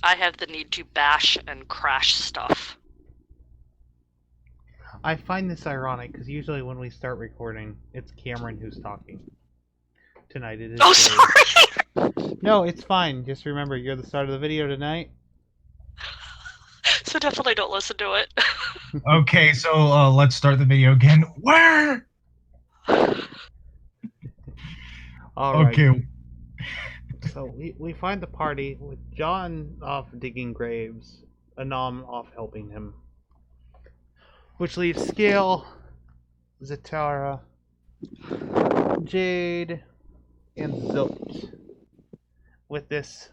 I have the need to bash and crash stuff. I find this ironic because usually when we start recording, it's Cameron who's talking. Tonight it is Oh, Jade. sorry! No, it's fine. Just remember, you're the start of the video tonight. So definitely don't listen to it. Okay, so let's start the video again. Where? All right. Okay, So we find the party with John off digging graves, Anam off helping him, which leaves Scale, Zatara, Jade, and Zote with this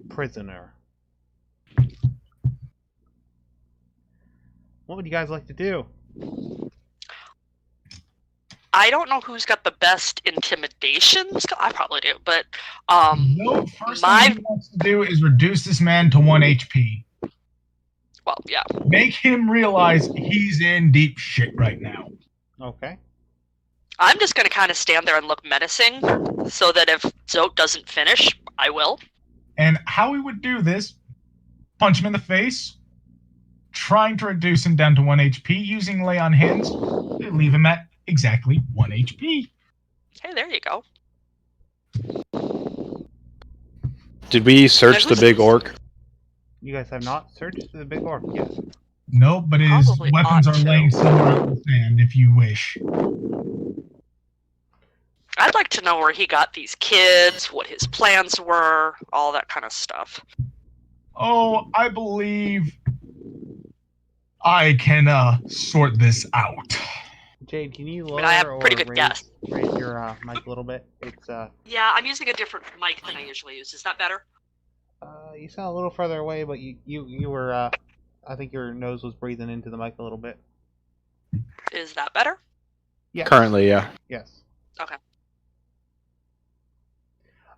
prisoner. What would you guys like to do? I don't know who's got the best intimidation skill. I probably do, but no, first thing he wants to do is reduce this man to 1 HP. well, yeah. Make him realize he's in deep shit right now. Okay. I'm just gonna kind of stand there and look menacing, so that if Zote doesn't finish, I will. And how we would do this, punch him in the face, trying to reduce him down to 1 HP, using Lay on Hands, leave him at exactly 1 HP. Hey, there you go. Did we search the big orc? You guys have not searched the big orc yet. No, but his Probably weapons ought are to. laying somewhere in the sand if you wish. I'd like to know where he got these kids, what his plans were, all that kind of stuff. Oh, I believe I can sort this out. Jade, can you lower I have a pretty good or guess. raise your mic a little bit? It's Yeah, I'm using a different mic than I usually use. Is that better? you sound a little further away, but you were I think your nose was breathing into the mic a little bit. Is that better? Yes. Currently, yeah. Yes. Okay.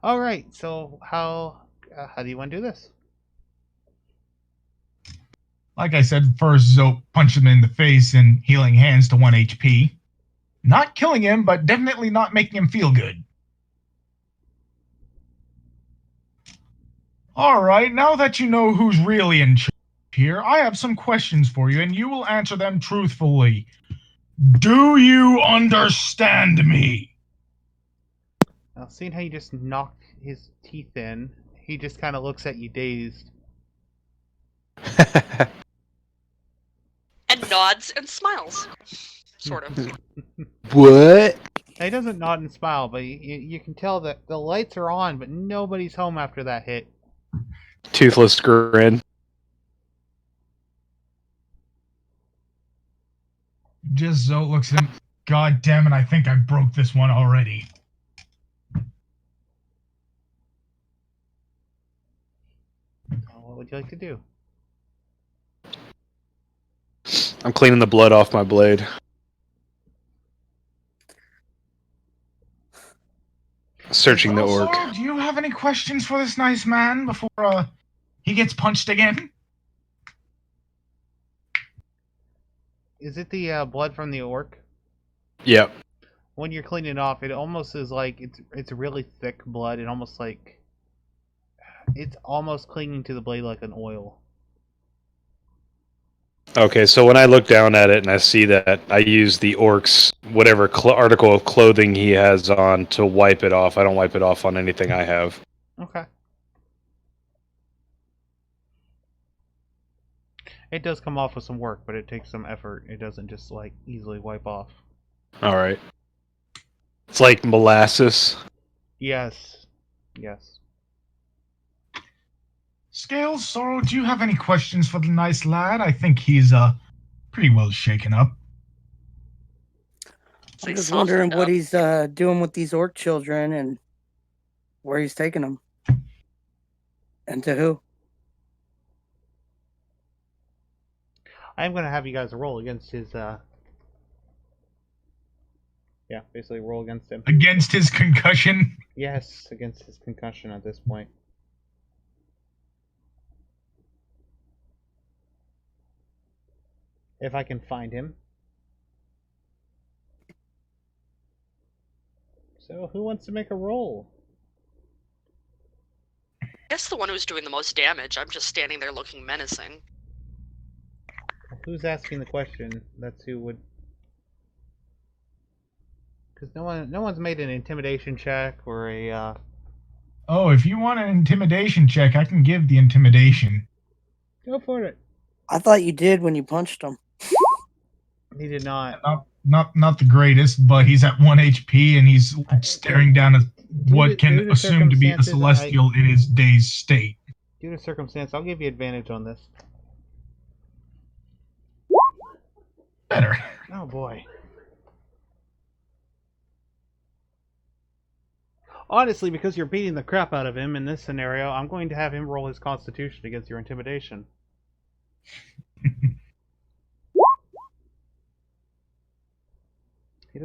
All right. So how do you want to do this? Like I said, first Zope punch him in the face and healing hands to 1 HP. Not killing him, but definitely not making him feel good. Alright, now that you know who's really in charge here, I have some questions for you, and you will answer them truthfully. Do you understand me? Now, seeing how you just knocked his teeth in, he just kind of looks at you dazed. And nods and smiles. Sort of. What? He doesn't nod and smile, but you can tell that the lights are on, but nobody's home after that hit. Toothless grin. Just Zote looks at him. God damn it, I think I broke this one already. What would you like to do? I'm cleaning the blood off my blade. Searching the orc. Also, do you have any questions for this nice man before he gets punched again? Is it the blood from the orc? Yep. When you're cleaning it off, it almost is like it's really thick blood. It almost like it's almost clinging to the blade like an oil. Okay, so when I look down at it and I see that, I use the orc's whatever article of clothing he has on to wipe it off. I don't wipe it off on anything I have. Okay. It does come off with some work, but it takes some effort. It doesn't just like easily wipe off. Alright. It's like molasses. Yes. Yes. Scales, Sorrow, do you have any questions for the nice lad? I think he's pretty well shaken up. So I'm he's just wondering softened what up. he's doing with these orc children and where he's taking them. And to who? I'm gonna have you guys roll against his yeah, basically roll against him. Against his concussion? Yes, against his concussion at this point. If I can find him. So, who wants to make a roll? guess the one who's doing the most damage. I'm just standing there looking menacing. Who's asking the question? That's who would. Because no one's made an intimidation check or a. Oh, if you want an intimidation check, I can give the intimidation. Go for it. I thought you did when you punched him. He did not. Not the greatest, but he's at 1 HP and he's staring down at what due can to assume to be a circumstances, celestial in his dazed state. Due to circumstance, I'll give you advantage on this. Better. Oh boy. Honestly, because you're beating the crap out of him in this scenario, I'm going to have him roll his constitution against your intimidation. He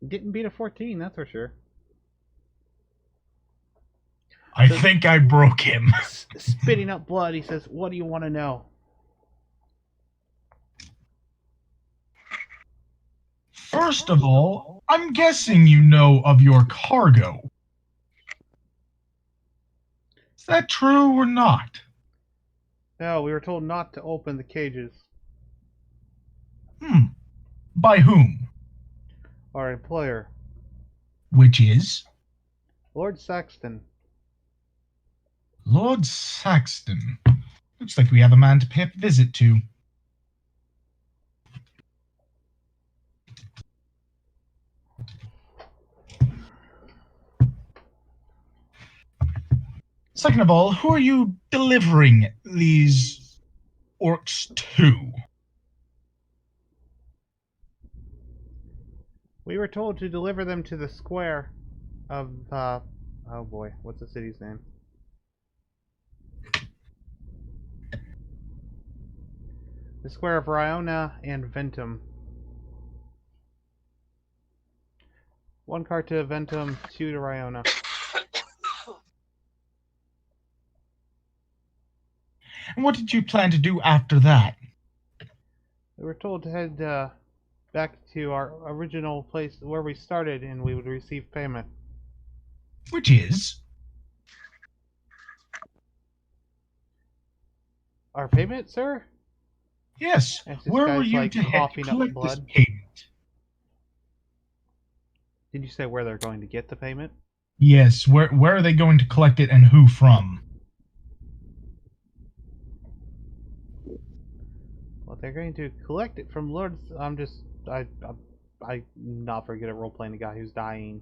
didn't beat a 14, that's for sure. I think I broke him. Spitting up blood, he says, "What do you want to know?" First of all, I'm guessing you know of your cargo. Is that true or not? No, we were told not to open the cages. By whom? Our employer, Which is? Lord Saxton. Lord Saxton. Looks like we have a man to pay a visit to. Second of all, who are you delivering these orcs to? We were told to deliver them to the square of, oh boy, what's the city's name? The square of Riona and Ventum. One cart to Ventum, 2 to Riona. And what did you plan to do after that? We were told to head back to our original place where we started and we would receive payment. Which is? Our payment, sir? Yes. And this Where guy's, were you like, to head to coughing up collect this blood. payment? Did you say where they're going to get the payment? Yes. Where are they going to collect it and who from? Well, they're going to collect it from Lord. I'm not very good at role playing a guy who's dying.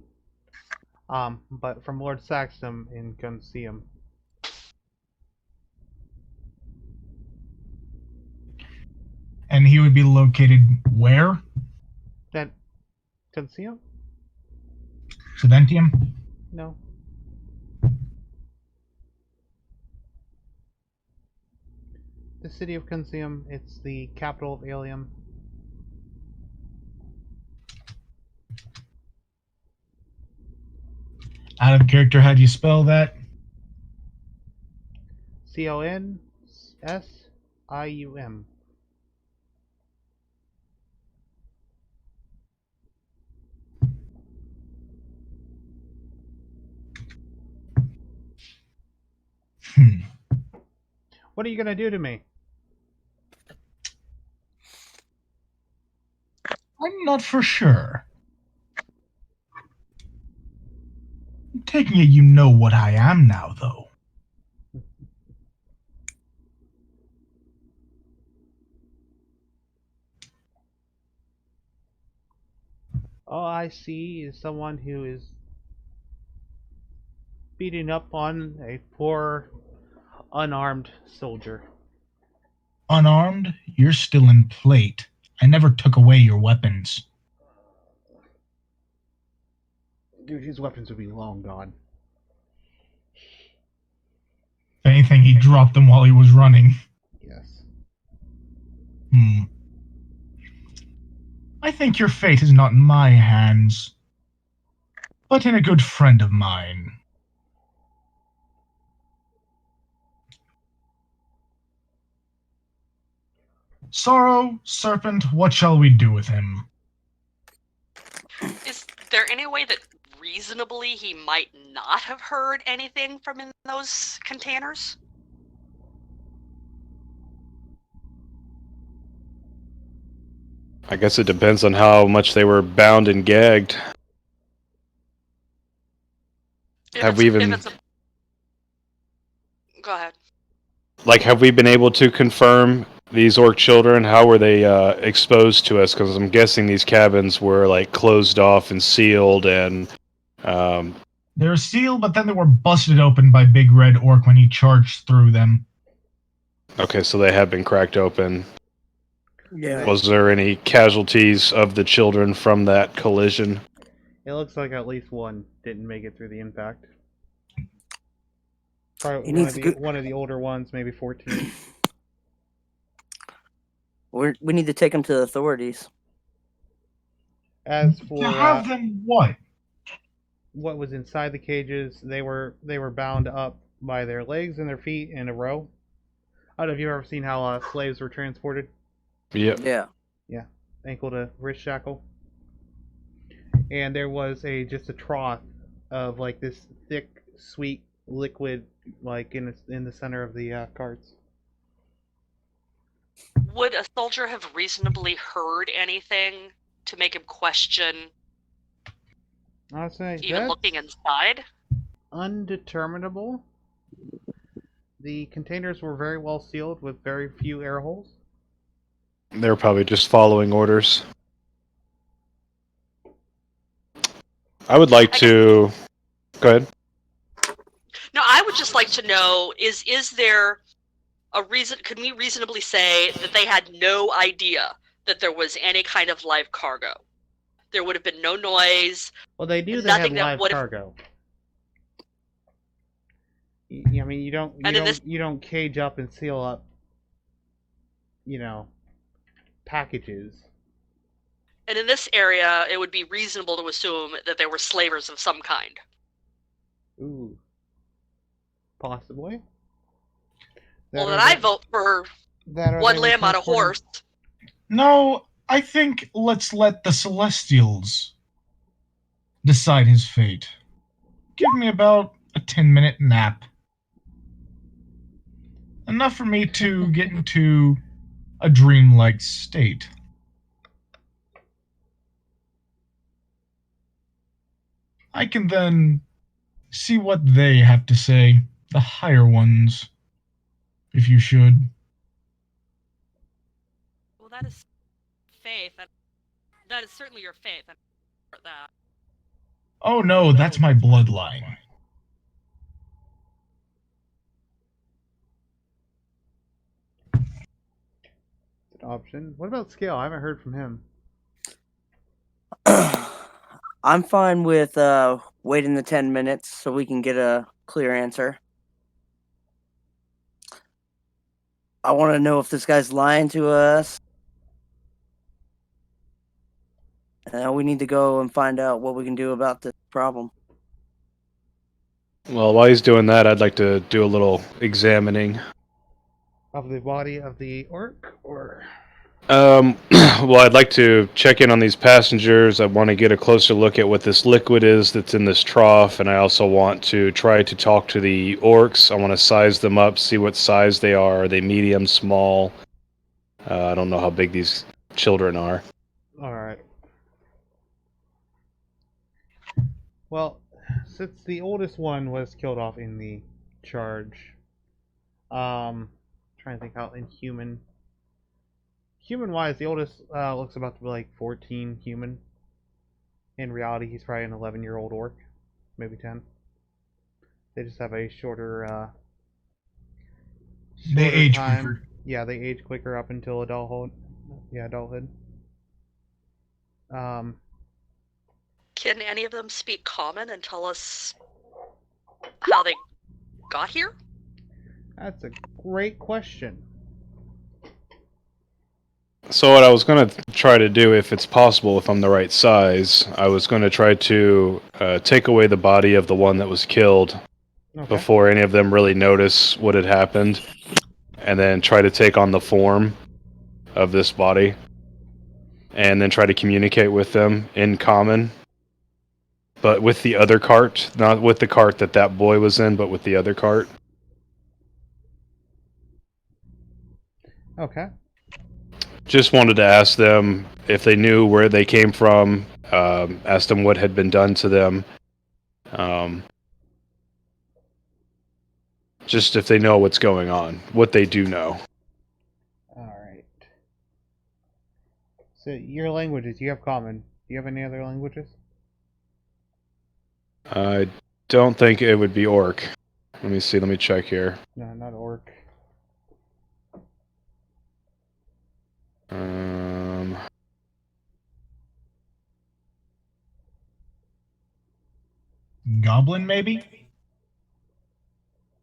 But from Lord Saxton in Gunseum. And he would be located where? That Gunseum? Saventium? No. The city of Gunseum. It's the capital of Alium. Out of character, how do you spell that? Consium. What are you gonna do to me? I'm not for sure. I'm taking it you know what I am now, though. All I see is someone who is beating up on a poor, unarmed soldier. Unarmed, you're still in plate. I never took away your weapons. Dude, his weapons would be long gone. If anything, he dropped them while he was running. Yes. I think your fate is not in my hands, but in a good friend of mine. Sorrow, Serpent, what shall we do with him? Is there any way that reasonably he might not have heard anything from in those containers? I guess it depends on how much they were bound and gagged. Have we even Go ahead. have we been able to confirm these orc children? How were they exposed to us? Because I'm guessing these cabins were like closed off and sealed, and They're sealed, but then they were busted open by Big Red Orc when he charged through them. okay, so they have been cracked open. Yeah. Was there any casualties of the children from that collision? It looks like at least one didn't make it through the impact. Probably He one needs of, to the, one of the older ones, maybe 14. We need to take him to the authorities. As for To have them what? what was inside the cages, they were bound up by their legs and their feet in a row. I don't know if you've ever seen how slaves were transported. Yep. Yeah. Ankle to wrist shackle. And there was just a trough of like this thick, sweet liquid, like in the center of the carts. Would a soldier have reasonably heard anything to make him question I'd say even that's looking inside? undeterminable. The containers were very well sealed with very few air holes. They're probably just following orders. I would like to... Go ahead. No, I would just like to know, is there a reason, could we reasonably say that they had no idea that there was any kind of live cargo? There would have been no noise. Well, they knew they had Nothing that live would've- cargo. I mean, you don't cage up and seal up, packages. And in this area, it would be reasonable to assume that there were slavers of some kind. Ooh. Possibly. Well, Or then I they- vote for that or one they were lamb on a transported- horse. No, I think let's let the Celestials decide his fate. Give me about a 10-minute nap. Enough for me to get into a dreamlike state. I can then see what they have to say, the higher ones, if you should. Well, that is faith. That is certainly your faith. I'm for that. Oh no, that's my bloodline. It's an option. What about Scale? I haven't heard from him. I'm fine with waiting the 10 minutes so we can get a clear answer. I want to know if this guy's lying to us. We need to go and find out what we can do about this problem. Well, while he's doing that, I'd like to do a little examining. Of the body of the orc, or Well, I'd like to check in on these passengers. I want to get a closer look at what this liquid is that's in this trough, and I also want to try to talk to the orcs. I want to size them up, see what size they are. Are they medium, small? I don't know how big these children are. alright. Well, since the oldest one was killed off in the charge, trying to think how inhuman. Human-wise, the oldest looks about to be like 14 human. In reality, he's probably an 11-year-old orc, maybe 10. They just have a shorter. They shorter age time. quicker. Yeah, they age quicker up until adulthood. Yeah, adulthood. Can any of them speak common and tell us how they got here? That's a great question. So what I was going to try to do, if it's possible, if I'm the right size, I was going to try to take away the body of the one that was killed Okay. before any of them really notice what had happened, and then try to take on the form of this body, and then try to communicate with them in common, but with the other cart, not with the cart that that boy was in, but with the other cart. Okay. Just wanted to ask them if they knew where they came from, asked them what had been done to them. Just if they know what's going on, what they do know. All right. So your languages, you have common. Do you have any other languages? I don't think it would be orc. Let me see, let me check here. No, not orc. Goblin, maybe?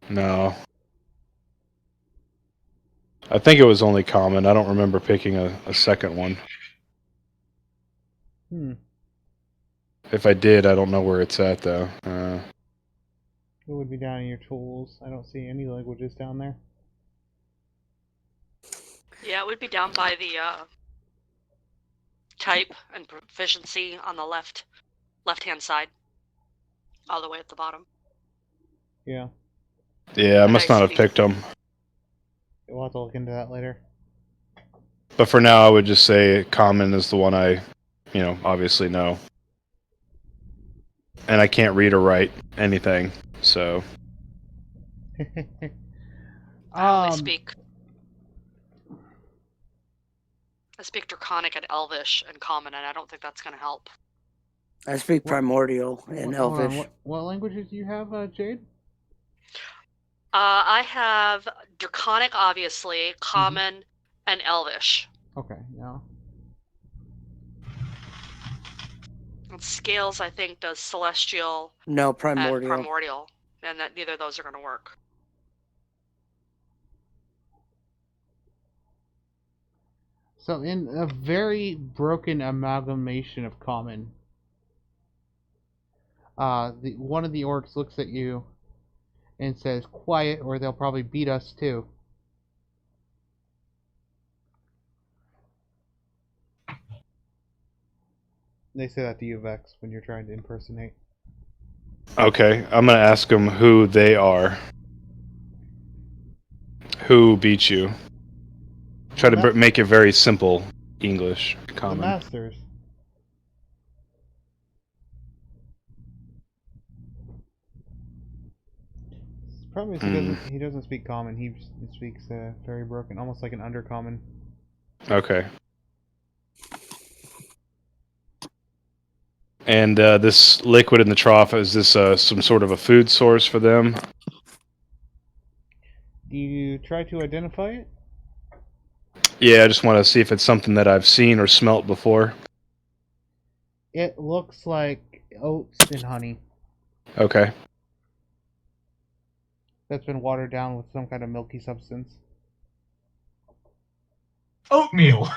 No. I think it was only common. I don't remember picking a second one. If I did, I don't know where it's at, though. It would be down in your tools. I don't see any languages down there. Yeah, it would be down by the type and proficiency on the left-hand side, all the way at the bottom. Yeah. Yeah, I But must I not have see. picked them. We'll have to look into that later. But for now, I would just say common is the one I, obviously know. And I can't read or write anything, so... I only speak Draconic and Elvish and Common, and I don't think that's going to help. I speak What- Primordial and hold on, Elvish. what languages do you have, Jade? I have Draconic, obviously, Common, and Elvish. Okay, yeah. And Scales, I think, does Celestial No, and Primordial. Primordial, and that neither of those are going to work. So in a very broken amalgamation of common, one of the orcs looks at you and says, "Quiet, or they'll probably beat us too." They say that to you, Vex, when you're trying to impersonate. Okay, I'm gonna ask them who they are. Who beat you? Try to make it very simple English, The common. masters. Probably he doesn't speak common. He speaks very broken, almost like an undercommon. Okay. And this liquid in the trough, is this some sort of a food source for them? Do you try to identify it? Yeah, I just want to see if it's something that I've seen or smelt before. It looks like oats and honey Okay. that's been watered down with some kind of milky substance. Oatmeal.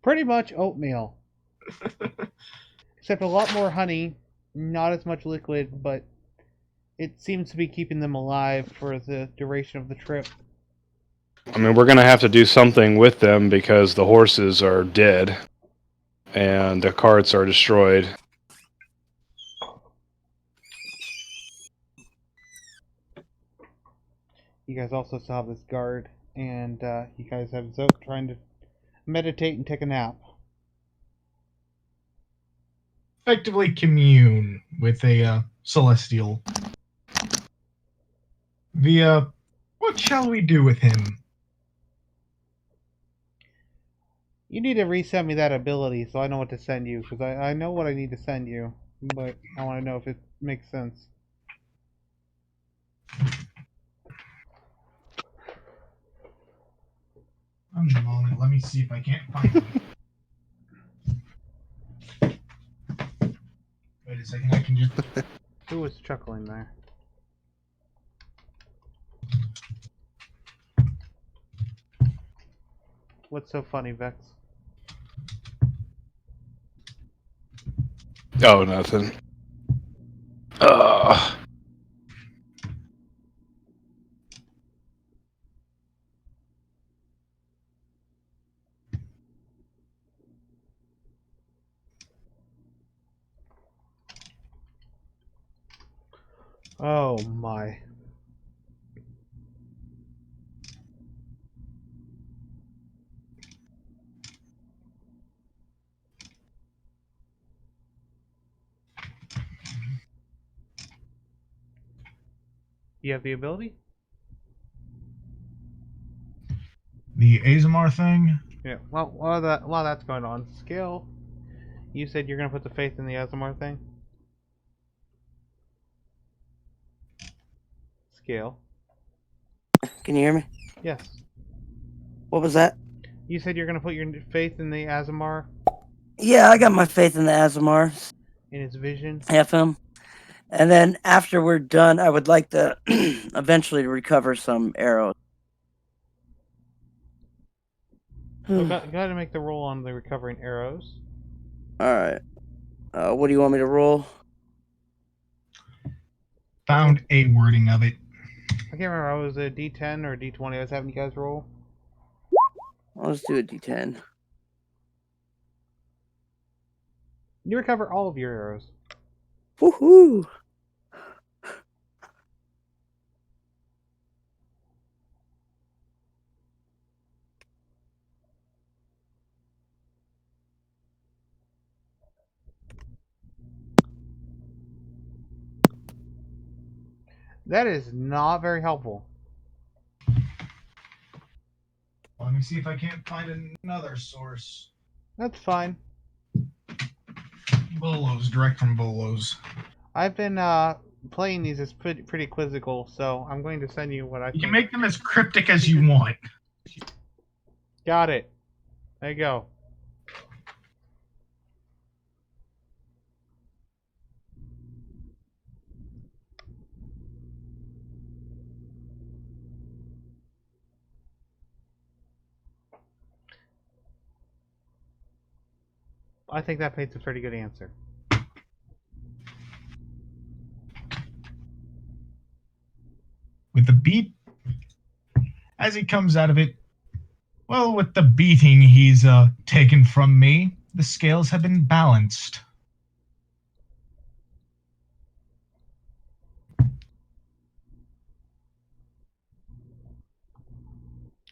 Pretty much oatmeal. Except a lot more honey, not as much liquid, but it seems to be keeping them alive for the duration of the trip. I mean, we're going to have to do something with them because the horses are dead and the carts are destroyed. You guys also still have this guard, and you guys have Zoke trying to meditate and take a nap. Effectively commune with a celestial. What shall we do with him? You need to resend me that ability so I know what to send you, because I know what I need to send you, but I want to know if it makes sense. A moment, let me see if I can't find him. Wait a second, I can just... Who was chuckling there? What's so funny, Vex? Oh, nothing. Ugh. Oh my. You have the ability? The Azamar thing. Yeah. Well, while that's going on, skill. You said you're gonna put the faith in the Azamar thing. Skill. Can you hear me? Yes. What was that? You said you're gonna put your faith in the Azamar Yeah, I got my faith in the Azamar. in its vision. FM. And then after we're done, I would like to eventually recover some arrows. So gotta make the roll on the recovering arrows. All right. What do you want me to roll? Found a wording of it. I can't remember. I was a D10 or D20. I was having you guys roll. Let's do a D10. You recover all of your arrows. Woohoo! That is not very helpful. Let me see if I can't find another source. That's fine. Bolos, direct from Bolos. I've been playing these as pretty quizzical, so I'm going to send you what I You think. can make them as cryptic as you want. Got it. There you go. I think that paints a pretty good answer. With the beat, as he comes out of it, well, with the beating he's taken from me, the scales have been balanced.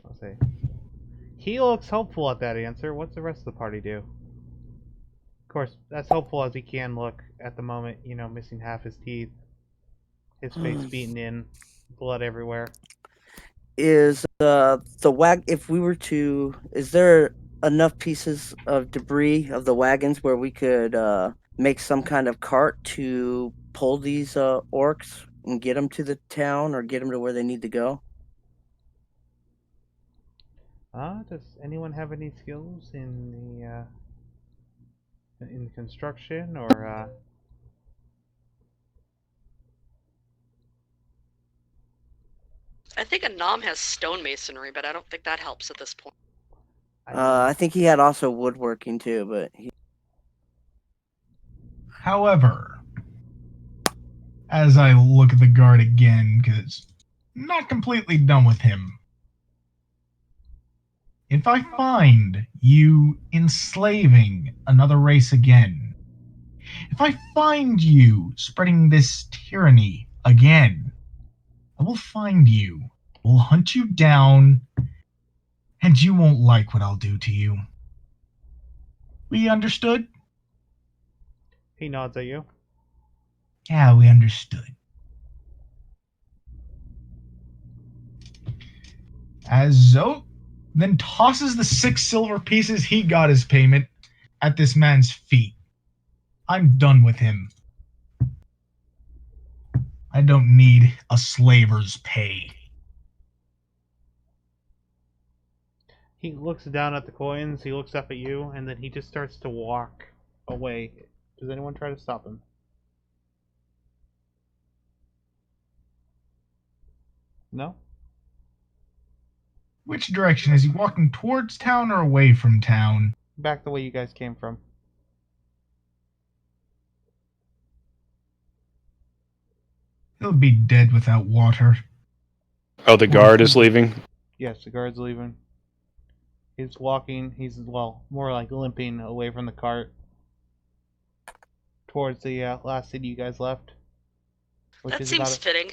I'll say. He looks hopeful at that answer. What's the rest of the party do? Of course, that's hopeful as he can look at the moment, you know, missing half his teeth, his face beaten in, blood everywhere. Is the wag? If we were to, is there enough pieces of debris of the wagons where we could make some kind of cart to pull these orcs and get them to the town or get them to where they need to go? Does anyone have any skills in construction or I think a Nom has stonemasonry, but I don't think that helps at this point. I think he had also woodworking too, but However, as I look at the guard again, because I'm not completely done with him, if I find you enslaving another race again, if I find you spreading this tyranny again, I will find you, will hunt you down, and you won't like what I'll do to you. We understood? he nods at you. Yeah, we understood. As Zoe then tosses the 6 silver pieces he got as payment at this man's feet. I'm done with him. I don't need a slaver's pay. He looks down at the coins, he looks up at you, and then he just starts to walk away. Does anyone try to stop him? No? Which direction? Is he walking towards town or away from town? Back the way you guys came from. He'll be dead without water. Oh, the guard is leaving. Yes, the guard's leaving. He's walking, well, more like limping away from the cart. Towards the last city you guys left. which That is seems about fitting.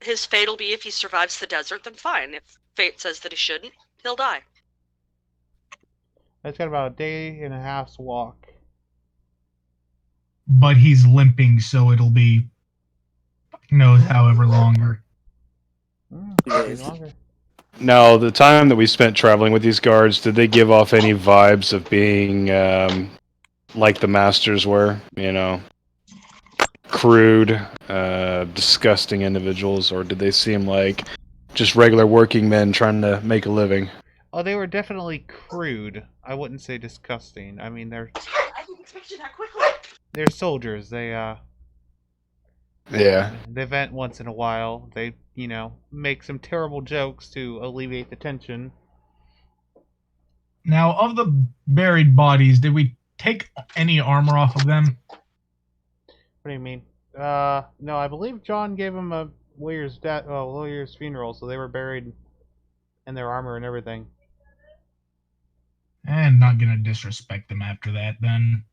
His fate will be if he survives the desert, then fine. If fate says that he shouldn't, he'll die. it's got about a day and a half's walk. But he's limping, so it'll be knows however longer. Could be Yes. longer. Now, the time that we spent traveling with these guards, did they give off any vibes of being like the masters were? You know, crude, disgusting individuals, or did they seem like just regular working men trying to make a living? Oh, they were definitely crude. I wouldn't say disgusting. I mean, I didn't expect you that quickly. they're soldiers. Yeah. They vent once in a while. They, make some terrible jokes to alleviate the tension. Now, of the buried bodies, did we take any armor off of them? What do you mean? No, I believe John gave him a lawyer's funeral, so they were buried in their armor and everything. And not gonna disrespect them after that, then.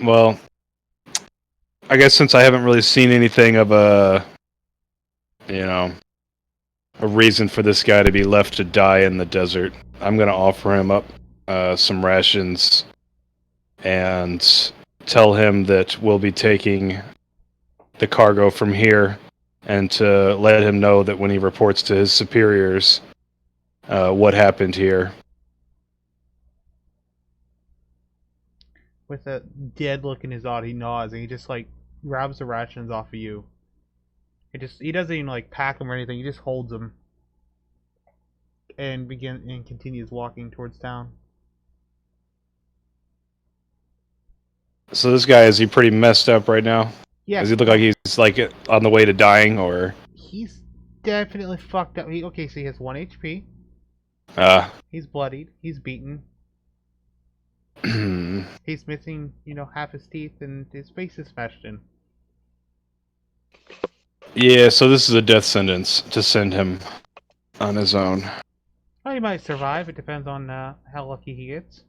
Well, I guess since I haven't really seen anything of a reason for this guy to be left to die in the desert, I'm going to offer him up some rations and tell him that we'll be taking the cargo from here, and to let him know that when he reports to his superiors what happened here. With a dead look in his eye, he nods and he just grabs the rations off of you. He doesn't even pack them or anything. He just holds them and continues walking towards town. So this guy, is he pretty messed up right now? Yeah, Does he look like he's on the way to dying, or? he's definitely fucked up. So he has 1 HP. He's bloodied. He's beaten. He's missing, half his teeth, and his face is smashed in. Yeah, so this is a death sentence to send him on his own. Well, he might survive. It depends on how lucky he gets.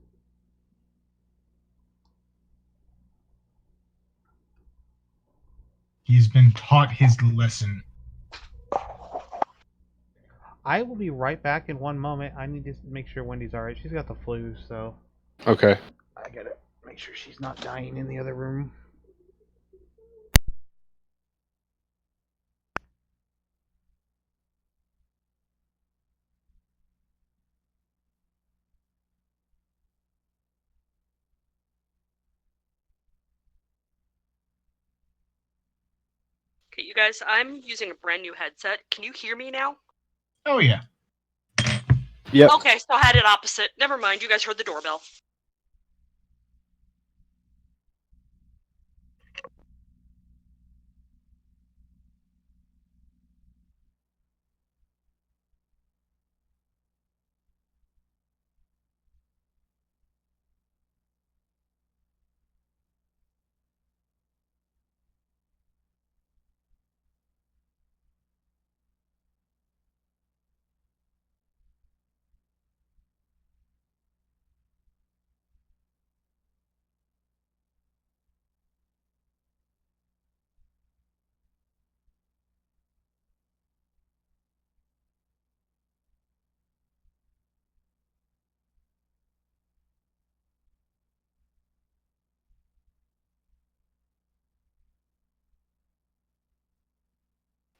He's been taught his lesson. I will be right back in one moment. I need to make sure Wendy's alright. She's got the flu, so Okay. I gotta make sure she's not dying in the other room. Okay, you guys, I'm using a brand new headset. Can you hear me now? Oh yeah. Yep. Okay, so I had it opposite. Never mind, you guys heard the doorbell.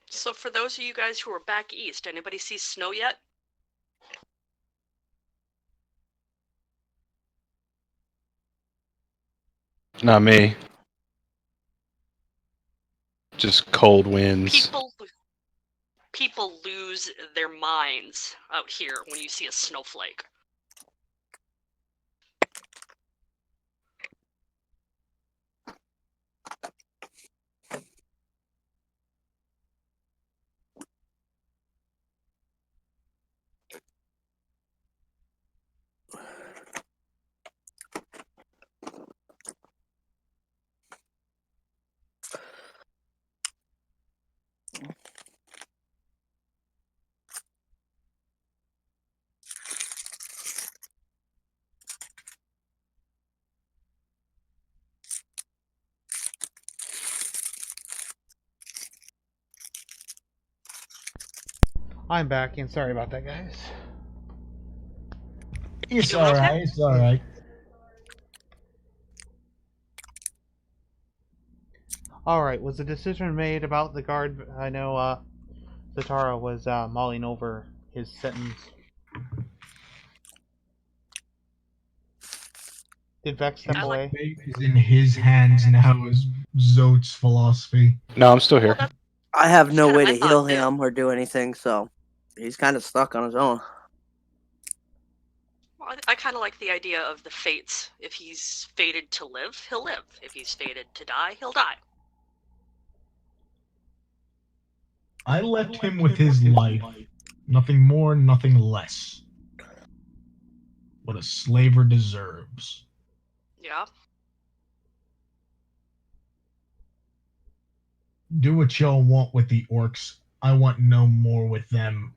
So for those of you guys who are back east, anybody see snow yet? Not me. Just cold winds. People lose their minds out here when you see a snowflake. I'm back, and sorry about that, guys. It's Doing okay? alright, it's alright. Alright, was the decision made about the guard? I know, Zatara was, mulling over his sentence. Did Vex step I like- away? Fate is in his hands now, is Zot's philosophy. No, I'm still here. Well, that's I have no kinda way my to heal thought, too. him or do anything, so he's kind of stuck on his own. Well, I kind of like the idea of the fates. If he's fated to live, he'll live. If he's fated to die, he'll die. I left him with his life. Nothing more, nothing less. What a slaver deserves. Yeah. Do what y'all want with the orcs. I want no more with them.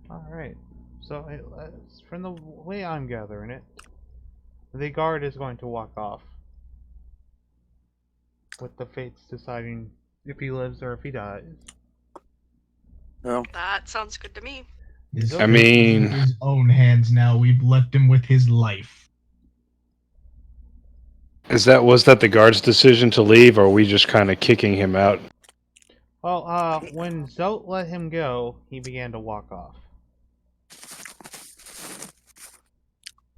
Alright. So, from the way I'm gathering it, the guard is going to walk off. With the fates deciding if he lives or if he dies. No. That sounds good to me. His I fate is mean- in his own hands now. We've left him with his life. Was that the guard's decision to leave, or are we just kind of kicking him out? Well, when Zote let him go, he began to walk off.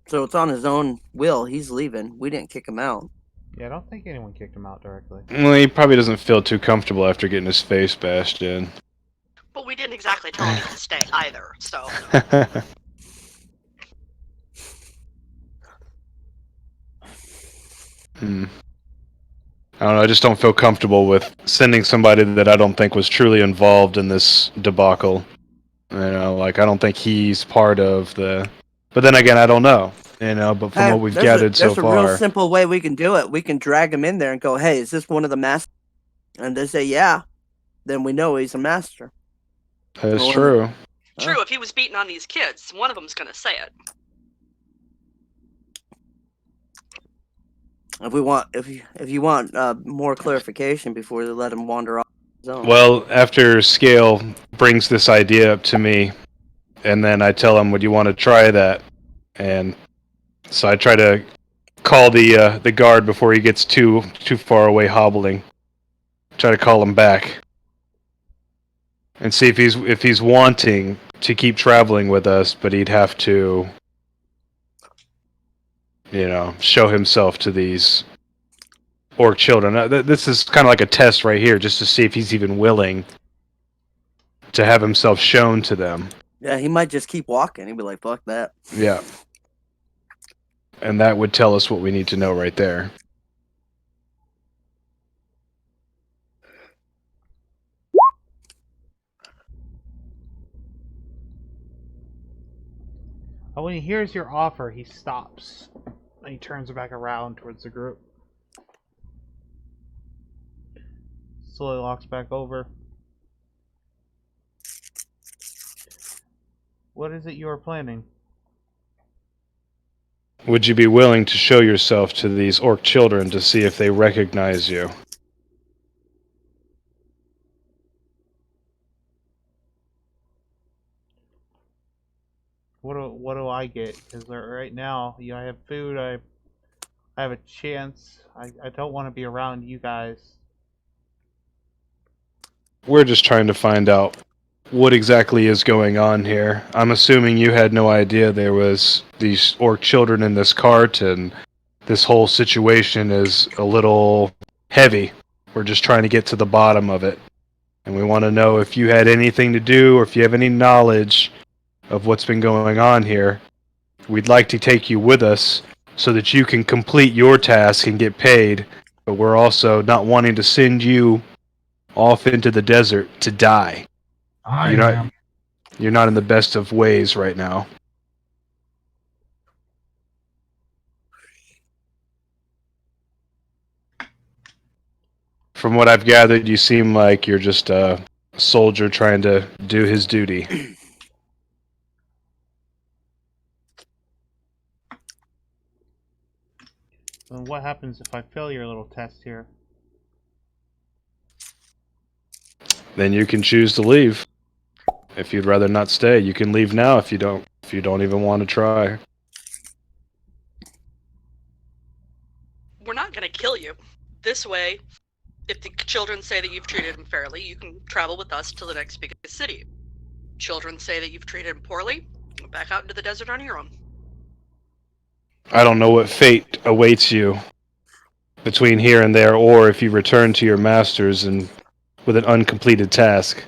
So it's on his own will. He's leaving. We didn't kick him out. Yeah, I don't think anyone kicked him out directly. Well, he probably doesn't feel too comfortable after getting his face bashed in. But we didn't exactly tell him to stay either, so. I don't know, I just don't feel comfortable with sending somebody that I don't think was truly involved in this debacle. You know, like, I don't think he's part of the... But then again, I don't know. You know, but from Hey, what we've there's gathered so there's a real far... simple way we can do it. We can drag him in there and go, "Hey, is this one of the masters?" And they say, "Yeah." Then we know he's a master. That's Well, true. True, if he was beating on these kids, one of them's gonna say it. If you want more clarification before they let him wander off his own. Well, after Scale brings this idea up to me, and then I tell him, would you want to try that? And so I try to call the guard before he gets too far away hobbling. Try to call him back. And see if he's wanting to keep traveling with us, but he'd have to, you know, show himself to these orc children. This is kind of like a test right here, just to see if he's even willing to have himself shown to them. Yeah, he might just keep walking. He'd be like, "Fuck that." Yeah. And that would tell us what we need to know right there. When he hears your offer, he stops. And he turns back around towards the group. Slowly walks back over. What is it you are planning? Would you be willing to show yourself to these orc children to see if they recognize you? What do I get? Because right now, I have food. I have a chance. I don't want to be around you guys. We're just trying to find out what exactly is going on here. I'm assuming you had no idea there was these orc children in this cart, and this whole situation is a little heavy. We're just trying to get to the bottom of it. And we want to know if you had anything to do, or if you have any knowledge of what's been going on here. We'd like to take you with us so that you can complete your task and get paid, but we're also not wanting to send you off into the desert to die. You're not in the best of ways right now. From what I've gathered, you seem like you're just a soldier trying to do his duty. And what happens if I fail your little test here? Then you can choose to leave. If you'd rather not stay, you can leave now if you don't even want to try. We're not going to kill you. This way, if the children say that you've treated them fairly, you can travel with us to the next biggest city. Children say that you've treated them poorly, go back out into the desert on your own. I don't know what fate awaits you between here and there, or if you return to your masters and with an uncompleted task.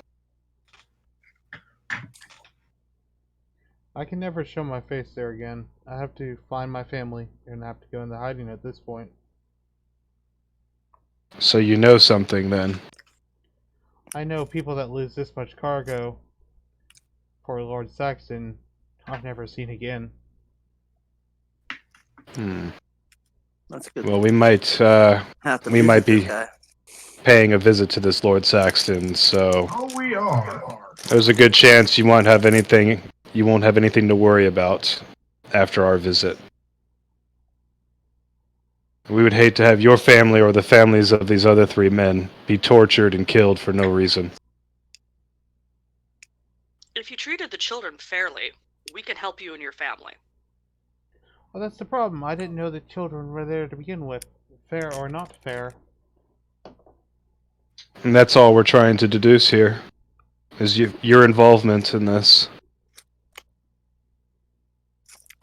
I can never show my face there again. I have to find my family and have to go into hiding at this point. So you know something then. I know people that lose this much cargo for Lord Saxon I've never seen again. That's good. Well, we might Have to we visit might this be guy. paying a visit to this Lord Saxton, so Oh, we are. there's a good chance you won't have anything to worry about after our visit. We would hate to have your family or the families of these other 3 men be tortured and killed for no reason. If you treated the children fairly, we can help you and your family. Well, that's the problem. I didn't know the children were there to begin with. Fair or not fair. And that's all we're trying to deduce here, is your involvement in this.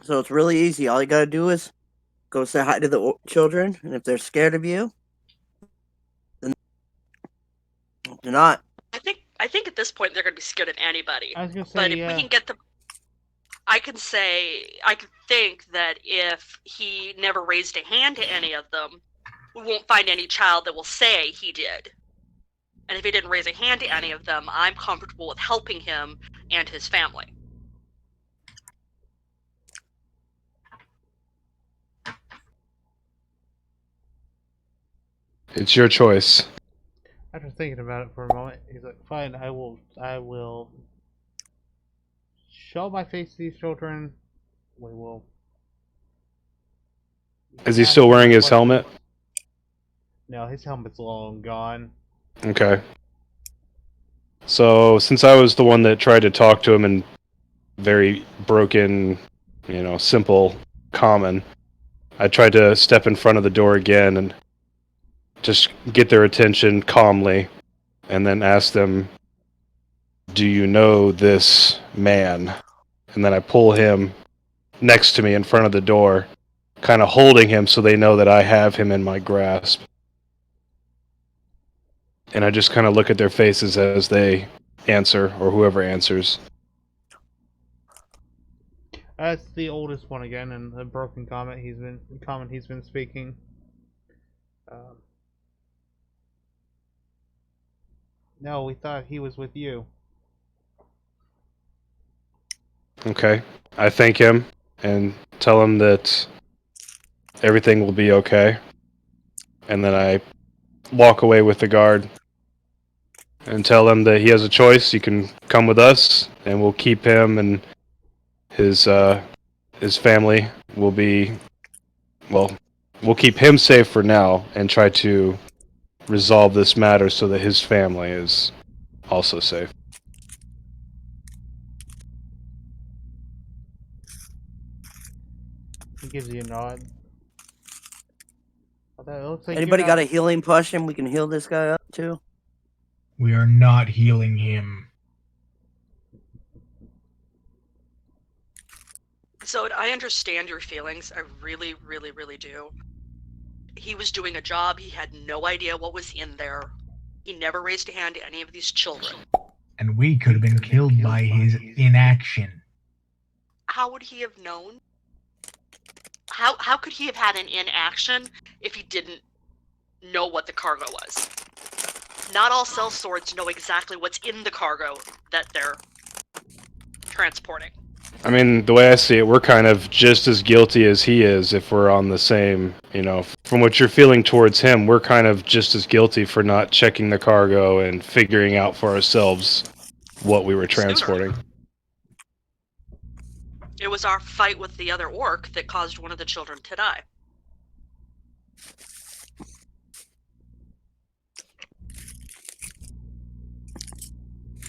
So it's really easy. All you gotta do is go say hi to the children, and if they're scared of you, then they're not. I think at this point they're going to be scared of anybody. I was gonna say, But if yeah. we can get them, I can think that if he never raised a hand to any of them, we won't find any child that will say he did. And if he didn't raise a hand to any of them, I'm comfortable with helping him and his family. It's your choice. After thinking about it for a moment, he's like, "Fine, I will show my face to these children. We will." Is he ask still them wearing his questions." helmet? No, his helmet's long gone. Okay. So, since I was the one that tried to talk to him in very broken, simple common, I tried to step in front of the door again and just get their attention calmly, and then ask them, "Do you know this man?" And then I pull him next to me in front of the door, kind of holding him so they know that I have him in my grasp. And I just kind of look at their faces as they answer, or whoever answers. That's the oldest one again, and the broken comment he's been speaking. No, we thought he was with you. Okay. I thank him and tell him that everything will be okay. And then I walk away with the guard and tell him that he has a choice. He can come with us, and we'll keep him, and his family will be, well, we'll keep him safe for now and try to resolve this matter so that his family is also safe. He gives you a nod. Although it looks like Anybody you're got not- a healing potion? We can heal this guy up too. We are not healing him. So I understand your feelings. I really, really, really do. He was doing a job. He had no idea what was in there. He never raised a hand to any of these children. And we could have been killed by his inaction. How would he have known? How could he have had an inaction if he didn't know what the cargo was? Not all sellswords know exactly what's in the cargo that they're transporting. I mean, the way I see it, we're kind of just as guilty as he is if we're on the same, from what you're feeling towards him, we're kind of just as guilty for not checking the cargo and figuring out for ourselves what we were transporting. It was our fight with the other orc that caused one of the children to die.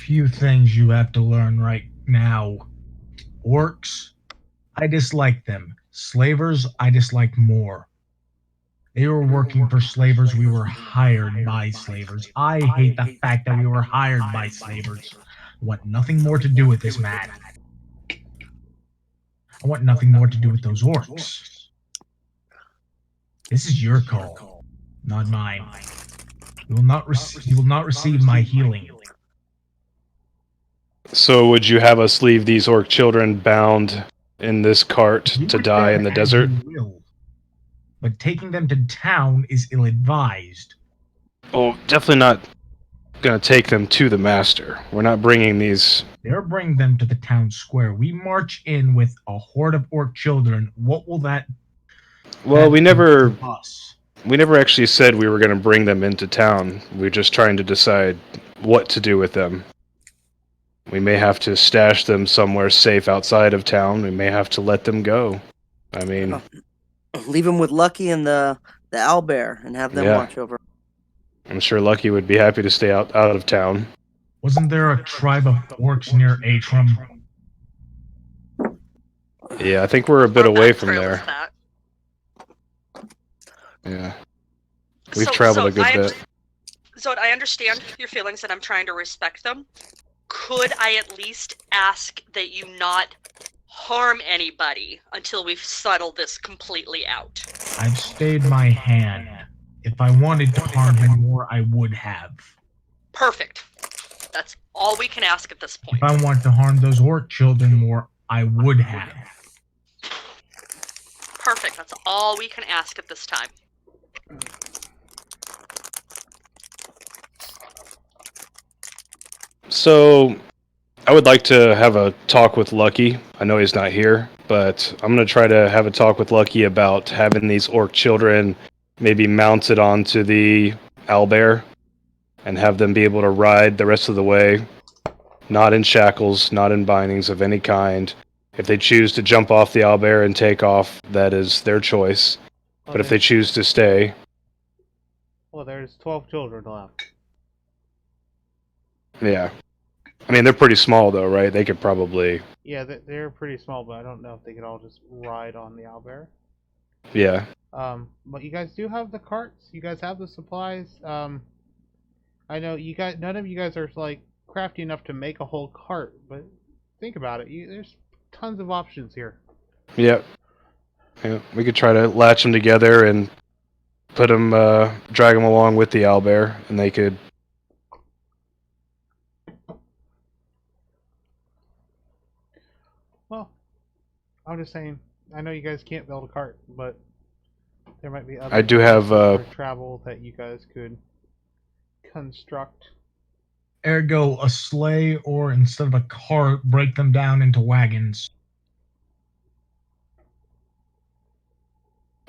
few things you have to learn right now. Orcs, I dislike them. Slavers, I dislike more. They were working for slavers. We were hired by slavers. I hate the fact that we were hired by slavers. I want nothing more to do with this man. I want nothing more to do with those orcs. This is your call, not mine. You will not receive my healing. So would you have us leave these orc children bound in this cart You to would die them in the as desert? you will, but taking them to town is ill-advised. Well, definitely not going to take them to the master. We're not bringing these. They're bringing them to the town square. We march in with a horde of orc children. What will that? Well, we do never to us? actually said we were going to bring them into town. We're just trying to decide what to do with them. We may have to stash them somewhere safe outside of town. We may have to let them go. I mean, Leave him with Lucky and the owlbear and have them Yeah. watch over. I'm sure Lucky would be happy to stay out of town. Wasn't there a tribe of orcs near Atrum? Yeah, I think we're a bit Our away back from trail is there. that. Yeah. We've So- traveled so a good I- bit. Zod, I understand your feelings and I'm trying to respect them. Could I at least ask that you not harm anybody until we've settled this completely out? I've stayed my hand. If I wanted to harm him more, I would have. Perfect. That's all we can ask at this point. If I wanted to harm those orc children more, I would have. Perfect. That's all we can ask at this time. So, I would like to have a talk with Lucky. I know he's not here, but I'm going to try to have a talk with Lucky about having these orc children maybe mounted onto the owlbear and have them be able to ride the rest of the way, not in shackles, not in bindings of any kind. If they choose to jump off the owlbear and take off, that is their choice. But if they choose to stay, Well, there's 12 children left. yeah. I mean, they're pretty small though, right? They could probably, Yeah, they're pretty small, but I don't know if they could all just ride on the owlbear. yeah. But you guys do have the carts. You guys have the supplies. I know you guys. None of you guys are like crafty enough to make a whole cart, but think about it. There's tons of options here. Yep. Yeah, we could try to latch them together and put them, drag them along with the owlbear, and they could. Well, I'm just saying. I know you guys can't build a cart, but there might be other I do have, for travel that you guys could construct. Ergo, a sleigh, or instead of a cart, break them down into wagons.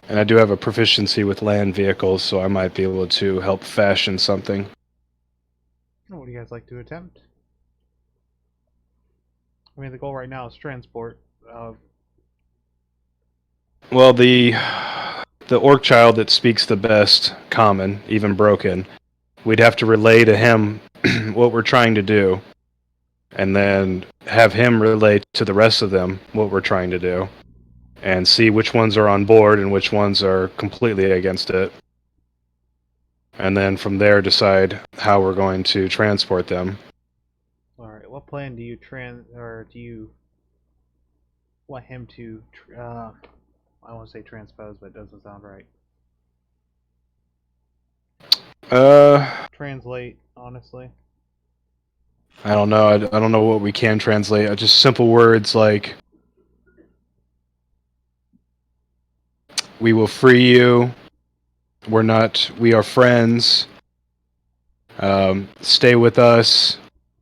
And I do have a proficiency with land vehicles, so I might be able to help fashion something. What do you guys like to attempt? I mean, the goal right now is transport. Well, the orc child that speaks the best common, even broken, we'd have to relay to him what we're trying to do, and then have him relay to the rest of them what we're trying to do, and see which ones are on board and which ones are completely against it. And then from there decide how we're going to transport them. All right. What plan do you do you want him to? I want to say transpose, but it doesn't sound right. Translate, honestly. I don't know. I don't know what we can translate. Just simple words like, we will free you. We are friends. Stay with us.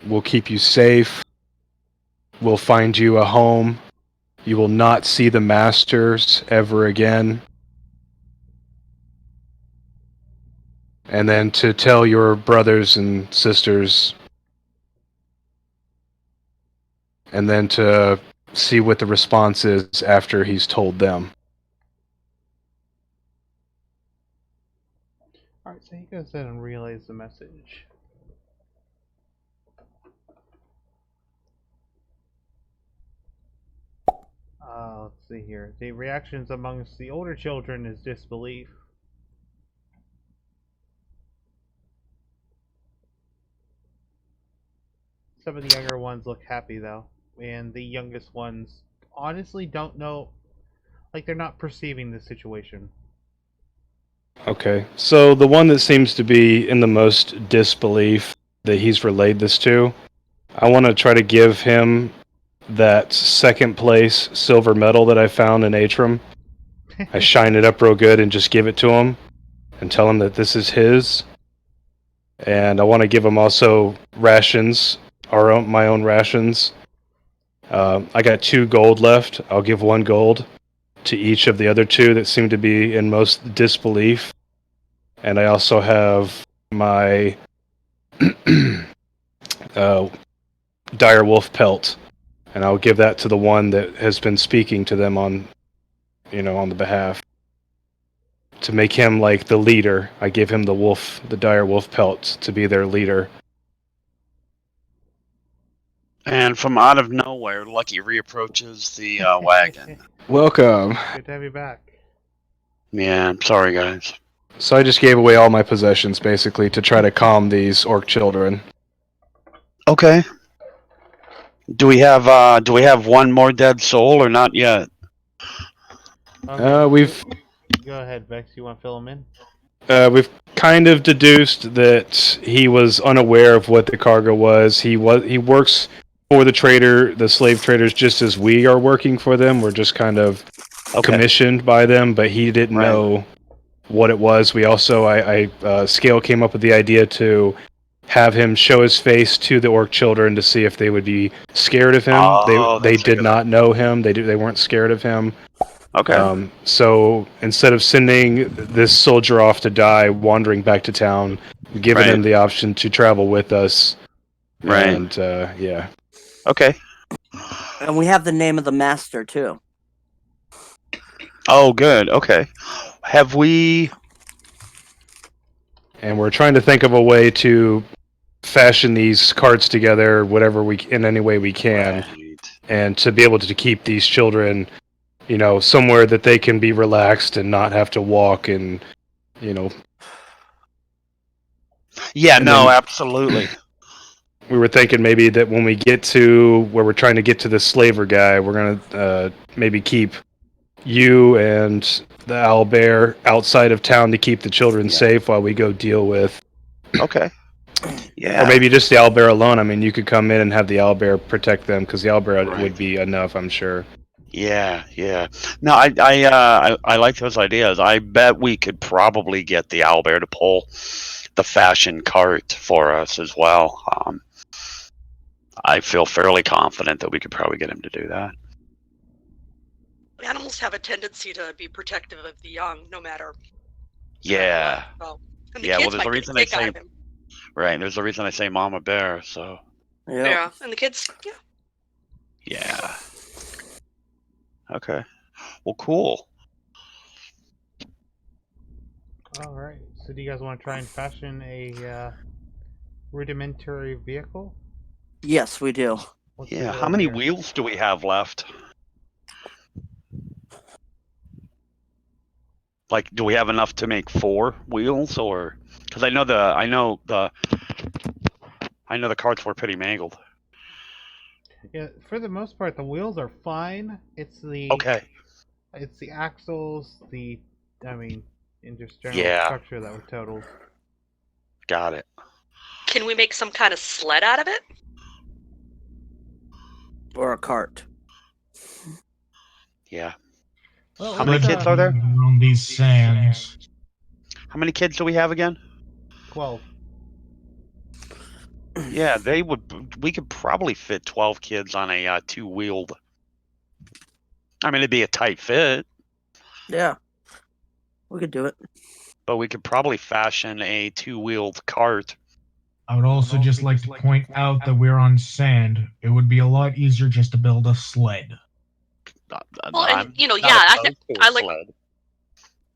We'll keep you safe. We'll find you a home. You will not see the masters ever again. And then to tell your brothers and sisters. And then to see what the response is after he's told them. All right. So he goes ahead and relays the message. Let's see here. The reactions amongst the older children is disbelief. Some of the younger ones look happy though, and the youngest ones honestly don't know, like they're not perceiving the situation. Okay, so the one that seems to be in the most disbelief that he's relayed this to, I want to try to give him that second place silver medal that I found in Atrum. I shine it up real good and just give it to him and tell him that this is his. And I want to give him also rations, my own rations. I got 2 gold left. I'll give 1 gold to each of the other 2 that seem to be in most disbelief. And I also have my dire wolf pelt, and I'll give that to the one that has been speaking to them on the behalf. To make him like the leader, I give him the dire wolf pelt to be their leader. And from out of nowhere, Lucky reapproaches the wagon. Welcome. Good to have you back. Yeah, I'm sorry, guys. So I just gave away all my possessions basically to try to calm these orc children. Okay. Do we have one more dead soul or not yet? We've Go ahead, Vex. You want to fill him in? we've kind of deduced that he was unaware of what the cargo was. He works for the slave traders, just as we are working for them. We're just kind of commissioned by them, but he didn't know what it was. We also, Scale came up with the idea to have him show his face to the orc children to see if they would be scared of him. They did not know him. They weren't scared of him. Okay. So instead of sending this soldier off to die wandering back to town, we've given him the option to travel with us. Right. And yeah. Okay. And we have the name of the master too. Oh, good. Okay. Have we? And we're trying to think of a way to fashion these carts together, in any way we can, and to be able to keep these children, somewhere that they can be relaxed and not have to walk and. Yeah. And no. then- Absolutely. We were thinking maybe that when we get to where we're trying to get to the slaver guy, we're gonna maybe keep you and the owlbear outside of town to keep the children safe while we go deal with. Okay. Yeah. Or maybe just the owlbear alone. I mean, you could come in and have the owlbear protect them because the owlbear would be enough, I'm sure. Yeah. Yeah. No, I like those ideas. I bet we could probably get the owlbear to pull the fashion cart for us as well. I feel fairly confident that we could probably get him to do that. Animals have a tendency to be protective of the young, no matter. Yeah. Well, and the Yeah, well, kids there's might a get reason they kick out say- of him. Right. There's a reason I say mama bear. So. Yep. Yeah, and the kids. Yeah. Yeah. Okay. Well, cool. All right. So, do you guys want to try and fashion a rudimentary vehicle? Yes, we do. What's the Yeah. goal How many here? wheels do we have left? Like, do we have enough to make 4 wheels, or because I know the carts were pretty mangled. Yeah, for the most part, the wheels are fine. It's the It's the axles, in just general structure that were totaled. Got it. Can we make some kind of sled out of it? Or a cart. Yeah. Well, How many let's, kids are there? On these sands. How many kids do we have again? 12. Yeah, we could probably fit 12 kids on a 2-wheeled. I mean, it'd be a tight fit, Yeah. We could do it. but we could probably fashion a 2-wheeled cart. I would also just like to point out that we're on sand. It would be a lot easier just to build a sled. Well, and, I'm yeah, not I opposed to a I like- sled.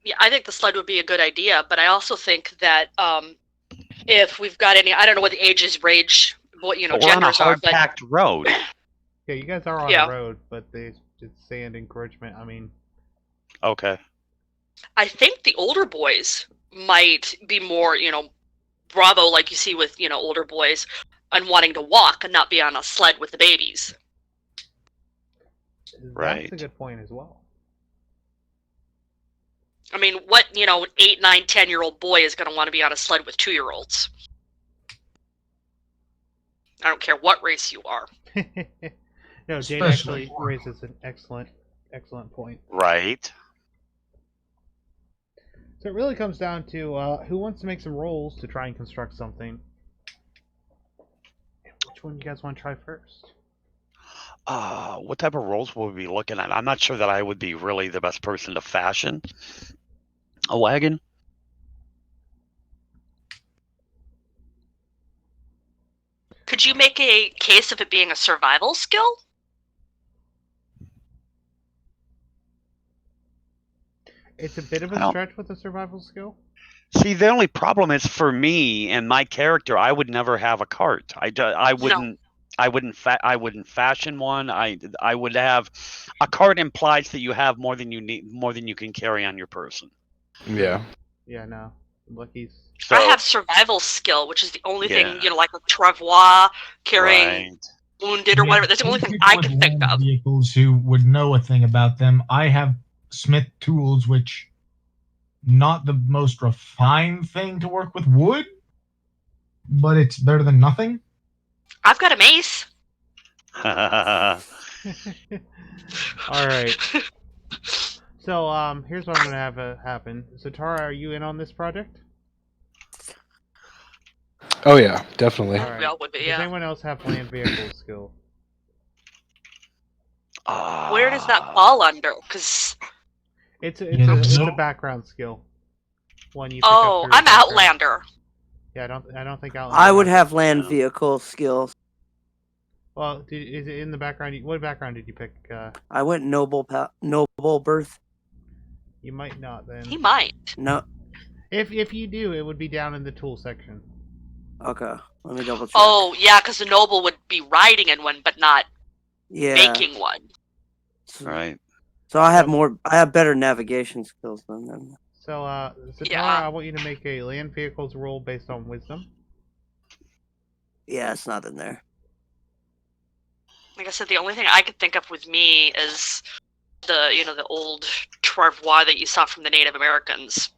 Yeah, I think the sled would be a good idea, but I also think that if we've got any, I don't know what the ages, range, what But we're on a genders are, but hard-packed road. Yeah, you guys are on Yeah. the road, but the It's sand encouragement. I mean, Okay. I think the older boys might be more, bravo, like you see with, older boys, and wanting to walk and not be on a sled with the babies. that's Right. a good point as well. I mean, what, 8, 9, 10-year-old boy is going to want to be on a sled with 2-year-olds? I don't care what race you are. No, Jade Especially actually for- raises an excellent point. Right. So it really comes down to who wants to make some rolls to try and construct something. Which one do you guys want to try first? What type of roles will we be looking at? I'm not sure that I would be really the best person to fashion a wagon. Could you make a case of it being a survival skill? It's a bit of I a don't- stretch with a survival skill. See, the only problem is for me and my character, I would never have a cart. I wouldn't. I wouldn't fashion one. I would have a cart implies that you have more than you need, more than you can carry on your person. Yeah. Yeah, no. Lucky's. So, I have survival skill, which is the only Yeah. thing, like a travois, carrying right. wounded or Yeah, whatever. That's the only those thing people I with can think land of. Vehicles who would know a thing about them. I have smith tools, which not the most refined thing to work with wood, but it's better than nothing. I've got a mace. All right. So here's what I'm gonna have happen. So Tara, are you in on this project? Oh yeah, definitely. All right. We all would be, Does yeah. anyone else have land vehicle skill? Where does that fall under? Because It's Yeah, a no. background skill. One you pick up through I'm background. Outlander. Yeah, I don't think Outlander. I would has- have land vehicle skills. Well, is it in the background? What background did you pick? I went noble birth. You might not then. He might. No. If you do, it would be down in the tool section. Okay. Let me double check. Oh, yeah, because the noble would be riding in one, but not yeah. making one. Right. So I have better navigation skills than them. So, Zatara, Yeah. I want you to make a land vehicles roll based on wisdom. Yeah, it's not in there. Like I said, the only thing I could think of with me is the old travois that you saw from the Native Americans.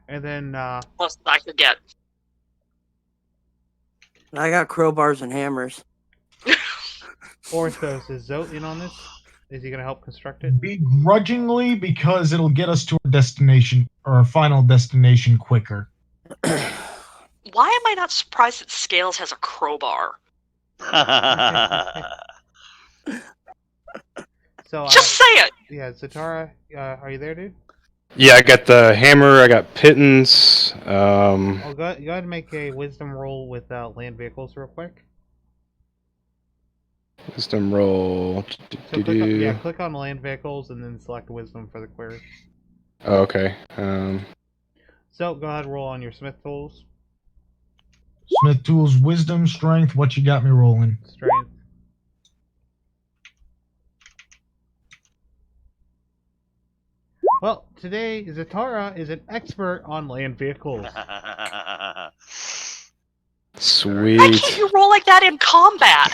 And then, Plus, I could get. I got crowbars and hammers. Orthos, is Zote in on this? Is he going to help construct it? Begrudgingly, because it'll get us to our destination or our final destination quicker. Why am I not surprised that Scales has a crowbar? So, Just say it! yeah, Zatara, are you there, dude? Yeah, I got the hammer. I got pittance. Oh, go ahead and make a wisdom roll with land vehicles real quick. Wisdom roll. So click on land vehicles and then select wisdom for the query. Oh, okay. So go ahead and roll on your smith tools. Smith tools, wisdom, strength. What you got me rolling? Strength. Well, today Zatara is an expert on land vehicles. Why Sweet. can't you roll like that in combat?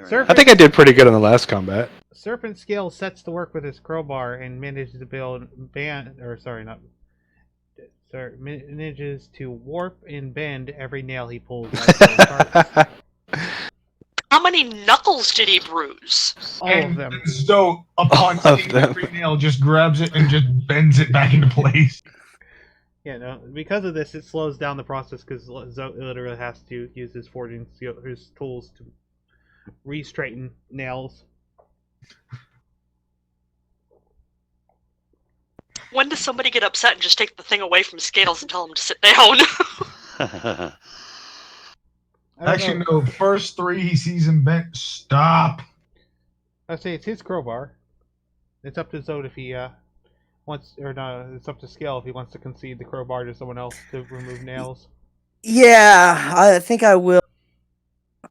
Sir? I think I did pretty good on the last combat. Serpent Scale sets to work with his crowbar and manages to manages to warp and bend every nail he pulls out of the cart. How many knuckles did he bruise? All of them. So upon All of seeing them. every nail, just grabs it and just bends it back into place. Yeah, no. Because of this, it slows down the process because Zote literally has to use his forging his tools to re-straighten nails. When does somebody get upset and just take the thing away from Scales and tell him to sit down? I don't Actually, know. no. First three he sees him bent. Stop. I say it's his crowbar. It's up to Zote if he wants, or no, it's up to Scale if he wants to concede the crowbar to someone else to remove nails. Yeah, I think I will.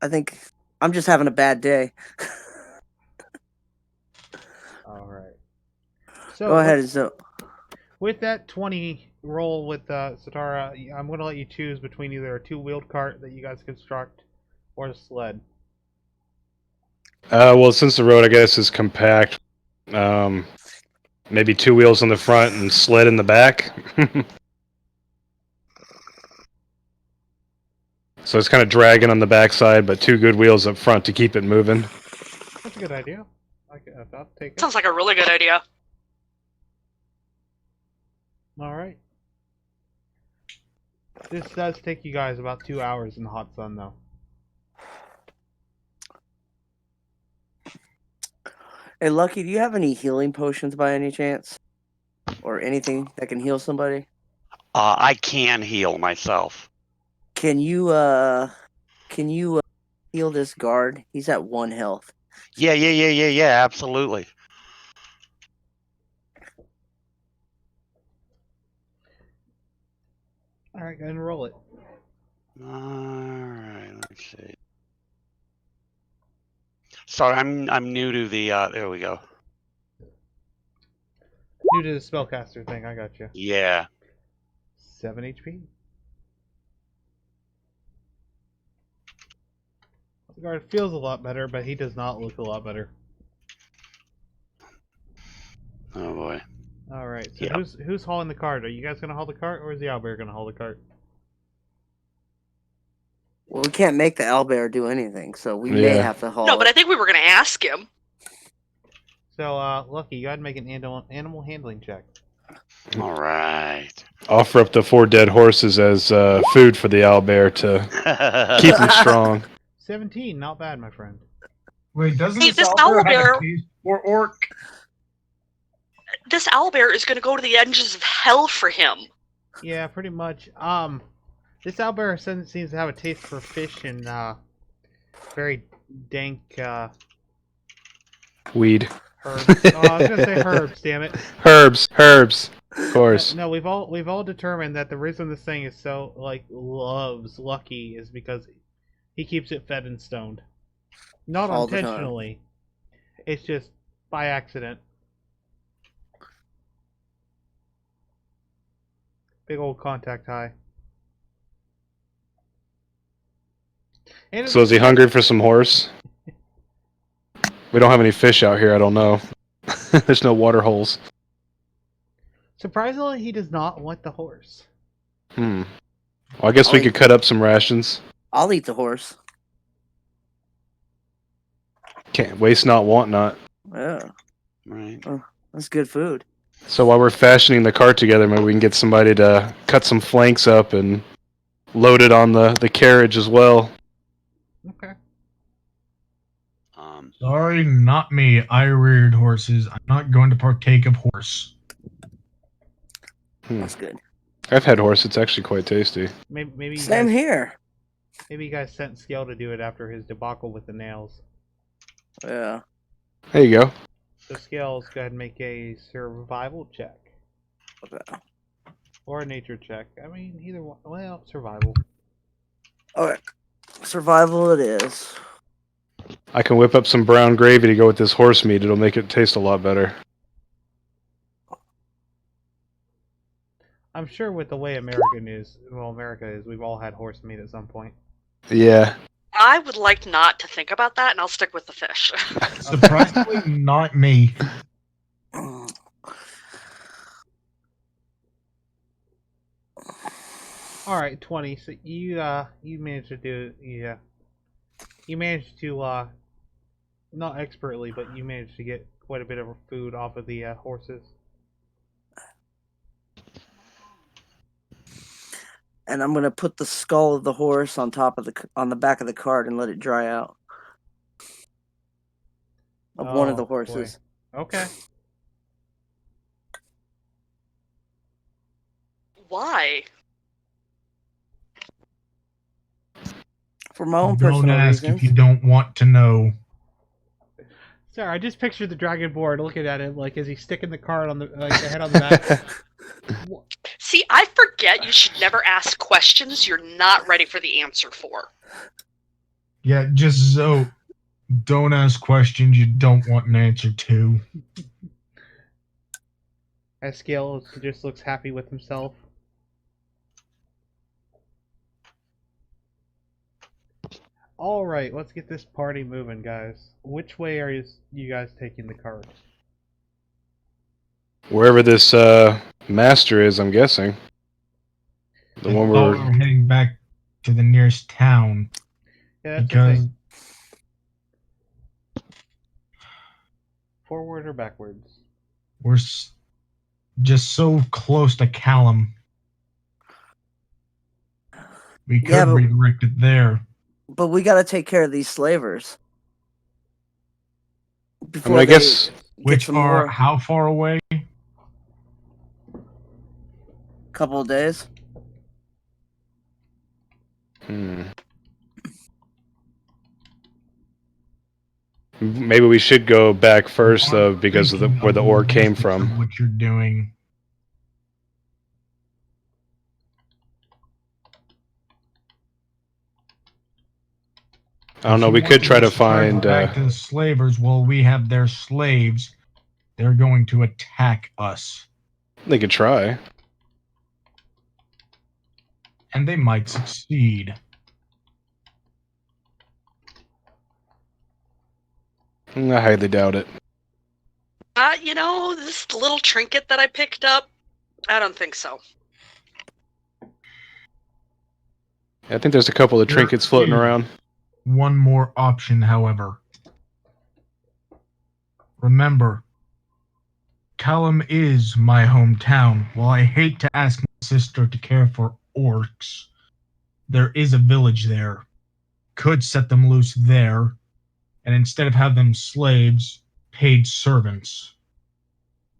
I think I'm just having a bad day. So Go ahead, Zo. with that 20 roll with Satara, I'm going to let you choose between either a two-wheeled cart that you guys construct or a sled. Well, since the road, I guess, is compact, maybe two wheels on the front and sled in the back. So it's kind of dragging on the backside, but two good wheels up front to keep it moving. That's a good idea. I'll take it. Sounds like a really good idea. All right. This does take you guys about 2 hours in the hot sun, though. Hey, Lucky, do you have any healing potions by any chance? Or anything that can heal somebody? I can heal myself. Can you heal this guard? He's at 1 health. Yeah, absolutely. All right, go ahead and roll it. Alright, let's see. Sorry, I'm new to the there we go. New to the spellcaster thing, I got you. Yeah. 7 HP. The guard feels a lot better, but he does not look a lot better. Oh boy. All right, so Yep. who's hauling the cart? Are you guys gonna haul the cart, or is the owlbear gonna haul the cart? Well, we can't make the owlbear do anything, so we may Yeah. have to haul No, but it. I think we were going to ask him. So, Lucky, you gotta make an animal handling check. Alright. Offer up the 4 dead horses as food for the owlbear to keep them strong. 17, not bad, my friend. Wait, doesn't Hey, this this owlbear have owlbear- a taste for orc? This owlbear is going to go to the edges of hell for him. Yeah, pretty much. This owlbear seems to have a taste for fish and very dank Weed. herbs. Oh, I was gonna say herbs. Damn it. Herbs. Of course. No, we've all determined that the reason this thing is so loves Lucky is because he keeps it fed and stoned. Not All the time. intentionally. It's just by accident. Big old contact high. And So is he hungry for some horse? We don't have any fish out here, I don't know. There's no water holes. surprisingly, he does not want the horse. Well, I guess we could cut up some rations. I'll eat the horse. Can't waste not, want not. Yeah, Right. that's good food. So while we're fashioning the cart together, maybe we can get somebody to cut some flanks up and load it on the carriage as well. Okay. Sorry, not me. I reared horses. I'm not going to partake of horse. That's good. I've had horse, it's actually quite tasty. Maybe you Same guys, here. maybe you guys sent Scale to do it after his debacle with the nails. Yeah. There you go. So Scales, go ahead and make a survival check. Okay. Or a nature check. I mean, either one. Well, survival. Okay. Survival it is. I can whip up some brown gravy to go with this horse meat. It'll make it taste a lot better. I'm sure with the way America is, we've all had horse meat at some point. Yeah. I would like not to think about that, and I'll stick with the fish. Surprisingly, not me. All right, 20. So you managed to do you managed to not expertly, but you managed to get quite a bit of food off of the horses. And I'm gonna put the skull of the horse on top of on the back of the cart and let it dry out. Of one of Oh, the boy. horses. Okay. Why? For my own Don't personal ask reasons. if you don't want to know. Sorry, I just pictured the dragonborn looking at him like, is he sticking the card on the the head on the back? See, I forget you should never ask questions you're not ready for the answer for. Yeah, just so don't ask questions you don't want an answer to. As Scale just looks happy with himself. Alright, let's get this party moving, guys. Which way are you guys taking the cart? Wherever this master is, I'm guessing. The I one thought we're we were heading back to the nearest town Yeah, that's the because thing. Forward or backwards? we're just so close to Callum. We could Yeah, but- redirect it there. But we gotta take care of these slavers. I Before mean, I they guess get Which some are more. how far away? Couple of days. Maybe we should go back first, I'm though, because of thinking where the orc came logistics of from. what you're doing. I don't know. If We you could want try to just charge find. back to the slavers while we have their slaves. They're going to attack us, They could try. and they might succeed. I highly doubt it. You know, this little trinket that I picked up, I don't think so. I think there's a couple of There trinkets floating is around. One more option, however. Remember, Callum is my hometown. While I hate to ask my sister to care for orcs, there is a village there. Could set them loose there, and instead of have them slaves, paid servants.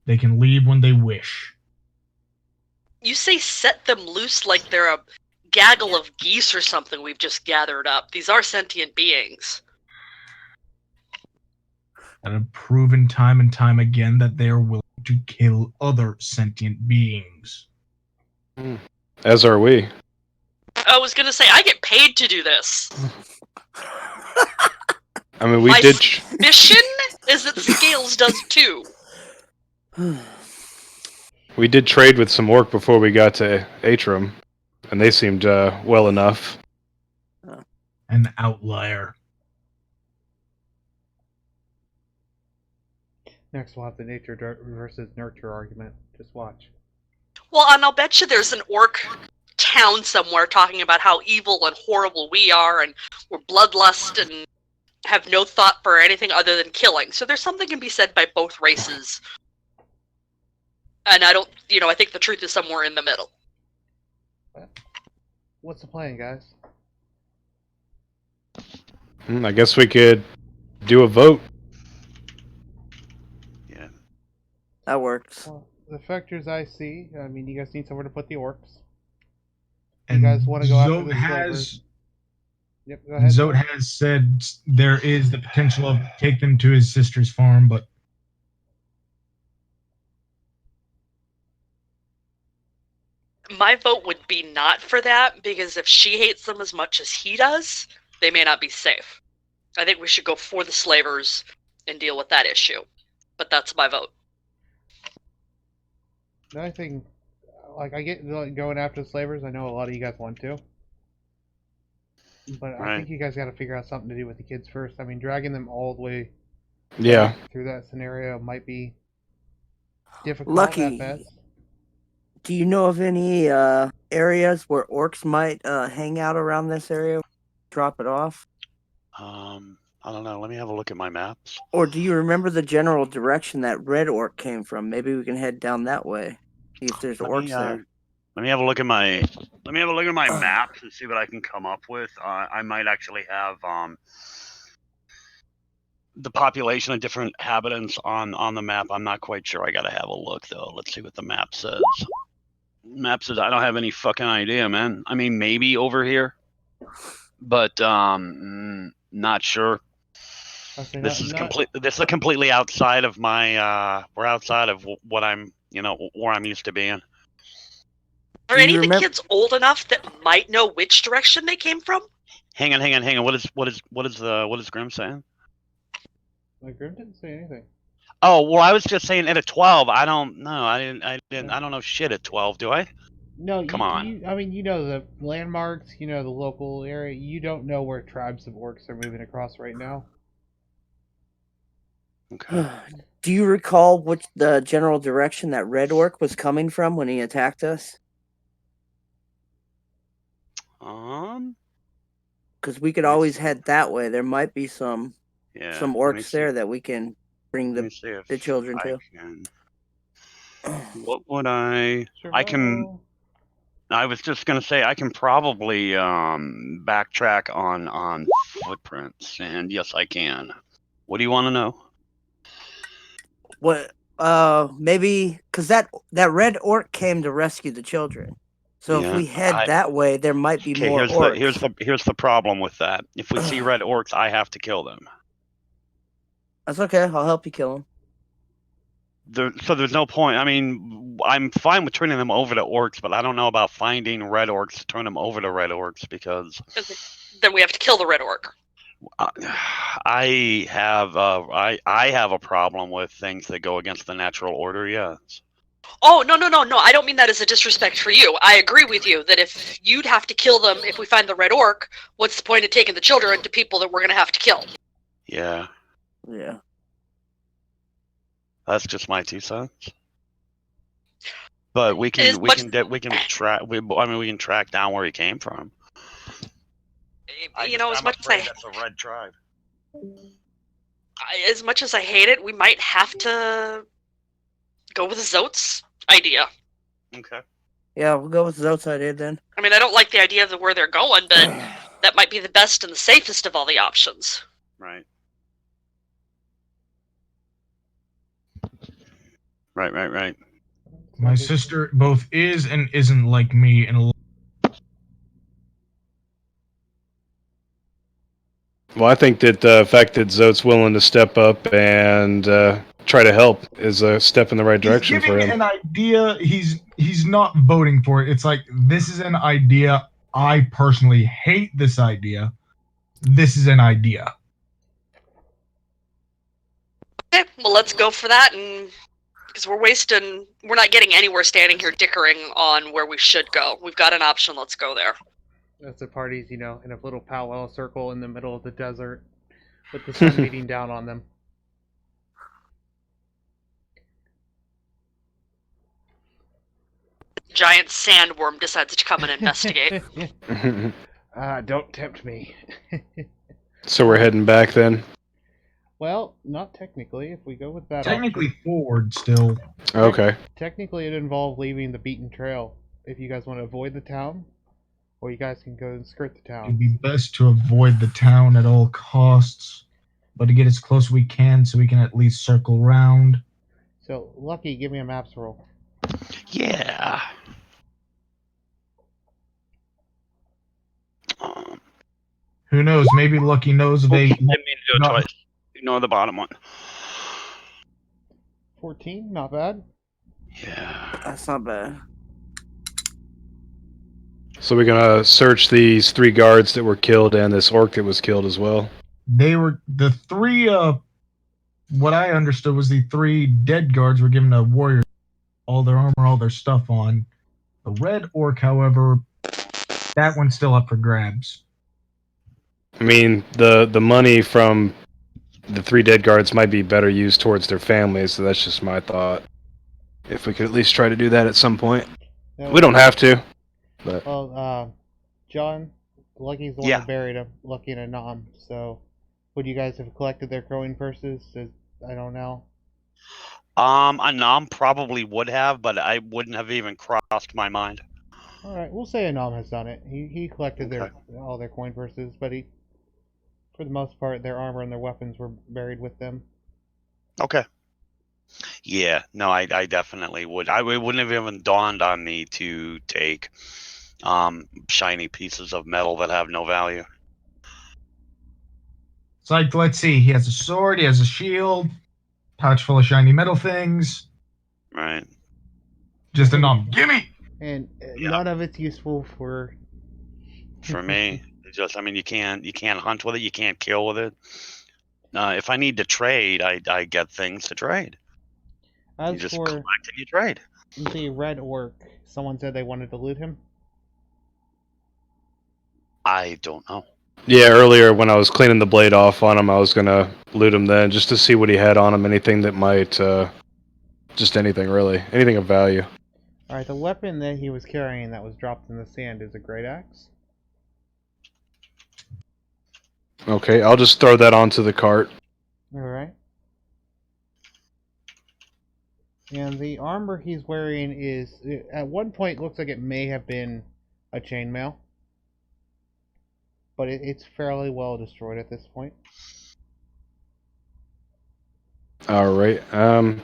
They can leave when they wish. You say set them loose like they're a gaggle of geese or something we've just gathered up. These are sentient beings. And have proven time and time again that they are willing to kill other sentient beings. As are we. I was gonna say, I get paid to do this. I mean, we My did. Mission is that Scales does too. We did trade with some orc before we got to Atrum, and they seemed well enough. An outlier. Next we'll have the nature versus nurture argument. Just watch. Well, and I'll bet you there's an orc town somewhere talking about how evil and horrible we are, and we're bloodlust and have no thought for anything other than killing. So there's something can be said by both races. And I don't, I think the truth is somewhere in the middle. What's the plan, guys? I guess we could do a vote. Yeah. That works. Well, the factors I see, I mean, you guys need somewhere to put the orcs. And guys wanna go after Zote the has slavers? Yep, go ahead. Zote has said there is the potential of take them to his sister's farm, but My vote would be not for that, because if she hates them as much as he does, they may not be safe. I think we should go for the slavers and deal with that issue. But that's my vote. Another thing, like, I get going after the slavers. I know a lot of you guys want to. But I Right. think you guys got to figure out something to do with the kids first. I mean, dragging them all the way Yeah. through that scenario might be difficult Lucky. at best. Do you know of any areas where orcs might hang out around this area? Drop it off? I don't know. Let me have a look at my maps. Or do you remember the general direction that red orc came from? Maybe we can head down that way. See if there's orcs there. Let me have a look at my maps and see what I can come up with. I might actually have the population of different inhabitants on the map. I'm not quite sure. I gotta have a look though. Let's see what the map says. Map says I don't have any fucking idea, man. I mean, maybe over here, but not sure. I say This not- is completely outside of my. We're outside of what I'm. Where I'm used to being. Are Do any you of the remember- kids old enough that might know which direction they came from? Hang on. What is Grim saying? Like, Grim didn't say anything. Oh well, I was just saying at a 12. I don't know. I don't know shit at 12. Do I? No, Come on. I mean, you know the landmarks, you know the local area. You don't know where tribes of orcs are moving across right now. Okay. Do you recall which the general direction that Red Orc was coming from when he attacked us? Because we could Let me always see. head that way. There might be some Yeah. some let me orcs see. there that we can bring Let me the see if the children I to. can. What would I? I can. Survival. I was just gonna say I can probably backtrack on footprints, and yes, I can. What do you want to know? What? Maybe because that Red Orc came to rescue the children. So if Yeah. we head that way, there might be Okay. more orcs. Here's the problem with that. If we see red orcs, I have to kill them. That's okay. I'll help you kill them. So there's no point. I mean, I'm fine with turning them over to orcs, but I don't know about finding red orcs to turn them over to red orcs because Then we have to kill the red orc. I have a problem with things that go against the natural order. Yes. Oh, no. I don't mean that as a disrespect for you. I agree with you that if you'd have to kill them if we find the red orc, what's the point of taking the children to people that we're going to have to kill? Yeah. Yeah. That's just my 2 cents. But we As can much- track down where he came from. As much as I that's a red tribe. as much as I hate it, we might have to go with Zote's idea. Okay. Yeah, we'll go with Zote's idea then. I mean, I don't like the idea of where they're going, but that might be the best and the safest of all the options. Right. Right. My sister both is and isn't like me in a Well, I think that the fact that Zote's willing to step up and try to help is a step in the right direction he's for giving him. an idea. He's not voting for it. It's like, this is an idea. I personally hate this idea. This is an idea. Okay, well, let's go for that, and because we're not getting anywhere standing here dickering on where we should go. We've got an option. Let's go there. That's the parties, you know, in a little powwow circle in the middle of the desert, with the sun beating down on them. Giant sandworm decides to come and investigate. Don't tempt me. So we're heading back then? Well, not technically. If we go with that Technically option. forward still. Okay. Technically, it involved leaving the beaten trail. If you guys want to avoid the town, or you guys can go and skirt the It'd town. be best to avoid the town at all costs, but to get as close as we can so we can at least circle round. So, Lucky, give me a maps roll. Yeah. Who knows? Maybe Lucky knows of a. Didn't mean to do it not- twice. Ignore the bottom one. 14, not bad. Yeah. That's not bad. So we're gonna search these 3 guards that were killed and this orc that was killed as well. They were the 3. What I understood was the 3 dead guards were given to warriors, all their armor, all their stuff on. The red orc, however, that one's still up for grabs. I mean, the money from the 3 dead guards might be better used towards their families, so that's just my thought. If we could at least try to do that at some point. We don't have to, but Well, John, Lucky's the one Yeah. that buried him, Lucky and Anam. So, would you guys have collected their coin purses? I don't know. Anam probably would have, but I wouldn't have even crossed my mind. All right, we'll say Anam has done it. He collected Okay. all their coin purses, but for the most part, their armor and their weapons were buried with them. Okay. Yeah, no, I definitely would. It wouldn't have even dawned on me to take shiny pieces of metal that have no value. It's like, let's see, he has a sword, he has a shield, pouch full of shiny metal things. Right. Just a nom. Gimme! And Yeah. none of it's useful for. For me, it's just, I mean, you can't hunt with it, you can't kill with it. If I need to trade, I get things to trade. As You just for collect and you trade. the red orc, someone said they wanted to loot him. I don't know. Yeah, earlier when I was cleaning the blade off on him, I was gonna loot him then, just to see what he had on him. Anything that might, just anything really, anything of value. Alright, the weapon that he was carrying that was dropped in the sand is a great axe. Okay, I'll just throw that onto the cart. Alright. And the armor he's wearing is, at one point, looks like it may have been a chainmail. But it's fairly well destroyed at this point. All right. I mean,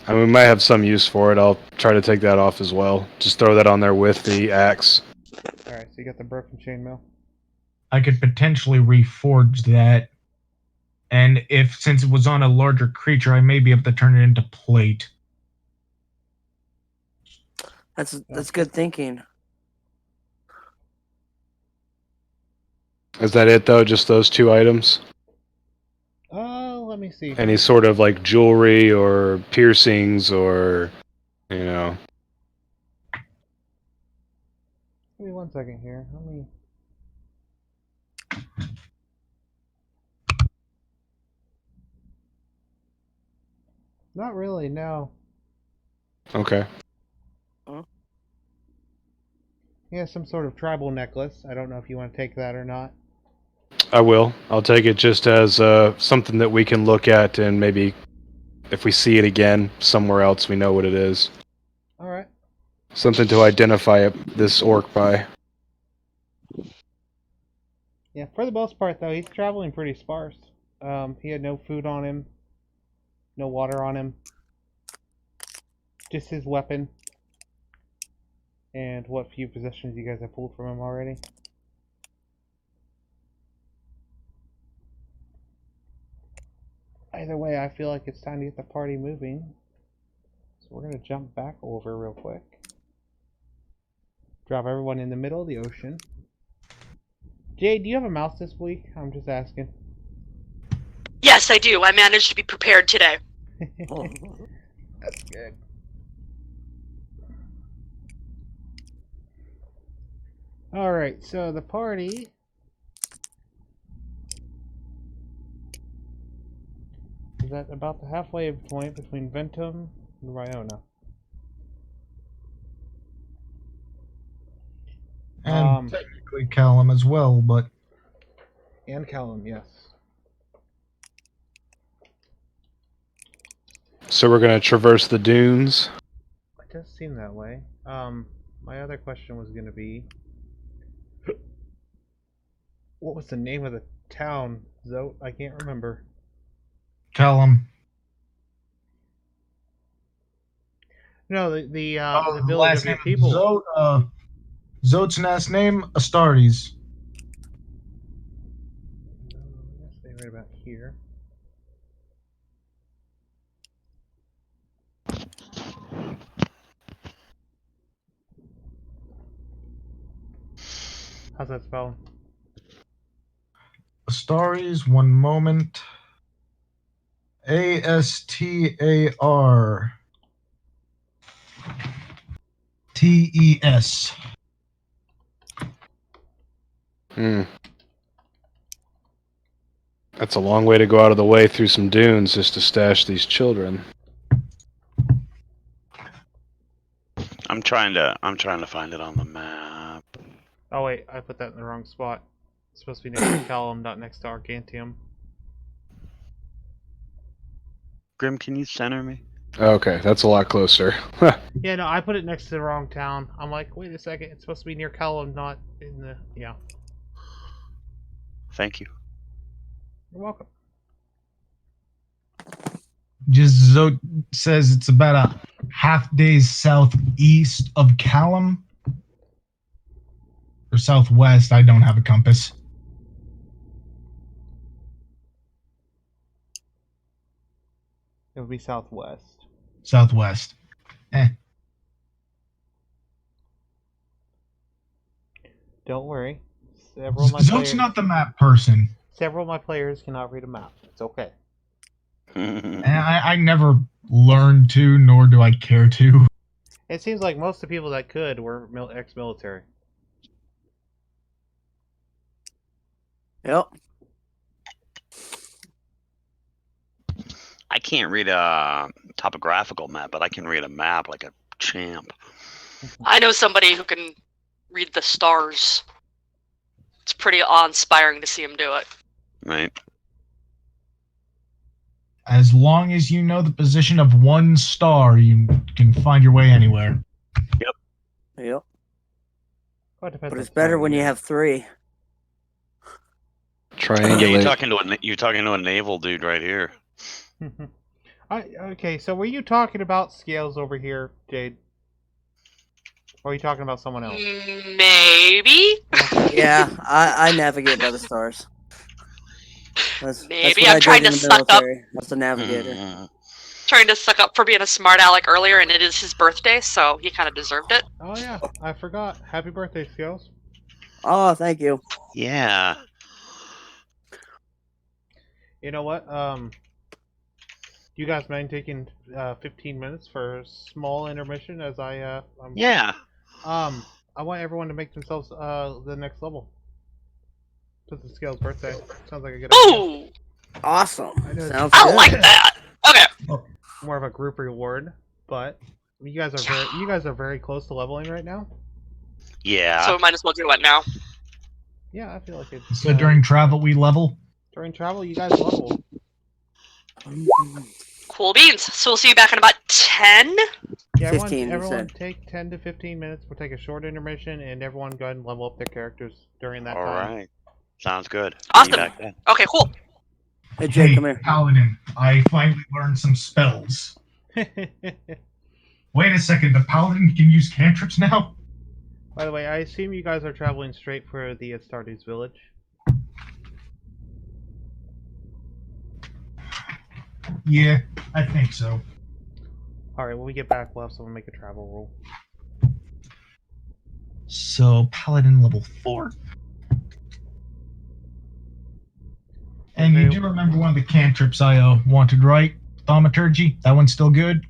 we might have some use for it. I'll try to take that off as well. Just throw that on there with the axe. Alright, so you got the broken chainmail. I could potentially reforge that. And since it was on a larger creature, I may be able to turn it into plate. That's good thinking. Is that it though? Just those two items? Let me see. Any sort of like jewelry or piercings or, you know? Give me 1 second here. Let me. Not really, no. Okay. He has some sort of tribal necklace. I don't know if you want to take that or not. I will. I'll take it just as something that we can look at, and maybe if we see it again somewhere else, we know what it is. Alright. Something to identify this orc by. Yeah, for the most part, though, he's traveling pretty sparse. He had no food on him, no water on him, just his weapon, and what few possessions you guys have pulled from him already. Either way, I feel like it's time to get the party moving. So we're going to jump back over real quick. Drop everyone in the middle of the ocean. Jade, do you have a mouse this week? I'm just asking. Yes, I do. I managed to be prepared today. That's good. Alright, so the party is at about the halfway point between Ventum and Ryona. And technically Callum as well, but... And Callum, yes. So we're gonna traverse the dunes. It does seem that way. My other question was going to be, what was the name of the town, Zote? I can't remember. Callum. No, the village last of your name people. Zote, Zote's last name, Astartes. I'm going to say right about here. How's that spelled? Astartes, one moment. Astartes. That's a long way to go out of the way through some dunes just to stash these children. I'm trying to find it on the map. Oh wait, I put that in the wrong spot. It's supposed to be next to Callum, not next to Argantium. Grim, can you center me? Okay, that's a lot closer. Yeah, no, I put it next to the wrong town. I'm like, wait a second, it's supposed to be near Callum, not in the... Yeah. Thank you. You're welcome. Just Zote says it's about a half day southeast of Callum. Or southwest, I don't have a compass. It would be southwest. Southwest. Don't worry. Several of my Zote's players, not the map person. several of my players cannot read a map. It's okay. And I never learned to, nor do I care to. It seems like most of the people that could were ex-military. Yep. I can't read a topographical map, but I can read a map like a champ. I know somebody who can read the stars. It's pretty awe-inspiring to see him do it. Right. As long as you know the position of one star, you can find your way anywhere. Yep. Well, it depends But on it's better time when of you year. have 3. Yeah, Triangulate. you're talking to a naval dude right here. Okay, so were you talking about scales over here, Jade? Or are you talking about someone else? Maybe. Yeah, I navigate by the stars. That's Maybe. what I I'm trying did to in the suck up. military. I was a navigator. Mhm. Trying to suck up for being a smart aleck earlier, and it is his birthday, so he kind of deserved it. Oh yeah, I forgot. Happy birthday, Scales. Oh, thank you. Yeah. You know what? You guys mind taking 15 minutes for a small intermission as Yeah. I want everyone to make themselves the next level. Because it's Scales' birthday. Sounds like a good idea. Ooh, Awesome. I know Sounds I good. like that. Okay. More of a group reward, but you guys are very close to leveling right now. Yeah. So we might as well do it now. Yeah, I feel like it's So during travel, we level. during travel you guys level. Cool beans. So we'll see you back in about 10. Yeah, 15, you everyone said. take 10 to 15 minutes. We'll take a short intermission, and everyone go ahead and level up their characters during that All time. right. Sounds good. Awesome. See you back then. Okay, cool. Hey, Jay, Hey, come here. Paladin, I finally learned some spells. Wait a second, the Paladin can use cantrips now? By the way, I assume you guys are traveling straight for the Astartes village. Yeah, I think so. Alright, when we get back, we'll have someone make a travel roll. So, Paladin level 4. And you Okay. do remember one of the cantrips I wanted, right? Thaumaturgy? That one's still good?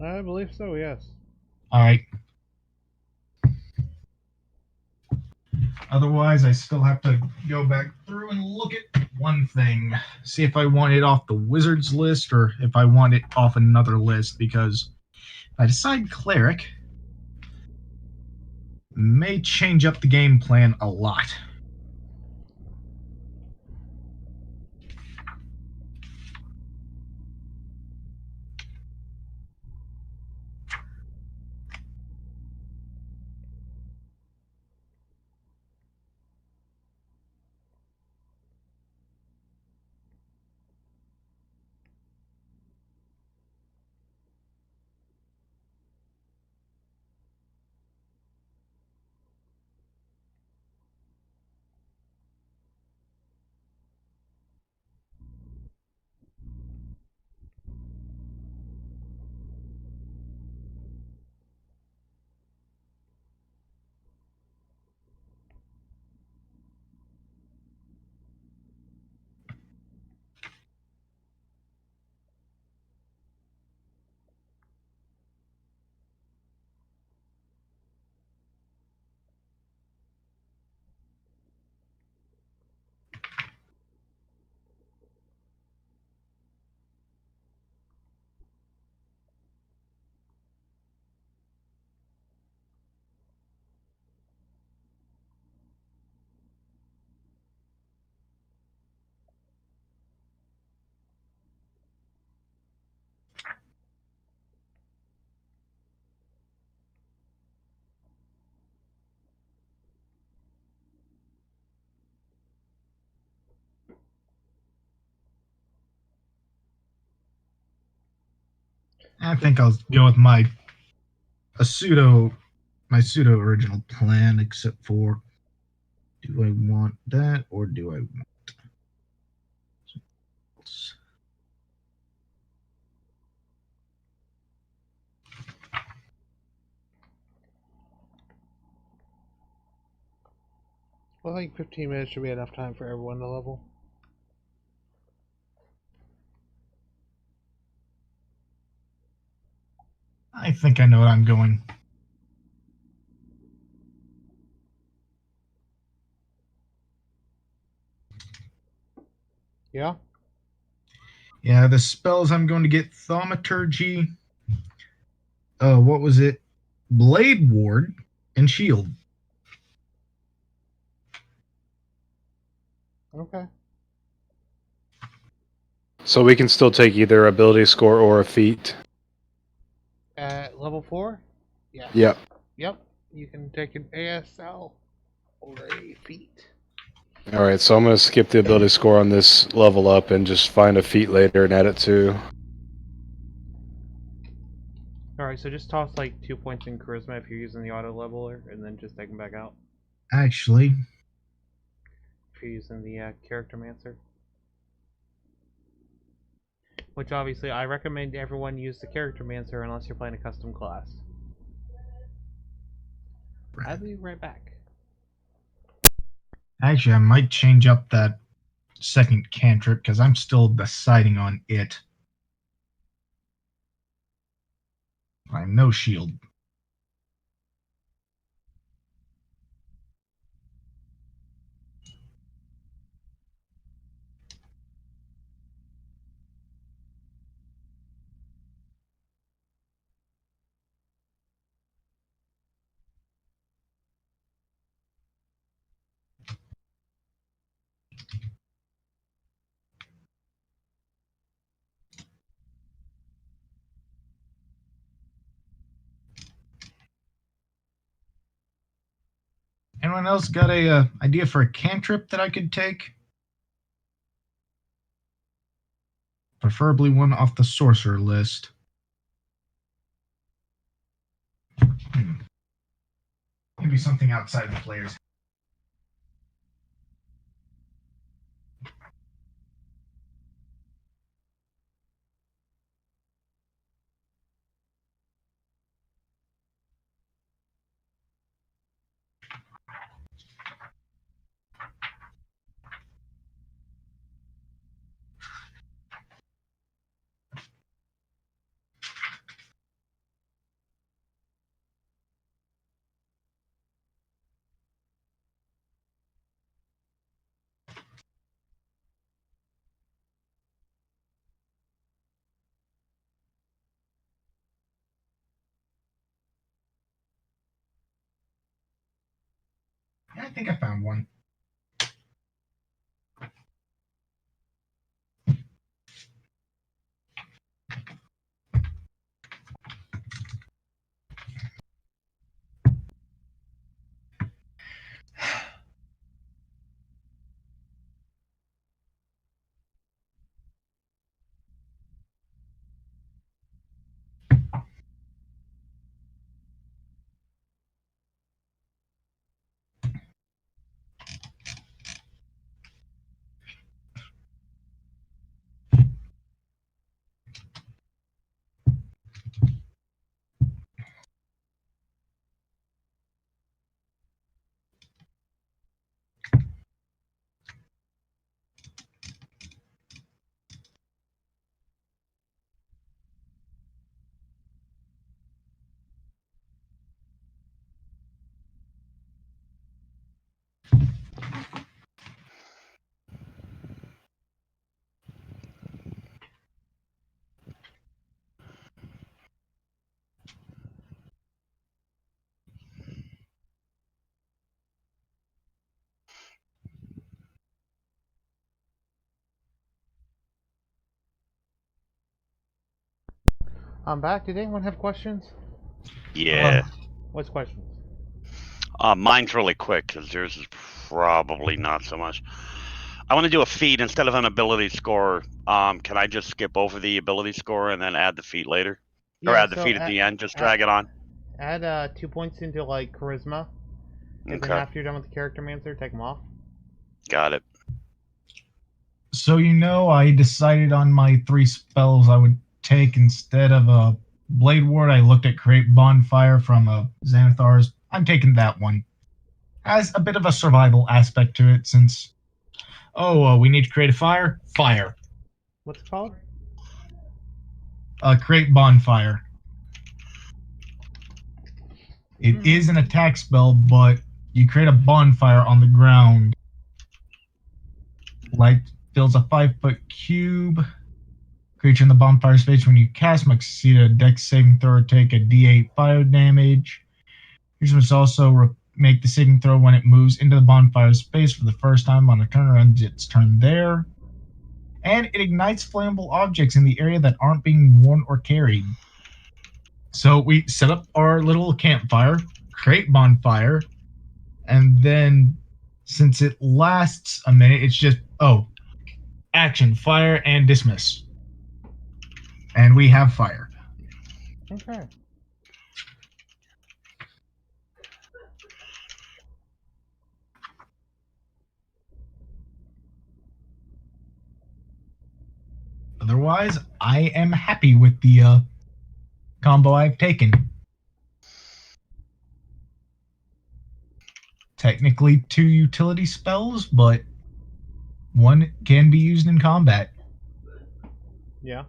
I believe so, yes. Alright. Otherwise, I still have to go back through and look at one thing. See if I want it off the wizard's list or if I want it off another list, because if I decide cleric, may change up the game plan a lot. I think I'll go with my pseudo original plan, except for, do I want that or do I want else? Well, I think 15 minutes should be enough time for everyone to level. think I know what I'm going. Yeah. Yeah, the spells I'm going to get: Thaumaturgy. What was it? Blade Ward and Shield. Okay. So we can still take either ability score or a feat. At level 4? Yes. Yep. Yep. You can take an ASL or a feat. All right, so I'm going to skip the ability score on this level up and just find a feat later and add it to. Alright, so just toss like 2 points in charisma if you're using the auto leveler, and then just take them back out Actually, if you're using the character mancer. Which obviously I recommend everyone use the character mancer unless you're playing a custom class. I'll be right back. I might change up that second cantrip because I'm still deciding on it. I'm no shield. Anyone else got a idea for a cantrip that I could take? Preferably one off the sorcerer list. Maybe something outside the players. Yeah, I think I found one. I'm back. Did anyone have questions? Yeah. What's questions? Mine's really quick because yours is probably not so much. I want to do a feat instead of an ability score. Can I just skip over the ability score and then add the feat later? Or add the feat at the end, just drag it on? Add 2 points into like charisma, and then Okay, after you're done with the character mancer, take them off. got it. So I decided on my 3 spells I would take instead of a Blade Ward. I looked at Create Bonfire from Xanathar's. I'm taking that one. Has a bit of a survival aspect to it since, we need to create a fire? Fire. What's it called? Create Bonfire. It is an attack spell, but you create a bonfire on the ground. Light fills a 5-foot cube. Creature in the bonfire space when you cast must succeed a dex saving throw or take a d8 fire damage. Creature must also make the saving throw when it moves into the bonfire space for the first time on a turn or ends its turn there. And it ignites flammable objects in the area that aren't being worn or carried. So we set up our little campfire, create bonfire, and then since it lasts a minute, it's just, action, fire, and dismiss. And we have fire. Okay. Otherwise, I am happy with the combo I've taken. Technically 2 utility spells, but one can be used in combat. Yeah.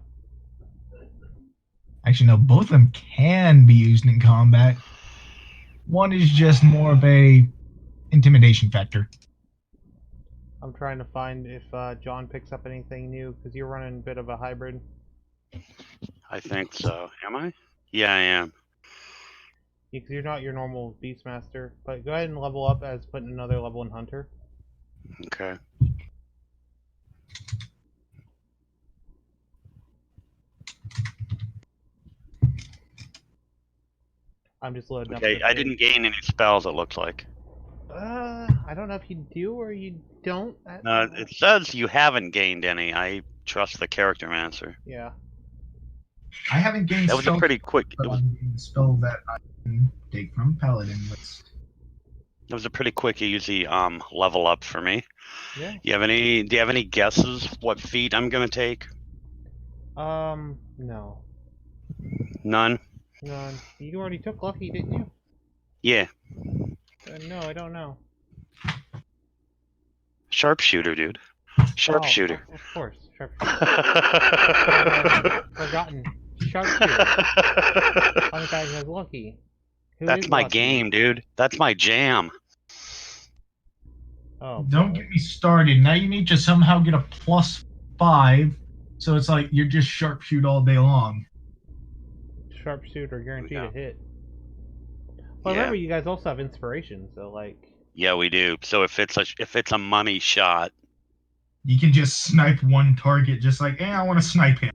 Actually, no, both of them can be used in combat. One is just more of a intimidation factor. I'm trying to find if John picks up anything new, because you're running a bit of a hybrid. I think so. Am I? Yeah, I am. Because you're not your normal Beastmaster. But go ahead and level up as putting another level in Hunter. Okay. I'm just loading up. Okay, the I page. didn't gain any spells, it looks like. I don't know if you do or you don't. No, it says you haven't gained any. I trust the character master. Yeah. I haven't gained That was a pretty quick. but I'm getting the spell that I can take from Paladin list. It was a pretty quick, easy level up for me. Yeah. Do you have any guesses what feat I'm gonna take? No. None. None. You already took Lucky, didn't you? Yeah. No, I don't know. Sharpshooter, dude. Sharpshooter. Oh, of course, sharpshooter. Forgotten. Sharpshooter. On the guy who has Lucky. Who That's is my Lucky? game, dude. That's my jam. Oh, Don't boy. get me started. Now you need to somehow get a +5, so it's like you're just sharpshoot all day long. Sharpshooter guaranteed Yeah. a hit. Well, Yeah. remember, you guys also have inspiration, so like. Yeah, we do. So if it's a money shot, You can just snipe one target, just like, I want to snipe him.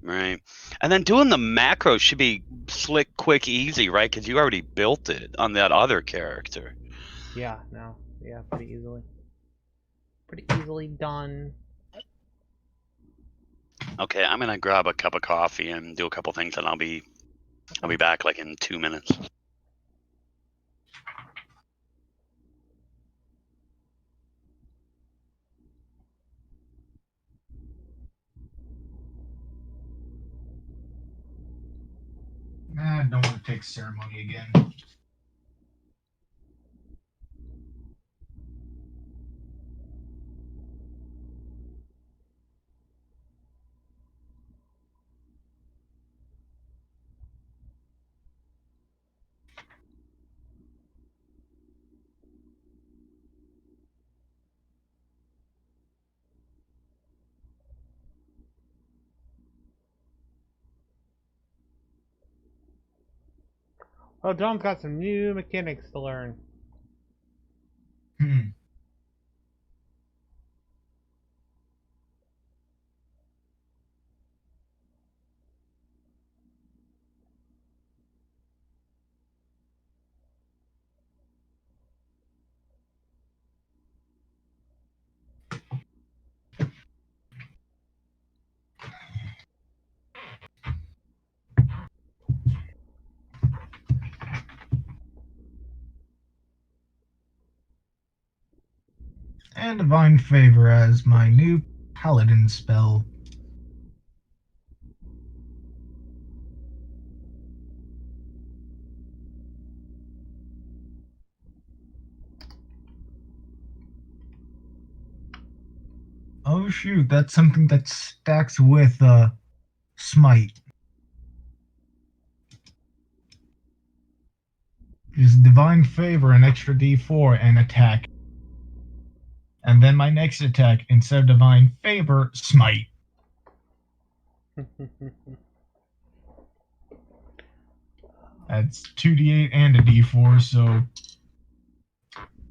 right? And then doing the macro should be slick, quick, easy, right? Because you already built it on that other character. Yeah, no. Yeah, pretty easily. Pretty easily done. Okay, I'm gonna grab a cup of coffee and do a couple things, and I'll be back like in 2 minutes. I don't want to take ceremony again. Oh, John's got some new mechanics to learn. Hmm. And Divine Favor as my new Paladin spell. Oh shoot, that's something that stacks with Smite. is divine favor, an extra D4, and attack. And then my next attack, instead of divine favor, smite. That's 2d8 and a d4, so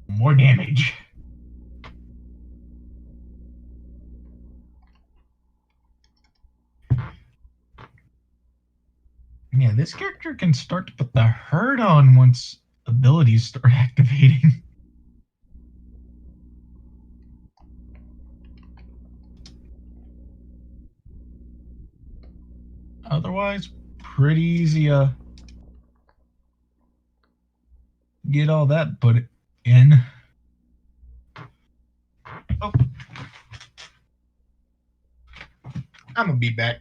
more damage. Yeah, this character can start to put the hurt on once abilities start activating. Otherwise, pretty easy get all that put in. Oh. I'm gonna be back.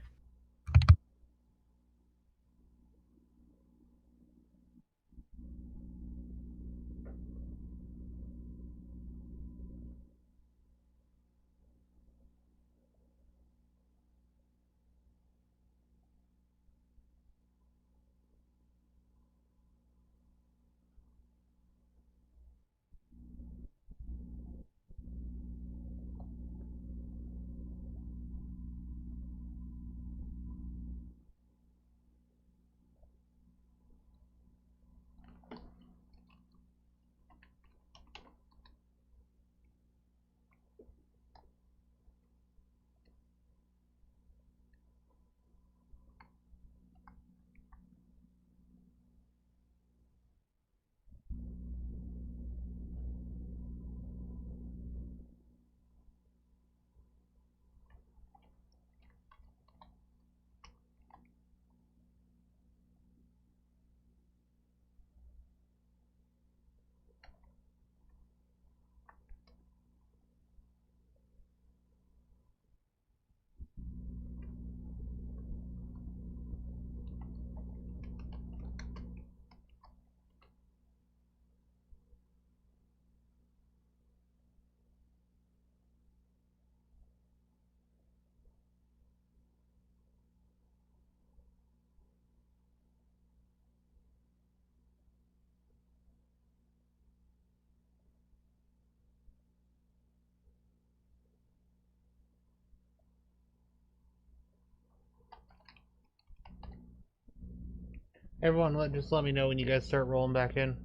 Everyone, just let me know when you guys start rolling back in.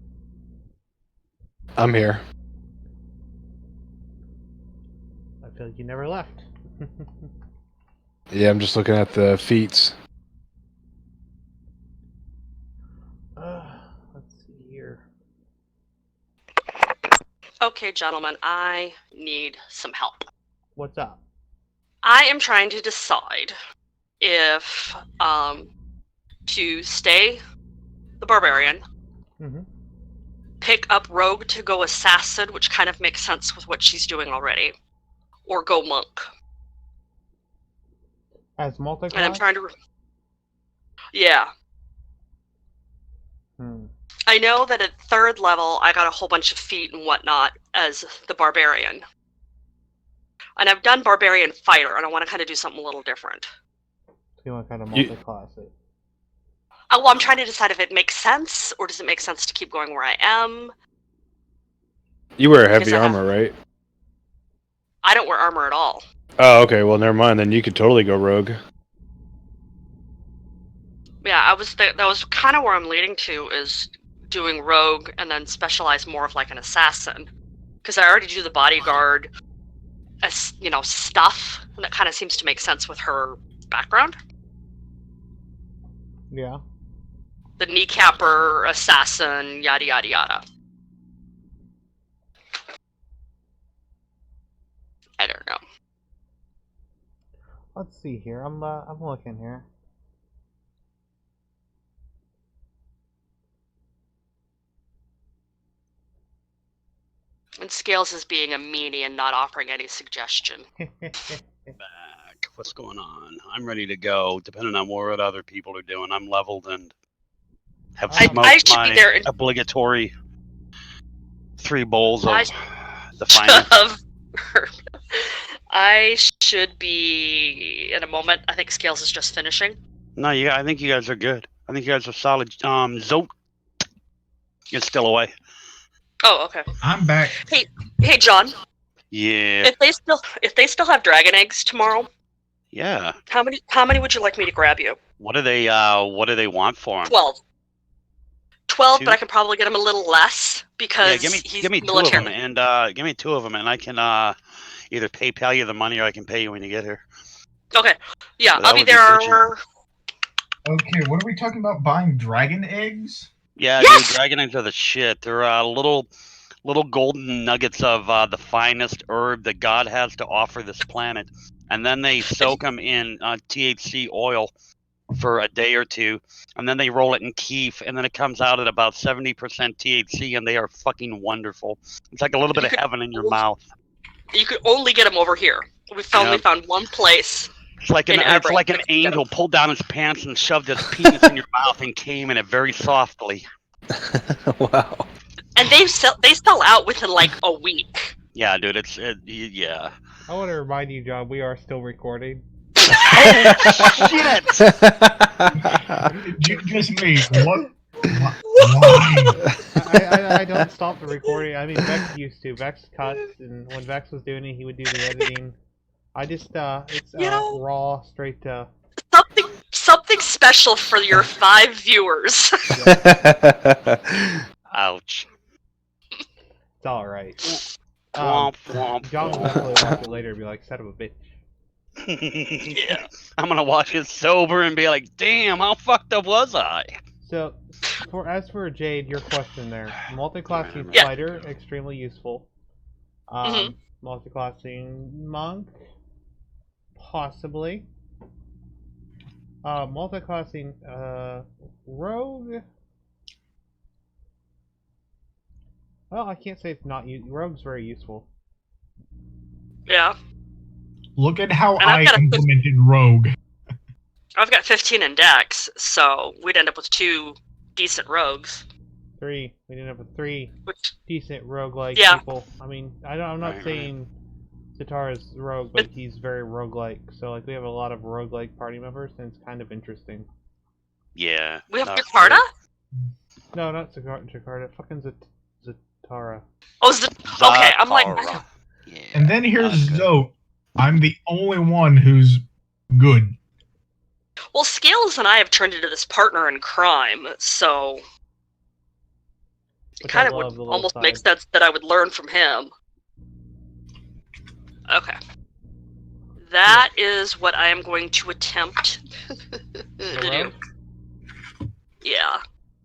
I'm here. I feel like you never left. Yeah, I'm just looking at the feats. Let's see here. Okay, gentlemen, I need some help. What's up? I am trying to decide if to stay the barbarian, Mm-hmm. pick up rogue to go assassin, which kind of makes sense with what she's doing already, or go monk. As multi-class? And I'm trying to. Yeah. I know that at 3rd level, I got a whole bunch of feat and whatnot as the barbarian. And I've done barbarian fighter, and I want to kind of do something a little different. So you want to kind of multi-class it? Well, I'm trying to decide if it makes sense, or does it make sense to keep going where I am? You wear heavy Because I have- armor, right? I don't wear armor at all. Oh, okay. Well, never mind. Then you could totally go rogue. Yeah, that was kind of where I'm leading to, is doing rogue and then specialize more of like an assassin. Because I already do the bodyguard, stuff, and that kind of seems to make sense with her background. Yeah. The kneecapper, assassin, yada yada yada. I don't know. Let's see here. I'm looking here. And Scales is being a meanie and not offering any suggestion. Back. What's going on? I'm ready to go. Depending on what other people are doing, I'm leveled and have I smoked should my be there in- obligatory 3 bowls of I- the finest. I should be in a moment. I think Scales is just finishing. No, I think you guys are good. I think you guys are solid. Zote. It's still away. Oh, okay. I'm back. Hey, John. Yeah. If they still have dragon eggs tomorrow, Yeah. how many would you like me to grab you? What do they want for him? 12. 12, Two? but I can probably get him a little less because Yeah, he's give me 2 military. of them, and give me 2 of them, and I can either PayPal you the money or I can pay you when you get here. Okay. Yeah, That I'll be would be there. bitchin'. Okay, what are we talking about? Buying dragon eggs? Yeah, Yes! dude, dragon eggs are the shit. They're little golden nuggets of the finest herb that God has to offer this planet, and then they soak them in THC oil for a day or two, and then they roll it in keef, and then it comes out at about 70% THC, and they are fucking wonderful. It's like a little bit You of could heaven in your mouth. You could only get them over here. We finally Yep. found one place. It's like an In Everett, an we can get 'em. angel pulled down his pants and shoved his penis in your mouth and came in it very softly. Wow. And they sell out within like a week. Yeah, dude, yeah. I want to remind you, John, we are still recording. Shit! Just me. What? Why? I don't stop the recording. I mean, Vex used to. Vex cuts, and when Vex was doing it, he would do the editing. I just, it's You know- raw, straight to. Something special for your 5 viewers. Ouch. It's alright. Womp womp. John will definitely watch it later and be like, son of a bitch. Yeah. I'm gonna watch it sober and be like, damn, how fucked up was I? So, as for Jade, your question there, multi-classing Yeah. fighter, extremely useful. Mhm. Multi-classing monk, possibly. Multi-classing rogue. Well, I can't say it's not. Rogue's very useful. Yeah. Look at how And I've I got a- implemented Rogue. I've got 15 in Dex, so we'd end up with 2 decent rogues. 3. We didn't have a 3 Which decent roguelike Yeah. people. I mean, I'm not Right, saying Zatara's rogue, but he's very roguelike. So, like, we have a lot of roguelike party members, and it's kind of interesting. Yeah. we have that's Jakarta? No, not Jakarta. Fucking Zatara. Oh, okay, I'm like, Zatara. Yeah. And then here's not good. Zoe. I'm the only one who's good. well, Scales and I have turned into this partner in crime, so it Which kind I of would love the little almost make side. sense that I would learn from him. Okay. That is what I am going to attempt to The do. rogue? Yeah.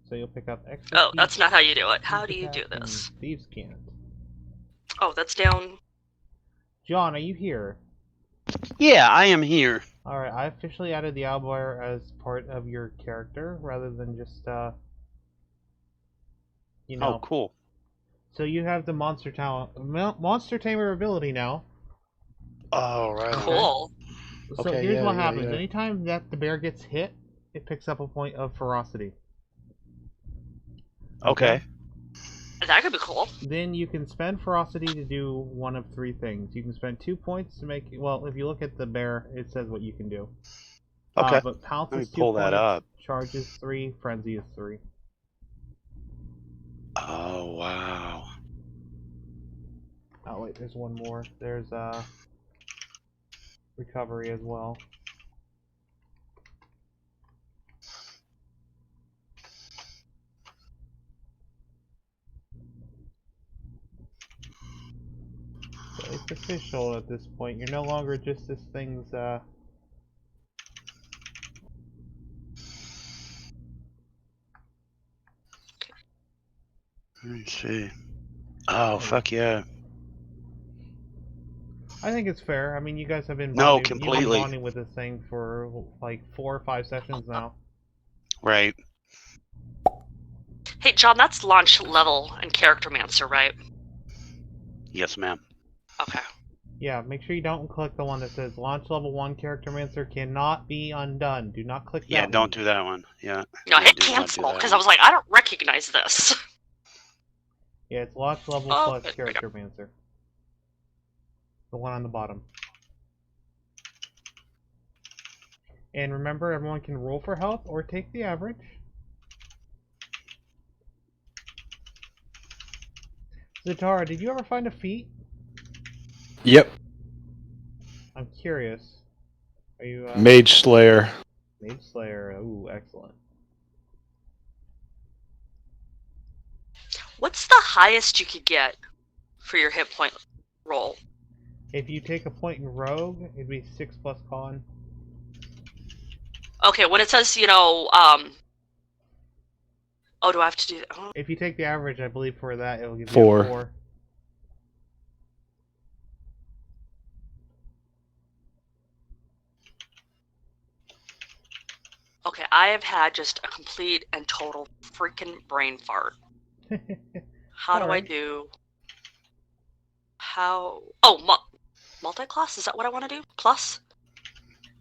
So you'll pick up extra. Oh, that's not how you do it. How do you do this? Thieves can't. Oh, that's down. John, are you here? Yeah, I am here. Alright, I officially added the owlbear as part of your character rather than just, you know. Oh, cool. So you have the monster tamer ability now. Oh, right. Cool. So Okay, here's yeah, what yeah, happens. yeah. Anytime that the bear gets hit, it picks up a point of ferocity. Okay. That could be cool. Then you can spend ferocity to do one of 3 things. You can spend 2 points to make. Well, if you look at the bear, it says what you can do. Okay. But pounce Let me is 2 pull that points, up. charge is 3, frenzy is 3. Oh, wow. Oh wait, there's one more. There's recovery as well. So it's official at this point. You're no longer just this thing's Let me see. Oh, fuck yeah. I think it's fair. I mean, you guys have been No, bonding, you've been completely. bonding with this thing for like 4 or 5 sessions now. Right. Hey, John, that's launch level and Charactermancer, right? Yes, ma'am. Okay. Yeah, make sure you don't click the one that says launch level 1 Charactermancer cannot be undone. Do not click that Yeah, one. don't do that one. Yeah. No, I hit do not do cancel that because one. I was like, I don't recognize this. Yeah, it's launch level Oh, plus there we go. Charactermancer. The one on the bottom. And remember, everyone can roll for health or take the average. Zatara, did you ever find a feat? Yep. I'm curious. Are you Mage Slayer. Mage Slayer? Ooh, excellent. What's the highest you could get for your hit point roll? If you take a point in Rogue, it'd be 6 plus con. Okay, when it says, oh, do I have to do that? Oh. If you take the average, I believe for that, it'll give you 4. a 4. Okay, I have had just a complete and total freaking brain fart. How do I Alright. do? How? Oh, multi-class? Is that what I want to do? Plus?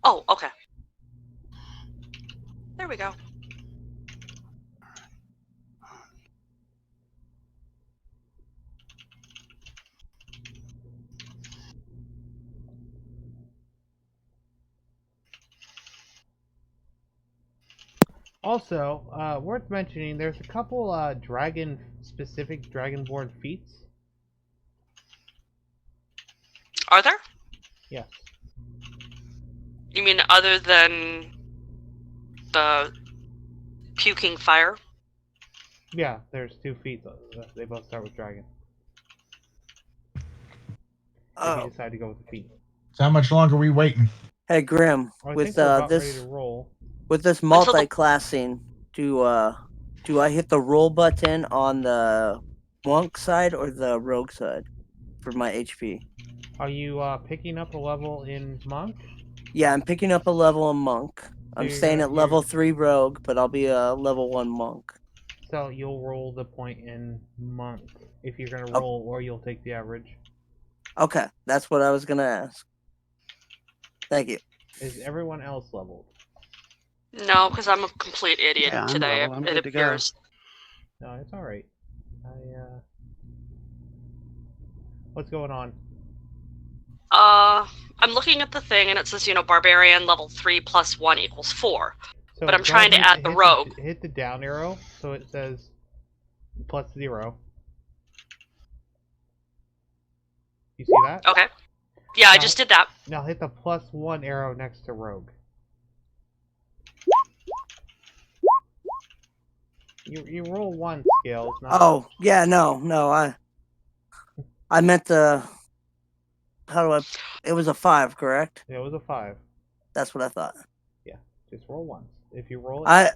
Oh, okay. There we go. Also, worth mentioning, there's a couple dragon-specific Dragonborn feats. Are there? Yes. You mean other than the puking fire? Yeah, there's 2 feats. They both start with dragon. If Oh, you decide to go with the feat. So how much longer are we waiting? hey Grim, Well, I with think we're about ready this to roll. with this Until the- multi-classing, do I hit the roll button on the monk side or the rogue side for my HP? Are you picking up a level in monk? Yeah, I'm picking up a level in monk. I'm you're staying gonna- at level 3 rogue, but I'll be a level 1 monk. So you'll roll the point in monk if you're gonna Oh. roll, or you'll take the average. Okay, that's what I was gonna ask. Thank you. Is everyone else leveled? No, because I'm a complete idiot Yeah, I'm today. level. I'm It good to go. appears. No, it's all right. What's going on? I'm looking at the thing and it says, barbarian level 3 plus 1 equals 4. So But I'm go trying to ahead add the hit rogue. Hit the down arrow, so it says plus 0. You see that? Okay. Yeah, I Now- just did that. Now hit the plus 1 arrow next to rogue. You roll 1 scales, not. Oh, yeah, no, I meant the. How do I? It was a 5, correct? It was a 5. That's what I thought. Just roll once. If you roll it,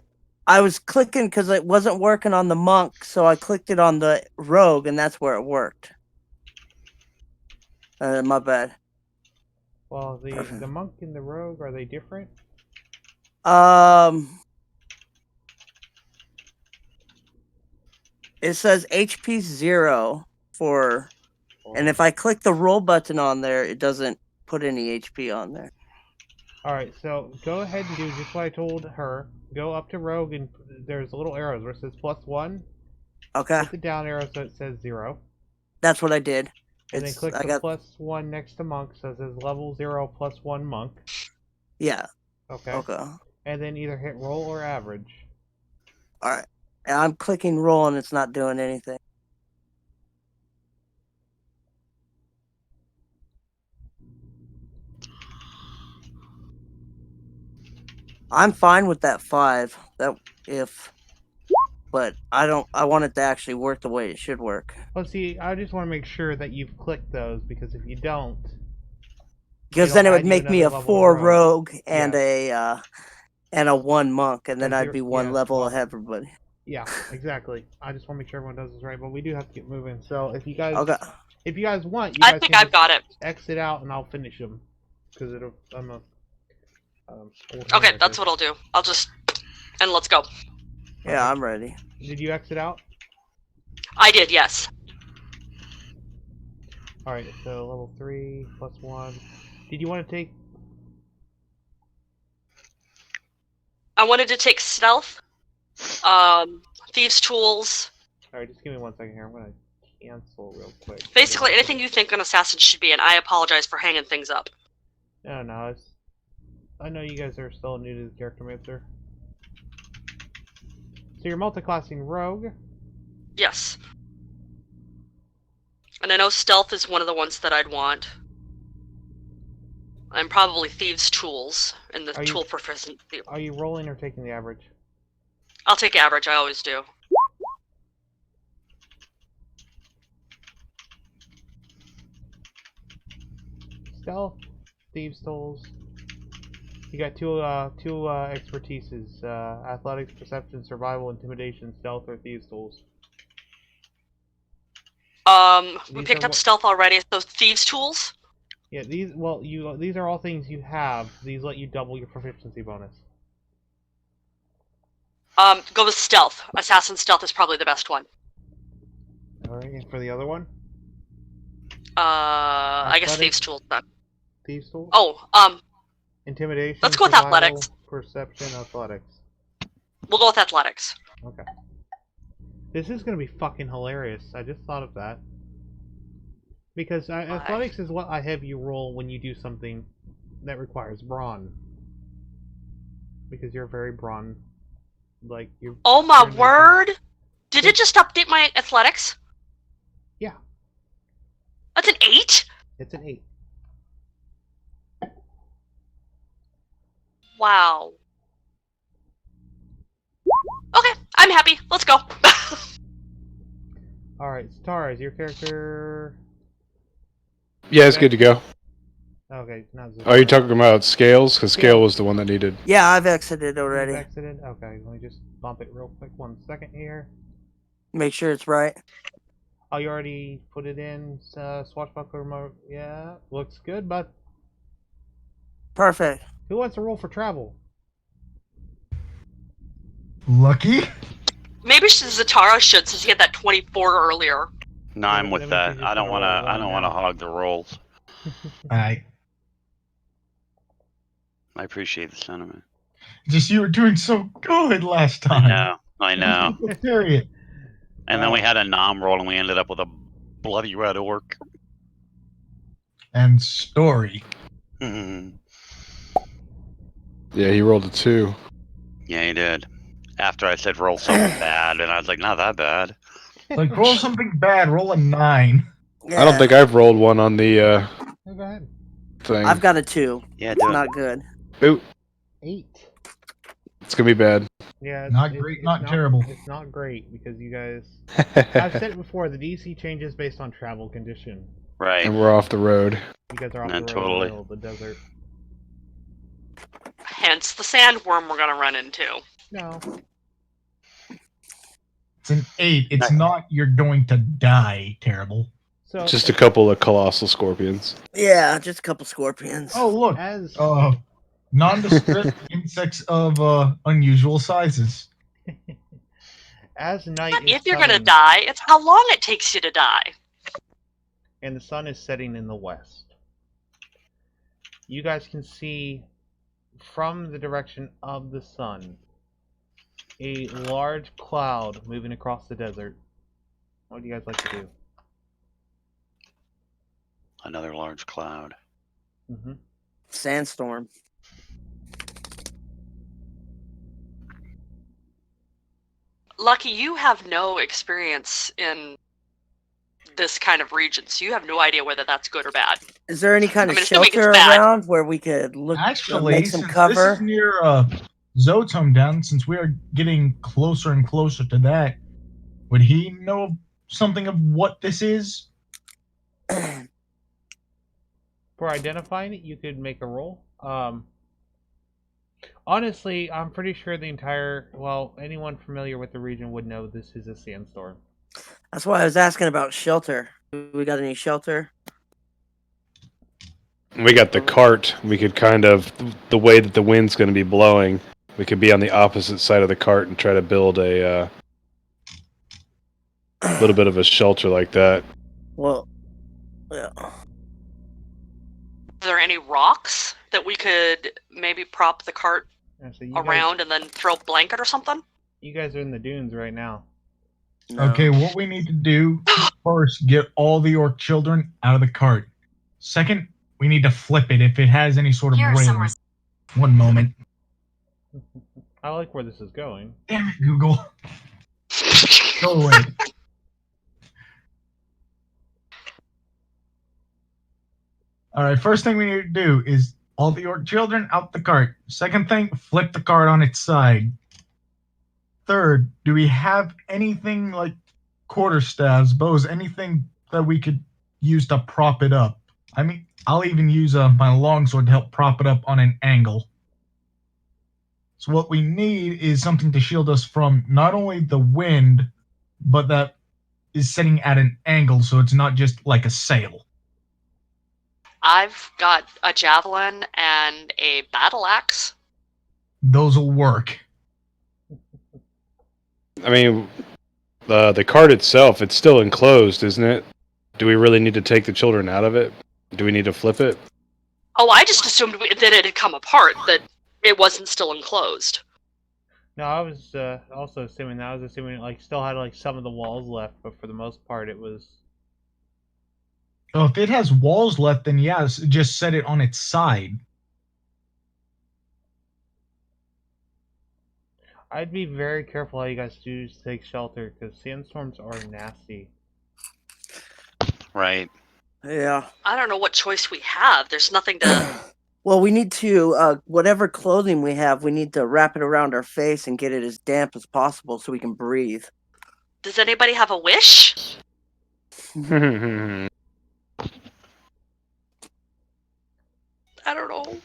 I was clicking because it wasn't working on the monk, so I clicked it on the rogue, and that's where it worked. My bad. well, the monk and the rogue, are they different? It says HP 0 for, and if I click the roll button on there, it doesn't put any HP on there. Alright, so go ahead and do just what I told her. Go up to rogue, and there's little arrows where it says plus 1. Okay, Hit the down arrow so it says 0. that's what I did. And then It's click I the got plus 1 next to monk, so it says level 0 plus 1 monk. yeah. Okay. Okay. And then either hit roll or average. All right. And I'm clicking roll and it's not doing anything. I'm fine with that 5. But I want it to actually work the way it should work. Well, see, I just want to make sure that you've clicked those, because if you don't, Because it'll then it add would you make me a another level 4 of rogue and a 1 monk, and then But I'd you're- be one yeah, level well, ahead of everybody. Yeah, exactly. I just want to make sure everyone does this right, but we do have to get moving. So if you guys, Okay. if you guys want, you I guys think can I've just got it. exit out and I'll finish them, because I'm a. Okay, that's what I'll do. I'll just... And let's go. Yeah, I'm ready. Did you exit out? I did, yes. All right, so level 3 plus 1. Did you want to take? I wanted to take stealth, thieves' tools, All right, just give me 1 second here. I'm gonna cancel real quick. basically anything you think an assassin should be, and I apologize for hanging things up. No, I know you guys are still new to the character master. So you're multi-classing rogue. Yes. And I know stealth is one of the ones that I'd want. And probably thieves' tools in the Are you- tool proficiency. Are you rolling or taking the average? I'll take average. I always do. Stealth, thieves' tools. You got two expertises: athletics, perception, survival, intimidation, stealth, or thieves' tools. We These picked are up what- stealth already. So thieves' tools. Yeah, these are all things you have. These let you double your proficiency bonus. Go with stealth. Assassin stealth is probably the best one. All right, and for the other one, I guess Athletics. thieves' tools then. thieves' tools. Oh, Intimidation. let's go with survival, athletics. Perception, athletics. We'll go with athletics. Okay. This is gonna be fucking hilarious. I just thought of that. Because athletics is what I have you roll when you do something that requires brawn. Because you're very brawn. Like, you're... Oh my you're word! Did it just update my athletics? Yeah. That's an 8? It's an 8. Wow. Okay, I'm happy. Let's go. Alright, Stars, your character... Yeah, it's good to go. Okay, not Are you talking about Scales? Because Scale was the one that needed. Yeah, I've exited already. Exited? Okay, let me just bump it real quick. 1 second here. Make sure it's right. Oh, you already put it in, swashbuckler mode. Yeah, looks good, but Perfect. who wants to roll for travel? Lucky? Maybe Zatara should, since he had that 24 earlier. No, I'm Let with me that. see if I you don't can want to. roll I one don't want to now. hog the rolls. Alright. I appreciate the sentiment. Just you were doing so good last I time. know. I know. Period. And then we had a nom roll, and we ended up with a bloody red orc. And story. yeah, Yeah, he rolled a 2. he did. After I said roll something bad, and I was like, not that bad. Like, roll something bad, roll a 9. Yeah. I don't think I've rolled one on the Oh, go ahead. thing. I've got a 2. Yeah, It's do it. not good. Ooh, 8. it's gonna be bad. Yeah, Not great, not terrible. It's not great because you guys. I've said it before. The DC changes based on travel condition. Right. And we're off the road. You guys are off Yeah, the road in totally. the middle of the desert. Hence the sandworm we're gonna run into. No. It's an 8. It's not you're going to die terrible. So Just a couple of colossal scorpions. Yeah, just a couple scorpions. Oh, look. as Nondescript insects of unusual sizes. as night Not is if you're gonna coming die, it's how long it takes you to die. and the sun is setting in the west, you guys can see from the direction of the sun a large cloud moving across the desert. What do you guys like to do? Another large cloud. Mm-hmm. Sandstorm. Lucky, you have no experience in this kind of region, so you have no idea whether that's good or bad. Is there any kind I of mean, assuming it's shelter bad. around where we could look, Actually, make some since cover? this is near Zotom down, since we are getting closer and closer to that, would he know something of what this is? For identifying it, you could make a roll. Honestly, I'm pretty sure anyone familiar with the region would know this is a sandstorm. That's why I was asking about shelter. We got any shelter? We got the cart. We could kind of, the way that the wind's going to be blowing, we could be on the opposite side of the cart and try to build a little bit of a shelter like that. Well, yeah. Are there any rocks that we could maybe prop the cart And so around and then throw a blanket or something? You guys are in the dunes right now. No. Okay, what we need to do first, get all the orc children out of the cart. Second, we need to flip it if it has any sort of Here are some railing. One moment. I like where this is going. Damn it, Google. Go away. All right, first thing we need to do is all the orc children out the cart. Second thing, flip the cart on its side. Third, do we have anything like quarterstaffs, bows, anything that we could use to prop it up? I mean, I'll even use my longsword to help prop it up on an angle. So what we need is something to shield us from not only the wind, but that is setting at an angle, so it's not just like a sail. I've got a javelin and a battle axe. Those will work. I mean, the cart itself, it's still enclosed, isn't it? Do we really need to take the children out of it? Do we need to flip it? Oh, I just assumed that it had come apart, that it wasn't still enclosed. No, I was also assuming that. I was assuming it like still had like some of the walls left, but for the most part, it was. Oh, if it has walls left, then yes, just set it on its side. I'd be very careful how you guys choose to take shelter, because sandstorms are nasty. Right. Yeah. I don't know what choice we have. There's nothing to... Well, we need to, whatever clothing we have, we need to wrap it around our face and get it as damp as possible so we can breathe. Does anybody have a wish? I I don't know.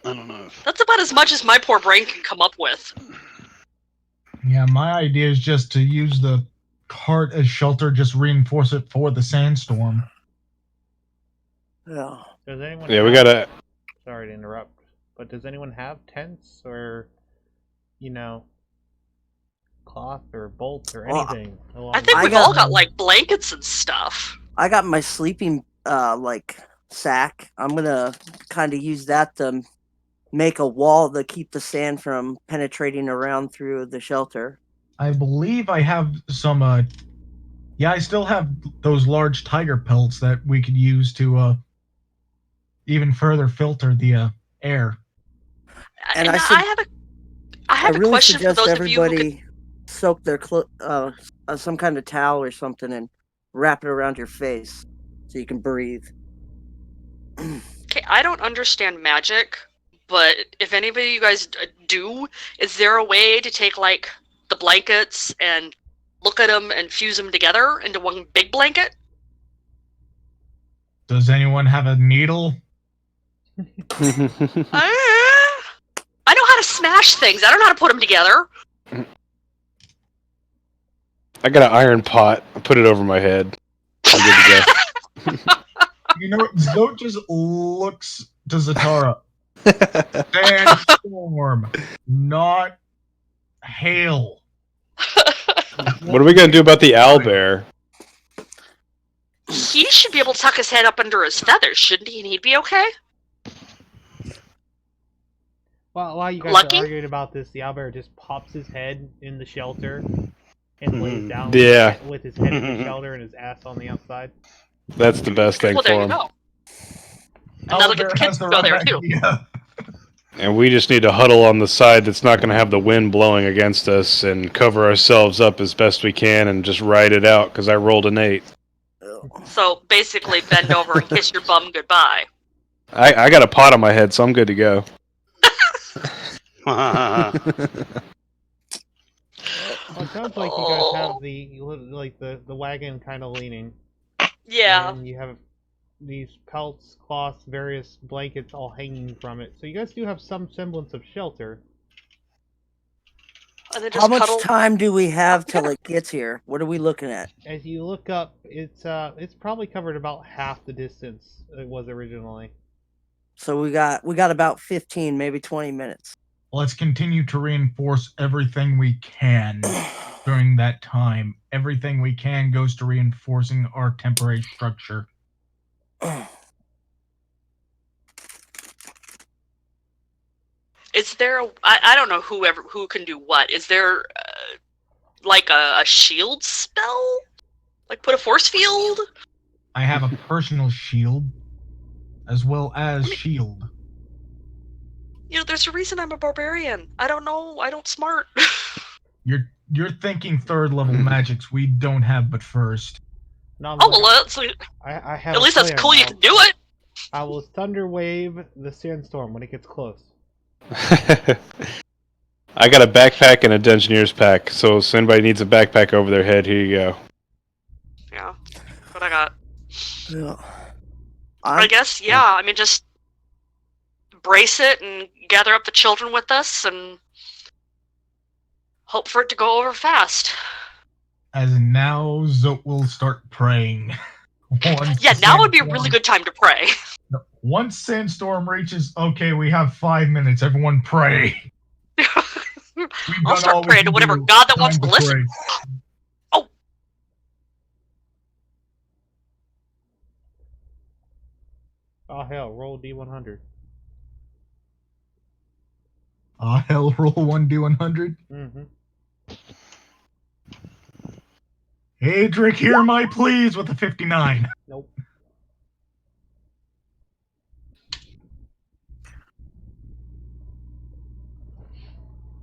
I don't know. That's about as much as my poor brain can come up with. Yeah, my idea is just to use the cart as shelter, just reinforce it for the sandstorm. Yeah. Does anyone? Yeah, we have- gotta. Sorry to interrupt, but does anyone have tents or, cloth or bolts or Well, anything? I think I we've got- all got, like, blankets and stuff. I got my sleeping, sack. I'm gonna kind of use that to make a wall to keep the sand from penetrating around through the shelter. I believe I have some, I still have those large tiger pelts that we could use to, even further filter the, air. And And I should- I have a really question for suggest those of you who everybody could... soak their some kind of towel or something and wrap it around your face so you can breathe. Okay, I don't understand magic, but if anybody of you guys do, is there a way to take, like, the blankets and look at them and fuse them together into one big blanket? Does anyone have a needle? I know how to smash things. I don't know how to put them together. I got an iron pot. I put it over my head. I'm good to go. You know what? Zoe just looks to Zatara. Sandstorm, not hail. What are we gonna do about the owlbear? He should be able to tuck his head up under his feathers, shouldn't he? And he'd be okay? Well, while you guys Lucky? are arguing about this, the owlbear just pops his head in the shelter and lays down Yeah. with his head in the shelter and his ass on the outside. That's the best thing Well, there for you him. go. And that'll get the Owlbear kids has to the go there, right too. idea. And we just need to huddle on the side that's not going to have the wind blowing against us and cover ourselves up as best we can and just ride it out because I rolled an 8. So basically, bend over and kiss your bum goodbye. I got a pot on my head, so I'm good to go. Well, it sounds like you guys have the wagon kind of leaning. Yeah. And you have these pelts, cloths, various blankets all hanging from it. So you guys do have some semblance of shelter. And then just How much cuddle. time do we have till it gets here? What are we looking at? As you look up, it's probably covered about half the distance it was originally. So we got about 15, maybe 20 minutes. Let's continue to reinforce everything we can during that time. Everything we can goes to reinforcing our temporary structure. Is there? I don't know who can do what. Is there like a shield spell? Like put a force field? I have a personal shield as well as shield. You know, there's a reason I'm a barbarian. I don't know. I don't smart. You're thinking third level magics we don't have but first. No, Oh well, I have at least that's cool. You can do it. I will thunder wave the sandstorm when it gets close. I got a backpack and a Dungeoneer's pack, so if anybody needs a backpack over their head, here you go. Yeah. What I got. Yeah. I guess, yeah. I mean, just brace it and gather up the children with us and hope for it to go over fast. As in now, Zote will start praying. Once Yeah, the now would be a really sandstorm- good time to pray. Once sandstorm reaches, okay, we have 5 minutes. Everyone pray. We've I'll done start all we praying to can whatever do. God that Time wants to listen. pray. Oh hell, roll D100. Hell, roll 1d100. Mm-hmm. Adric, hear my pleas with a 59. Nope.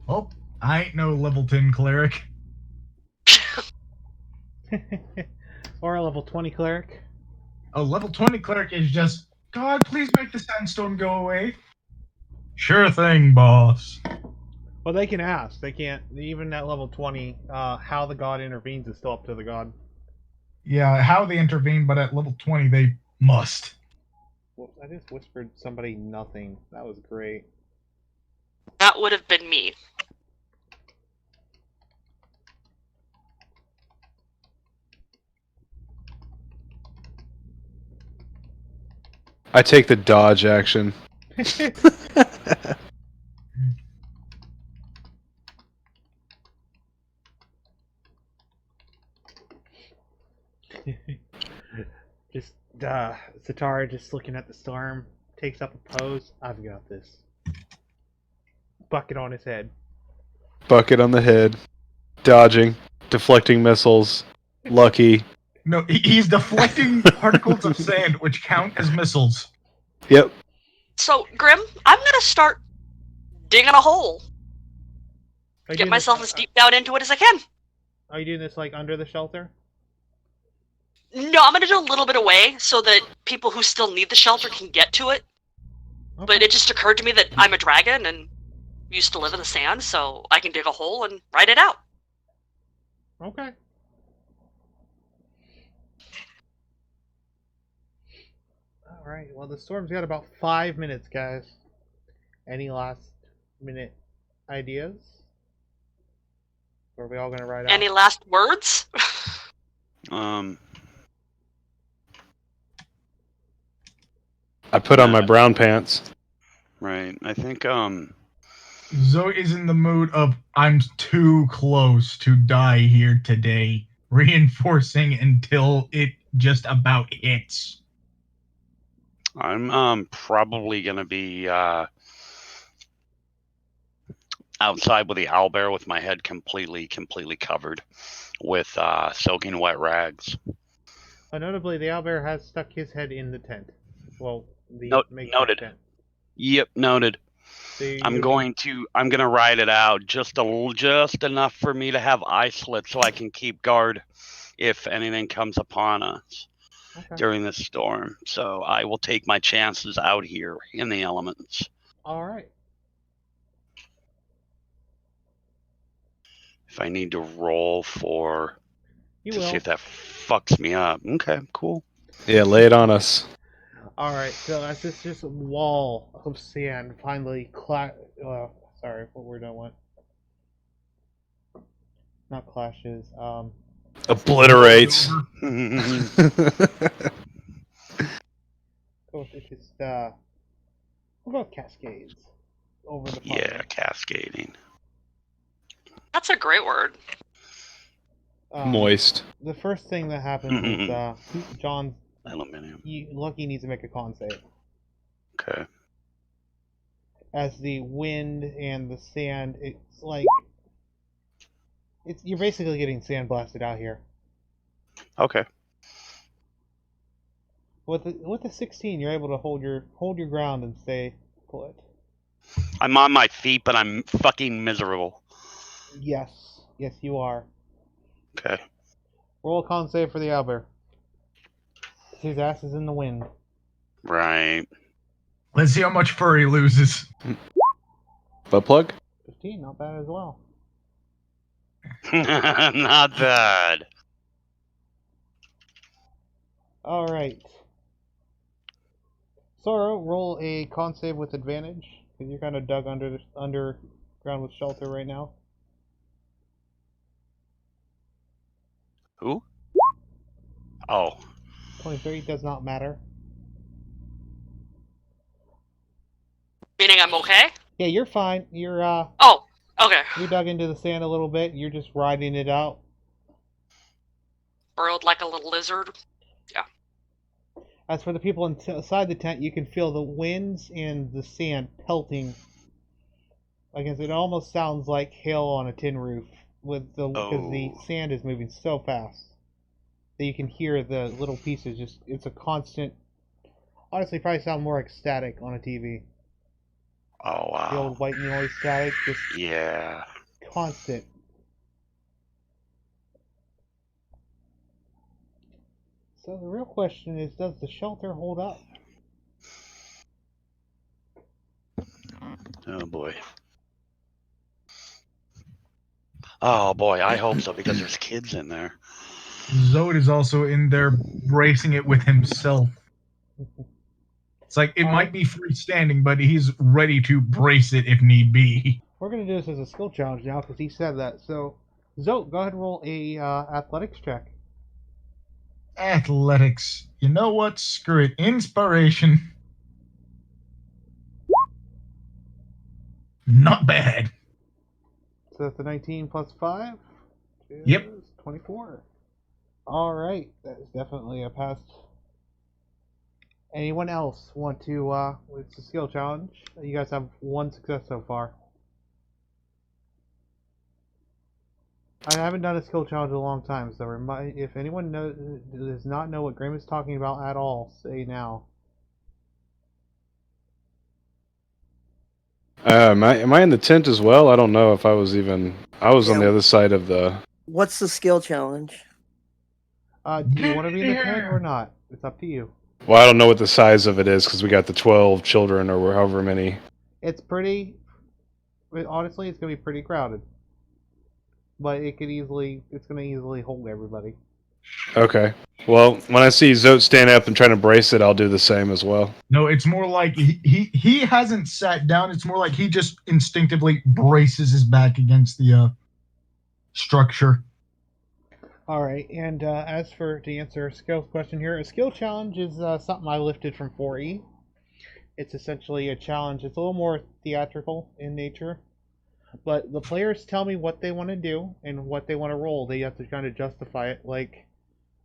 Oh, I ain't no level 10 cleric. Or a level 20 cleric. A level 20 cleric is just, God, please make the sandstorm go away. Sure thing, boss. Well, they can ask. They can't. Even at level 20, how the god intervenes is still up to the god. Yeah, how they intervene, but at level 20 they must. Whoops, I just whispered somebody nothing. That was great. That would have been me. I take the dodge action. Just, Satara just looking at the storm, takes up a pose. I've got this. Bucket on his head. Bucket on the head. Dodging. Deflecting missiles. Lucky. No, he's deflecting particles of sand, which count as missiles. Yep. So, Grim, I'm gonna start digging a hole. Are you Get doing myself this, as deep down into it as I can. Are you doing this like under the shelter? No, I'm gonna do a little bit away so that people who still need the shelter can get to it. But Okay. it just occurred to me that I'm a dragon and used to live in the sand, so I can dig a hole and ride it out. Okay. Alright, well, the storm's got about 5 minutes, guys. Any last minute ideas? Or are we all gonna ride out? Any last words? I put on my brown pants. Right. I think Zoe is in the mood of, I'm too close to die here today, reinforcing until it just about hits. I'm probably gonna be outside with the owlbear with my head completely covered with soaking wet rags. Notably, the owlbear has stuck his head in the tent. Well, the makeshift Noted. tent. Yep, noted. So I'm gonna ride it out just enough for me to have eye slits so I can keep guard if anything comes upon us Okay. during this storm. So I will take my chances out here in the elements. Alright. If I need to roll You to will. see if that fucks me up. Okay, cool. Yeah, lay it on us. Alright, so as this just wall of sand finally sorry, what word I want? Not clashes, Obliterates. go with it, just, we'll go with cascades. Over the Yeah, party. cascading. That's a great word. Moist. The first thing that happens is, John, Aluminium. Lucky needs to make a con save. Okay. As the wind and the sand, it's like you're basically getting sandblasted out here. Okay. With the 16, you're able to hold your ground and stay put. I'm on my feet, but I'm fucking miserable. Yes, you are. Right. Let's see how much fur he loses. Butt plug? 15, not bad as well. Not bad. Alright. Sora, roll a con save with advantage, because you're kind of dug underground with shelter right now. Who? Oh. 23 does not matter. Meaning I'm okay? Yeah, you're fine. You're Oh, okay. you dug into the sand a little bit. You're just riding it out. Burrowed like a little lizard. As for the people inside the tent, you can feel the winds and the sand pelting against it. It almost sounds like hail on a tin roof because the sand is moving so fast that you can hear the little pieces. Just it's a constant. Honestly, probably sound more ecstatic on a TV. Oh wow. The old white noise static, just Yeah. constant. So the real question is, does the shelter hold up? Oh boy. Oh boy, I hope so because there's kids in there. Zod is also in there bracing it with himself. It's like it might be freestanding, but he's ready to brace it if need be. We're gonna do this as a skill challenge now because he said that. So, Zote, go ahead and roll a athletics check. Athletics. You know what? Screw it. Inspiration. Not bad. So that's a 19 plus 5. Yep. 24. All right, that is definitely a pass. Anyone else want to? It's a skill challenge. You guys have one success so far. I haven't done a skill challenge in a long time, so if anyone does not know what Graham is talking about at all, say now. Am I in the tent as well? I don't know if I was even. I was on the other side of the. What's the skill challenge? Do you want to be in the tent or not? It's up to you. Well, I don't know what the size of it is because we got the 12 children or however many. It's pretty. Honestly, it's gonna be pretty crowded. But it's gonna easily hold everybody. Okay. Well, when I see Zote stand up and trying to brace it, I'll do the same as well. No, it's more like he hasn't sat down. It's more like he just instinctively braces his back against the structure. All right, and to answer a skill question here, a skill challenge is something I lifted from 4E. It's essentially a challenge. It's a little more theatrical in nature, but the players tell me what they want to do and what they want to roll. They have to kind of justify it. Like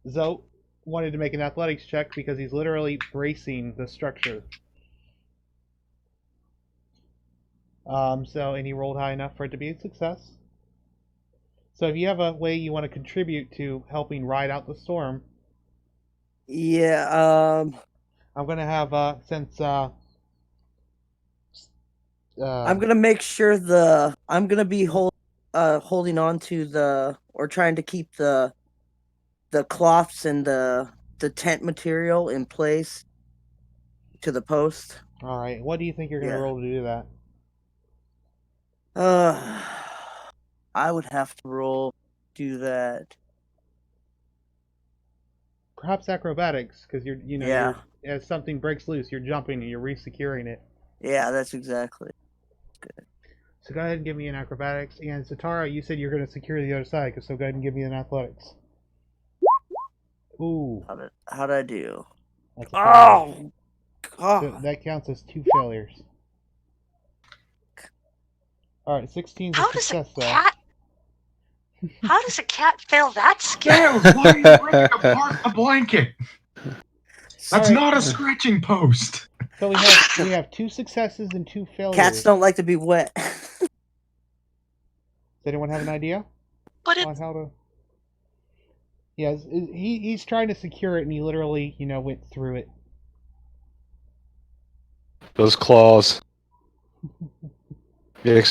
Zote wanted to make an athletics check because he's literally bracing the structure. And he rolled high enough for it to be a success. So if you have a way you want to contribute to helping ride out the storm, Yeah, I'm gonna have I'm gonna make sure I'm gonna be holding on to or trying to keep the cloths and the tent material in place to the post. All right, what do you think you're gonna roll to do that? I would have to do that. Perhaps acrobatics, because you're as something breaks loose, you're jumping and you're re-securing it. Yeah, that's exactly good. So go ahead and give me an acrobatics. And Satara, you said you're going to secure the other side, so go ahead and give me an athletics. Ooh. How'd I do? Oh! God. So that counts as 2 failures. Alright, 16's a success, though. How does a cat fail that skill? Why are you breaking apart a blanket? That's not a scratching post. So we have 2 successes and 2 failures. Cats don't like to be wet. Does anyone have an idea? On how to? Yeah, he's trying to secure it, and he literally, went through it. Those claws. Then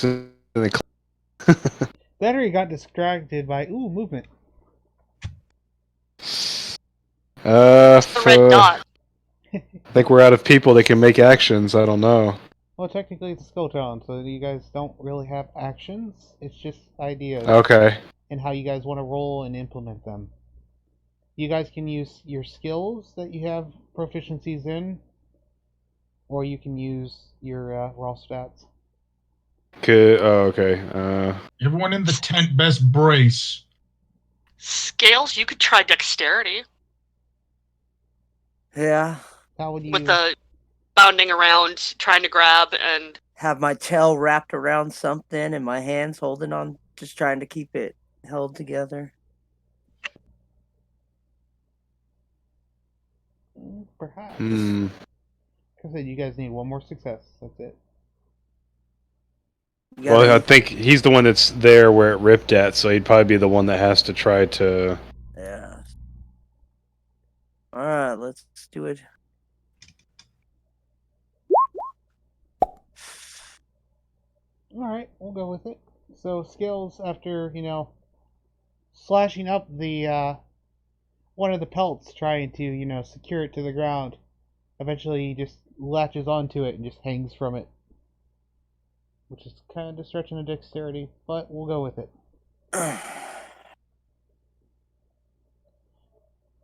he got distracted by movement. The red dot. I think we're out of people that can make actions. I don't know. Well, technically it's a Skulltown, so you guys don't really have actions. It's just ideas Okay. and how you guys want to roll and implement them. You guys can use your skills that you have proficiencies in, or you can use your raw stats. Good. Oh, okay. Everyone in the tent, best brace. Scales, you could try dexterity Yeah. How would you? with the bounding around, trying to grab, and Have my tail wrapped around something and my hands holding on, just trying to keep it held together. Perhaps. Hmm. Like I said, you guys need one more success. That's it. You got Well, I any- think he's the one that's there where it ripped at, so he'd probably be the one that has to try to. Yeah. All right, let's do it. All right, we'll go with it. So Scales, after slashing up the one of the pelts, trying to secure it to the ground, eventually he just latches onto it and just hangs from it, which is kind of stretching the dexterity, but we'll go with it.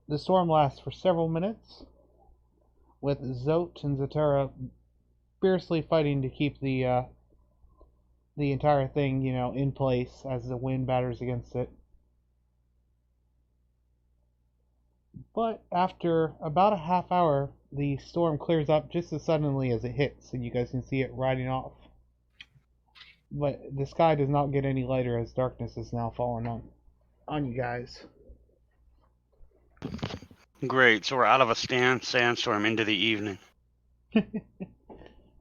The storm lasts for several minutes, with Zote and Zatara fiercely fighting to keep the entire thing, in place as the wind batters against it. But after about a half hour, the storm clears up just as suddenly as it hits, and you guys can see it riding off. But the sky does not get any lighter as darkness is now falling on you guys. Great. So we're out of a sandstorm into the evening.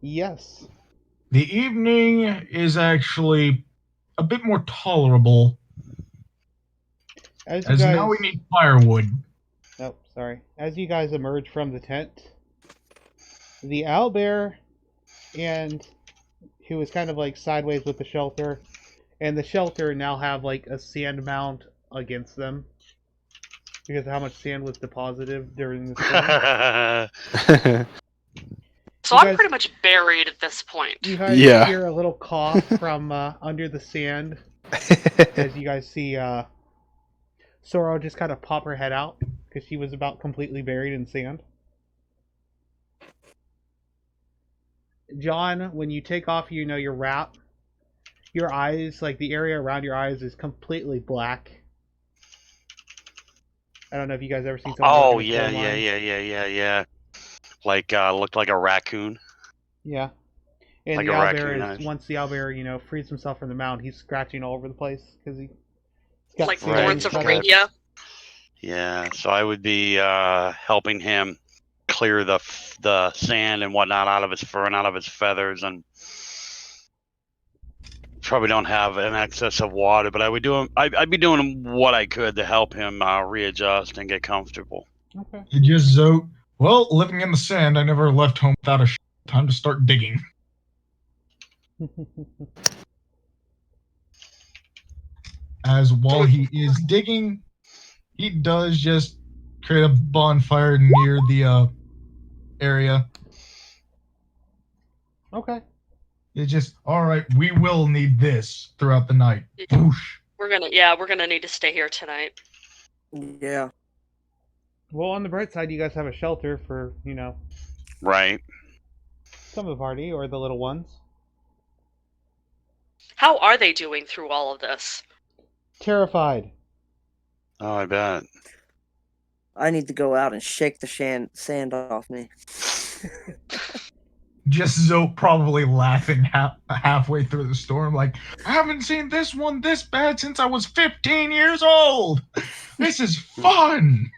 Yes. The evening is actually a bit more tolerable, As you as guys, now we need firewood. oh, sorry. As you guys emerge from the tent, the owlbear and who is kind of like sideways with the shelter, and the shelter now have like a sand mound against them because of how much sand was deposited during the storm. so You I'm guys- pretty much buried at this point. You guys Yeah. hear a little cough from under the sand as you guys see Soro just kind of pop her head out because she was about completely buried in sand. John, when you take off, your wrap, your eyes, like the area around your eyes, is completely black. I don't know if you guys ever seen someone. Oh work in a yeah, clothesline. yeah. Like looked like a raccoon. Yeah. And Like the a raccoon owlbear eyes. is, once the owlbear, frees himself from the mound, he's scratching all over the place because he's got Like sand Lawrence of cut up. Arabia. Yeah. So I would be helping him clear the sand and whatnot out of his fur and out of his feathers, and probably don't have an excess of water, but I'd be doing what I could to help him readjust and get comfortable. Okay. It just Zote. Well, living in the sand, I never left home without a time to start digging. As while he is digging, he does just create a bonfire near the area. Okay. It's just, all right, we will need this throughout the night. Whoosh. We're gonna need to stay here tonight. Yeah. Well, on the bright side, you guys have a shelter for, Right. some of the party or the little ones. How are they doing through all of this? Terrified. Oh, I bet. I need to go out and shake the sand off me. Just Zote probably laughing halfway through the storm, like, I haven't seen this one this bad since I was 15 years old. This is fun.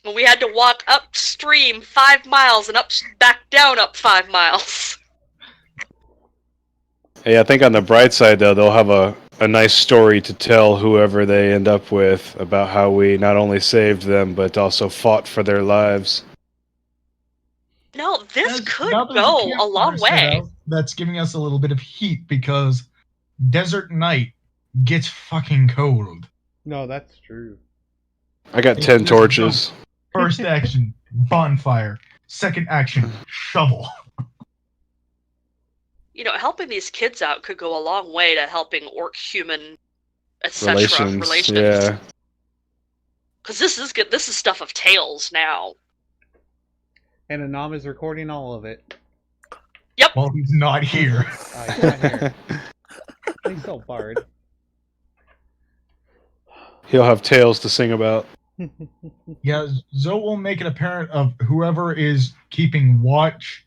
Well, we had to walk upstream 5 miles and back down up 5 miles. Hey, I think on the bright side, though, they'll have a nice story to tell whoever they end up with about how we not only saved them, but also fought for their lives. No, this could Now there's go campfire a long set way. out that's giving us a little bit of heat because desert night gets fucking cold. No, that's true. I got It's 10 just torches. First action, bonfire. Second action, shovel. Helping these kids out could go a long way to helping orc-human, etc. relations. Yeah. Because this is good. This is stuff of tales now. And Anam is recording all of it. Well, he's not here. He's not here. He's still Bard. He'll have tales to sing about. Yeah, Zoe will make it apparent of whoever is keeping watch,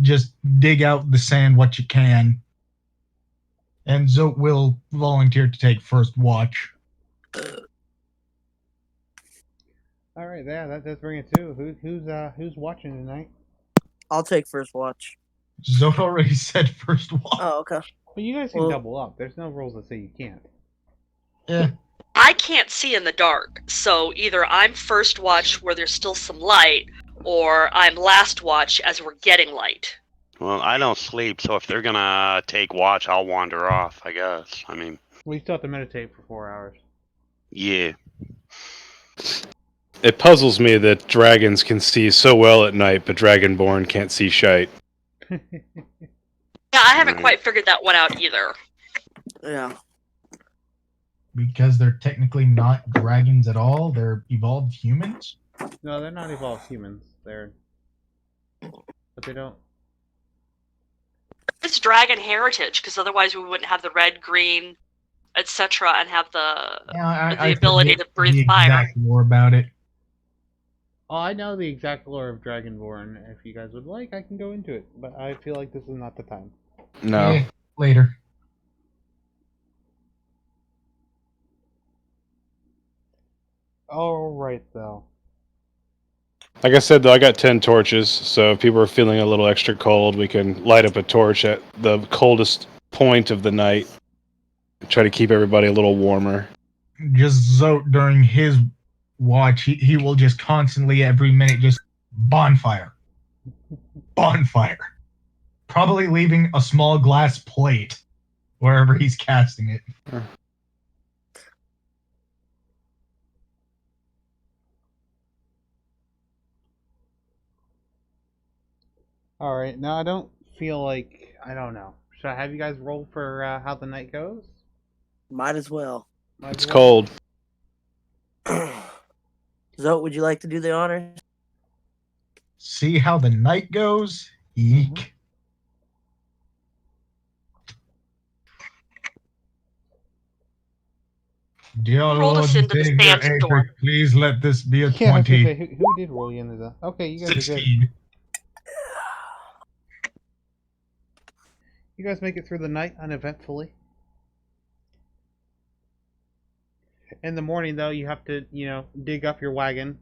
just dig out the sand what you can. And Zoe will volunteer to take first watch. All right, yeah, that does bring it too. Who's watching tonight? I'll take first watch. Zoe already said first watch. Oh, okay. But you guys can Well- double up. There's no rules that say you can't. Yeah. I can't see in the dark, so either I'm first watch where there's still some light, or I'm last watch as we're getting light. Well, I don't sleep, so if they're gonna take watch, I'll wander off, I guess. I mean, We still have to meditate for 4 hours. yeah. It puzzles me that dragons can see so well at night, but Dragonborn can't see shite. Yeah, I haven't Right. quite figured that one out either. Yeah. Because they're technically not dragons at all. They're evolved humans. No, they're not evolved humans. But they don't. It's dragon heritage, because otherwise we wouldn't have the red, green, etc., and have the Yeah, the ability to breathe the fire. exact lore about it. Oh, I know the exact lore of Dragonborn. If you guys would like, I can go into it. But I feel like this is not the time. No. Yeah, later. All right, though. Like I said, though, I got 10 torches, so if people are feeling a little extra cold, we can light up a torch at the coldest point of the night. Try to keep everybody a little warmer. Just Zoe during his watch, he will just constantly, every minute, just bonfire. Bonfire. Probably leaving a small glass plate wherever he's casting it. All right. Now I don't feel like I don't know. Should I have you guys roll for how the night goes? Might as well. Might It's as well. cold. Zoe, would you like to do the honors? See how the night goes? Eek. Dear Roll us Lord into the Savior sandstorm. Apex, please let this be a Yeah, I was gonna 20. say, who did roll you into the? Okay, you guys are good. 16. You guys make it through the night uneventfully. In the morning, though, you have to, dig up your wagon.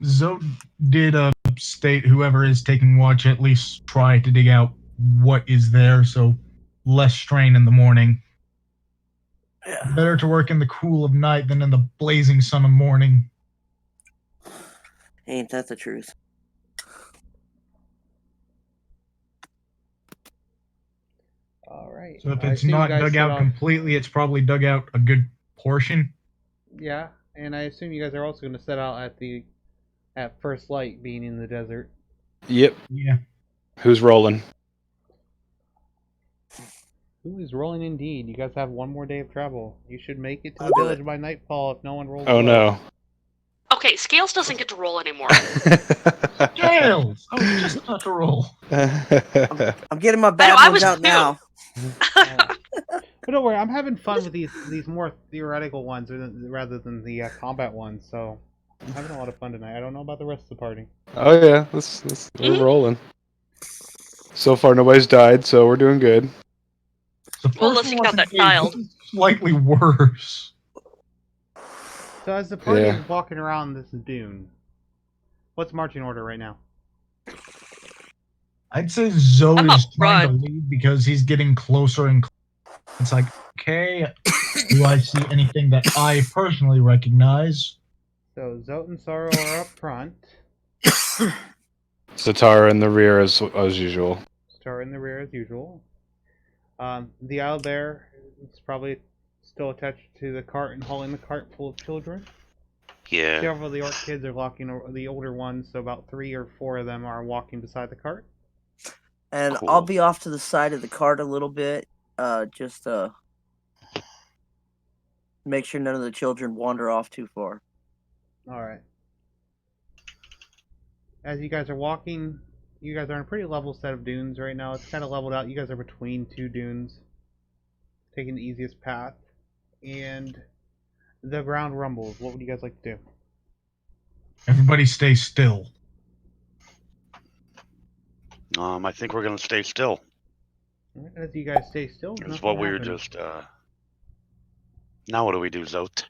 Zoe did state whoever is taking watch at least try to dig out what is there, so less strain in the morning. Yeah. Better to work in the cool of night than in the blazing sun of morning. Ain't that the truth? All right. So if I it's assume you not guys dug set out off- completely, it's probably dug out a good portion. Yeah, and I assume you guys are also going to set out at first light, being in the desert. Yep. Yeah. Who's rolling? Who is rolling indeed? You guys have one more day of travel. You should make it to I'll the do village it. by nightfall if no one rolls. Oh low. no. Okay, Scales doesn't get to roll anymore. Tails! I was just about to roll. I'm getting my I bad know, I ones was out too. now. But don't worry, I'm having fun with these more theoretical ones rather than the combat ones. So I'm having a lot of fun tonight. I don't know about the rest of the party. Oh yeah, we're Mhm. rolling. So far, nobody's died, so we're doing good. The Well, first let's one take out wasn't that child. this is slightly worse. So as the party Yeah. is walking around this dune, what's marching order right now? I'd say Zoe I'm is up trying to front. lead because he's getting closer and closer. It's like, okay, do I see anything that I personally recognize? So Zote and Sorrow are up front. Satara in the rear as usual. Star in the rear as usual. The owlbear is probably still attached to the cart and hauling the cart full of children. Yeah. Several of the orc kids are the older ones, so about 3 or 4 of them are walking beside the cart. And Cool. I'll be off to the side of the cart a little bit, just to make sure none of the children wander off too far. Alright. As you guys are walking, you guys are in a pretty level set of dunes right now. It's kind of leveled out. You guys are between 2 dunes, taking the easiest path. And the ground rumbles. What would you guys like to do? Everybody stay still. I think we're gonna stay still. Alright, as you guys stay still, Is nothing what we were happens. just. Now what do we do, Zote?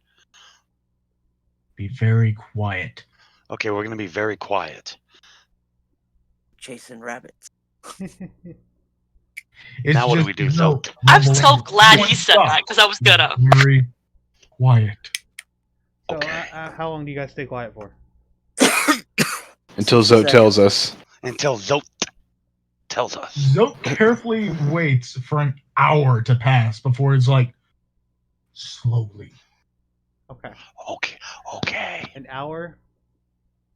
Be very quiet. Okay, we're gonna be very quiet. Chasing rabbits. It's Now what do just we do, no Zote? I'm mumbling. so glad he Don't said stop. that because I was gonna. Very quiet. So, Okay. how long do you guys stay quiet for? Until Zote tells us. Until Zote tells us. Zote carefully waits for an hour to pass before it's like, slowly. Okay. Okay. Okay. An hour?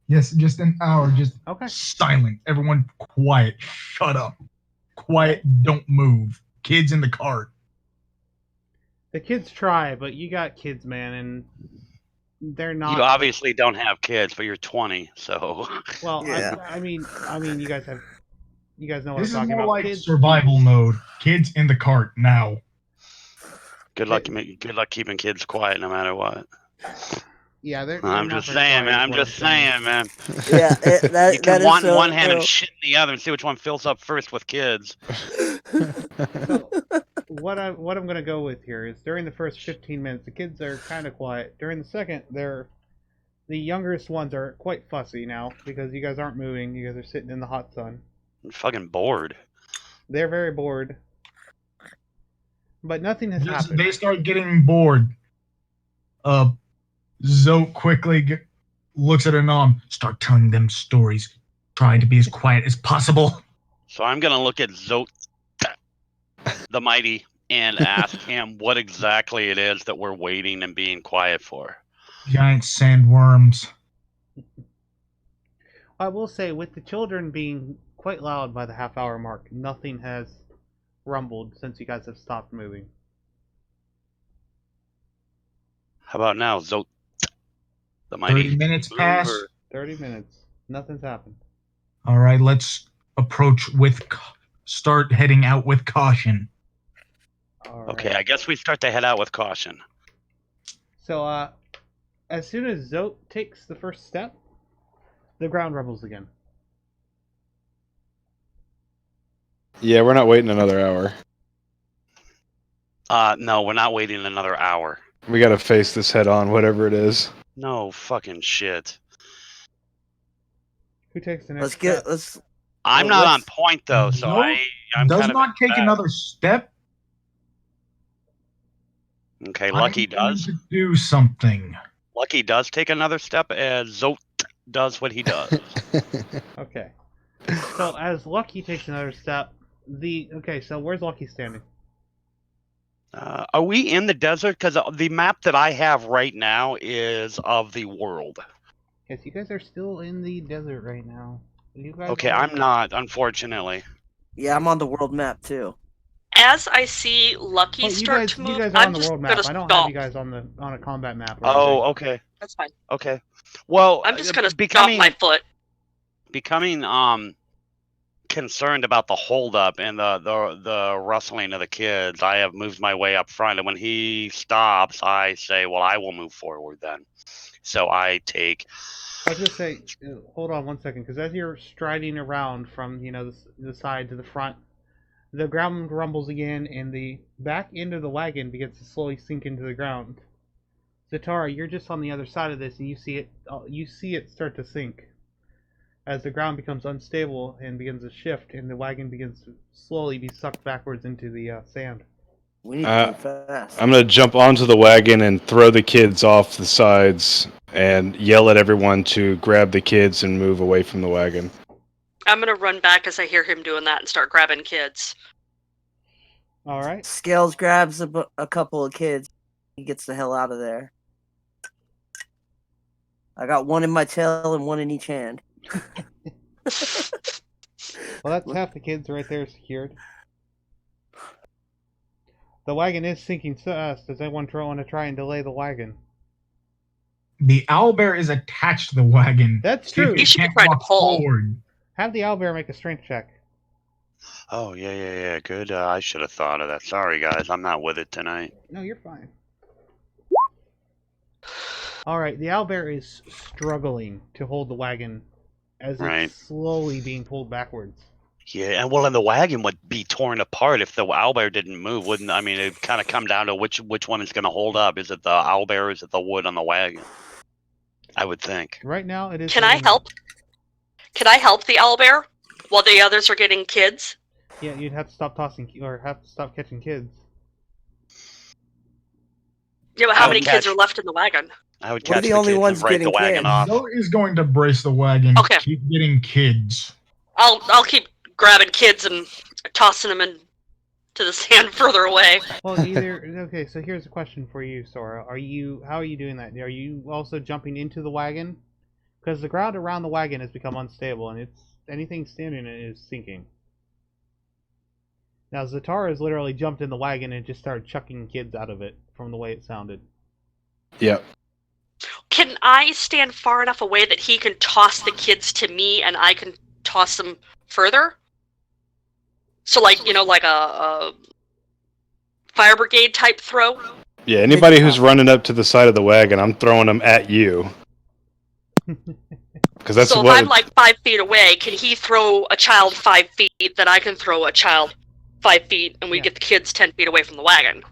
Yes, just an hour, just Okay. silent. Everyone quiet. Shut up. Quiet, don't move. Kids in the cart. The kids try, but you got kids, man, and they're not. You obviously don't have kids, but you're 20, so. Well, Yeah. I mean, you guys have. You guys know what This I'm is talking more about. like Kids. survival mode. Kids in the cart now. Good luck keeping kids quiet no matter what. Yeah, they're. I'm not just very saying, quiet, man. is I'm what just saying. saying, man. Yeah, that, You that can is want so one hand and true. shit in the other and see which one fills up first with kids. So, what I'm gonna go with here is during the first 15 minutes, the kids are kind of quiet. During the second, the youngest ones are quite fussy now because you guys aren't moving. You guys are sitting in the hot sun. I'm fucking bored. They're very bored, but nothing has happened. They start getting bored. Zote quickly looks at Anam. Start telling them stories. Try to be as quiet as possible. So I'm gonna look at Zote the Mighty and ask him what exactly it is that we're waiting and being quiet for. Giant sandworms. I will say, with the children being quite loud by the half-hour mark, nothing has rumbled since you guys have stopped moving. How about now, Zote the Mighty? 30 minutes pass. Or- 30 minutes. Nothing's happened. All right, let's approach with. Start heading out with caution. All Okay, right. I guess we start to head out with caution. So, as soon as Zote takes the first step, the ground rumbles again. Yeah, we're not waiting another hour. No, we're not waiting another hour. We gotta face this head on, whatever it is. No fucking shit. Who takes the next Let's get step? let's. I'm Well, not on let's- point though, so Zote I'm Does kind of not take upset. another step. Okay, Lucky I'm going does. to do something. Lucky does take another step as Zote does what he does. Okay. So, as Lucky takes another step, so where's Lucky standing? Are we in the desert? Because the map that I have right now is of the world. Yes, you guys are still in the desert right now. You guys Okay, are- I'm not, unfortunately. Yeah, I'm on the world map too. As I see Lucky Well, start to move, you guys are I'm on the just world gonna map. I don't stop. have you guys on a combat map. Or Oh, anything. okay, That's fine. okay. Well, I'm just gonna becoming stop my foot. concerned about the holdup and the rustling of the kids. I have moved my way up front, and when he stops, I say, "Well, I will move forward then." So I take. I was gonna say, hold on 1 second, because as you're striding around from the side to the front, the ground rumbles again, and the back end of the wagon begins to slowly sink into the ground. Zatara, you're just on the other side of this, and you see it start to sink as the ground becomes unstable and begins to shift, and the wagon begins to slowly be sucked backwards into the sand. We need to move fast. I'm gonna jump onto the wagon and throw the kids off the sides and yell at everyone to grab the kids and move away from the wagon. I'm gonna run back as I hear him doing that and start grabbing kids. All right. Scales grabs a couple of kids. He gets the hell out of there. I got one in my tail and one in each hand. Well, that's half the kids right there secured. The wagon is sinking fast. Does anyone want to try and delay the wagon? The owlbear is attached to the wagon. That's See if true. it You should be can't trying to walk pull. forward. Have the owlbear make a strength check. Oh, yeah. Good. I should have thought of that. Sorry, guys. I'm not with it tonight. No, you're fine. Alright, the owlbear is struggling to hold the wagon as Right. it's slowly being pulled backwards. Yeah, and well, and the wagon would be torn apart if the owlbear didn't move, wouldn't? I mean, it'd kind of come down to which one is going to hold up. Is it the owlbear or is it the wood on the wagon? I would think. Right now, it is. Can I help? Can I help the owlbear while the others are getting kids? Yeah, you'd have to stop tossing or have to stop catching kids. Yeah, but how I many would kids catch- are left in the wagon? I would We're catch the the only kids ones and break the getting wagon kids. off. Zoe is going to brace the wagon. Okay. Keep getting kids. I'll keep grabbing kids and tossing them into the sand further away. Well, either okay. So here's a question for you, Sora. How are you doing that? Are you also jumping into the wagon? Because the ground around the wagon has become unstable, and anything standing in it is sinking. Now Zatara has literally jumped in the wagon and just started chucking kids out of it from the way it sounded. Yep. Can I stand far enough away that he can toss the kids to me and I can toss them further? So like, like a fire brigade type throw? Yeah, anybody who's running up to the side of the wagon, I'm throwing them at you. Because that's So if what. I'm like 5 feet away, can he throw a child 5 feet, then I can throw a child 5 feet, and we Yeah. get the kids 10 feet away from the wagon?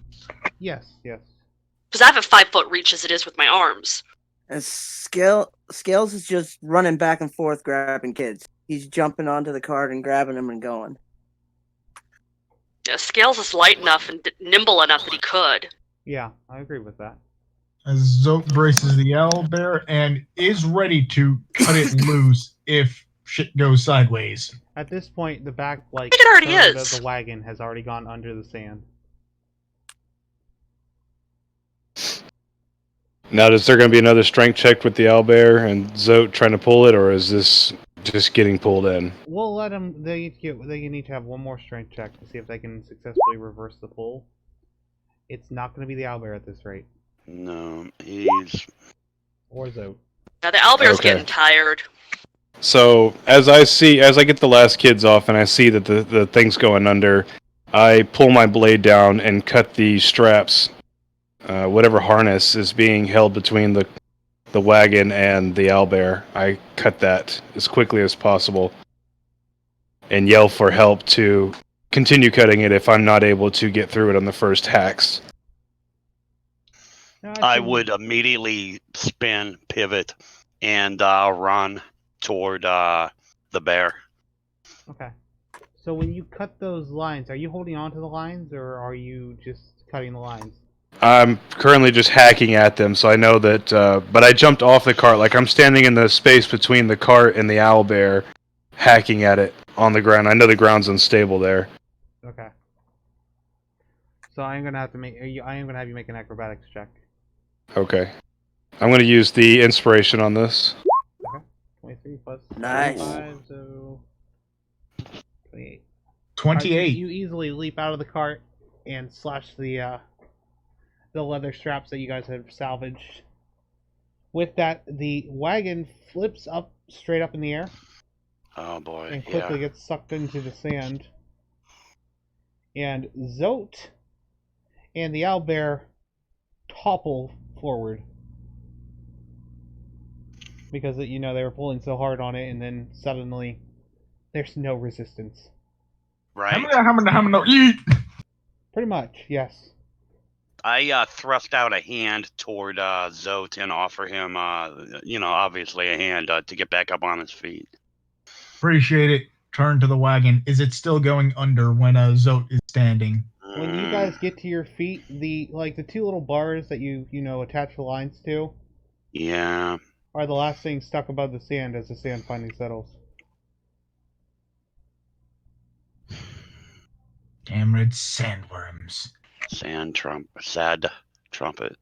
Yes. Because I have a 5-foot reach as it is with my arms. And Scales is just running back and forth grabbing kids. He's jumping onto the cart and grabbing them and going. Yeah, Scales is light enough and nimble enough that he could. Yeah, I agree with that. As Zoe braces the owlbear and is ready to cut it loose if shit goes sideways. At this point, the back think it already third is. of the wagon has already gone under the sand. Now, is there going to be another strength check with the owlbear and Zote trying to pull it, or is this just getting pulled in? We'll let them. They need to have one more strength check to see if they can successfully reverse the pull. It's not going to be the owlbear at this rate, No, he's. or Zote. Now the owlbear's Okay. getting tired. So as I get the last kids off and I see that the thing's going under, I pull my blade down and cut the straps, whatever harness is being held between the wagon and the owlbear. I cut that as quickly as possible and yell for help to continue cutting it if I'm not able to get through it on the first hacks. No, I think- would immediately spin, pivot, and run toward the bear. Okay. So when you cut those lines, are you holding on to the lines, or are you just cutting the lines? I'm currently just hacking at them, so I know that. But I jumped off the cart, like I'm standing in the space between the cart and the owlbear, hacking at it on the ground. I know the ground's unstable there. Okay. So I am gonna have you make an acrobatics check. Okay. I'm going to use the inspiration on this. 23 plus Nice. 5, so 28. 28. You easily leap out of the cart and slash the leather straps that you guys have salvaged. With that, the wagon flips up straight up in the air Oh boy, and quickly yeah. gets sucked into the sand. And Zote and the owlbear topple forward because they were pulling so hard on it, and then suddenly there's no resistance. Right. Hamina, eat! Pretty much, yes. I thrust out a hand toward Zote and offer him, obviously a hand to get back up on his feet. Appreciate it. Turn to the wagon. Is it still going under when Zote is standing? When you guys get to your feet, the two little bars that you attach the lines to Yeah. are the last thing stuck above the sand as the sand finally settles. Damn red sandworms. Sad trumpet.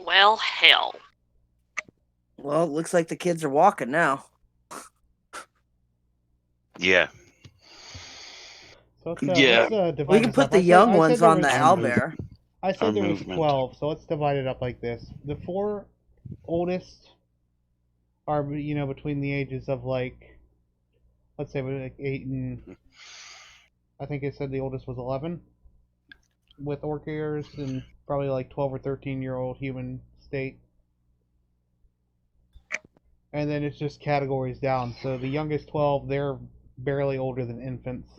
Well, hell. Well, it looks like the kids are walking now. Yeah. So let's, Yeah. divide We can this put up. the young ones on the Our owlbear. I Our said there was movement. 12, so let's divide it up like this. The 4 oldest are, between the ages of, like, let's say, like 8 and... I think it said the oldest was 11. With orc ears and probably, like, 12 or 13-year-old human state. And then it's just categories down. So the youngest 12, they're barely older than infants.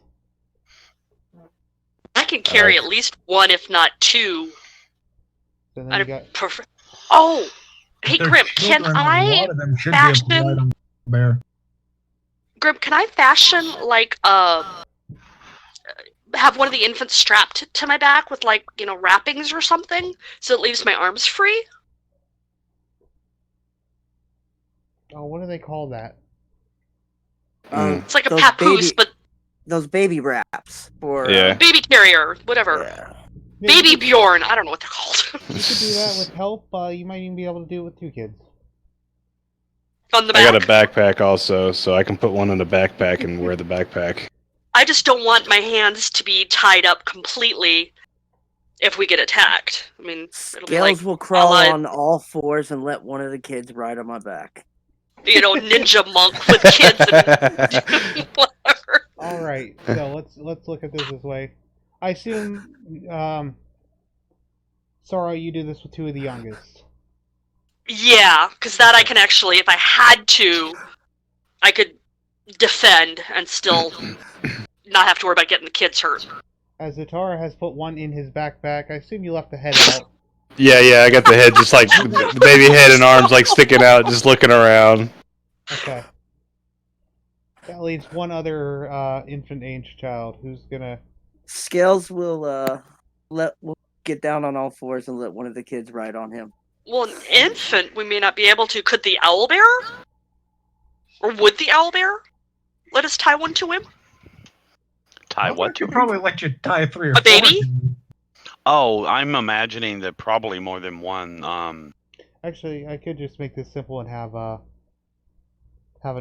I can carry Alright. at least one, if not two. So then you got... Oh, hey They're Grim, can children, a I lot of them should be able to fashion? ride on the bear. Grim, can I fashion like have one of the infants strapped to my back with like wrappings or something, so it leaves my arms free? Oh, what do they call that? It's like a Those papoose, baby- but Those baby wraps for Yeah. baby carrier, whatever. yeah. Yeah, Baby you could, Bjorn, I don't know what they're called. you could do that with help. You might even be able to do it with 2 kids. On the I back. got a backpack also, so I can put one in the backpack and wear the backpack. I just don't want my hands to be tied up completely if we get attacked. I mean, it'll be like Scales will crawl like- on all 4s and let one of the kids ride on my back. ninja monk with kids and whatever. All right, so let's look at this way. I assume, Sora, you do this with 2 of the youngest. Yeah, because that I can actually, if I had to, I could defend and still not have to worry about getting the kids hurt. As Zatara has put one in his backpack, I assume you left the head out. Yeah, I got the head just like the baby head and arms like sticking out, just looking around. Okay. That leaves one other infant age child who's gonna. Scales will will get down on all 4s and let one of the kids ride on him. Well, an infant, we may not be able to. Could the owlbear? Or would the owlbear let us tie one to him? Tie I what to could probably let you tie 3 or A 4. baby? Oh, I'm imagining that probably more than one. Actually, I could just make this simple and have a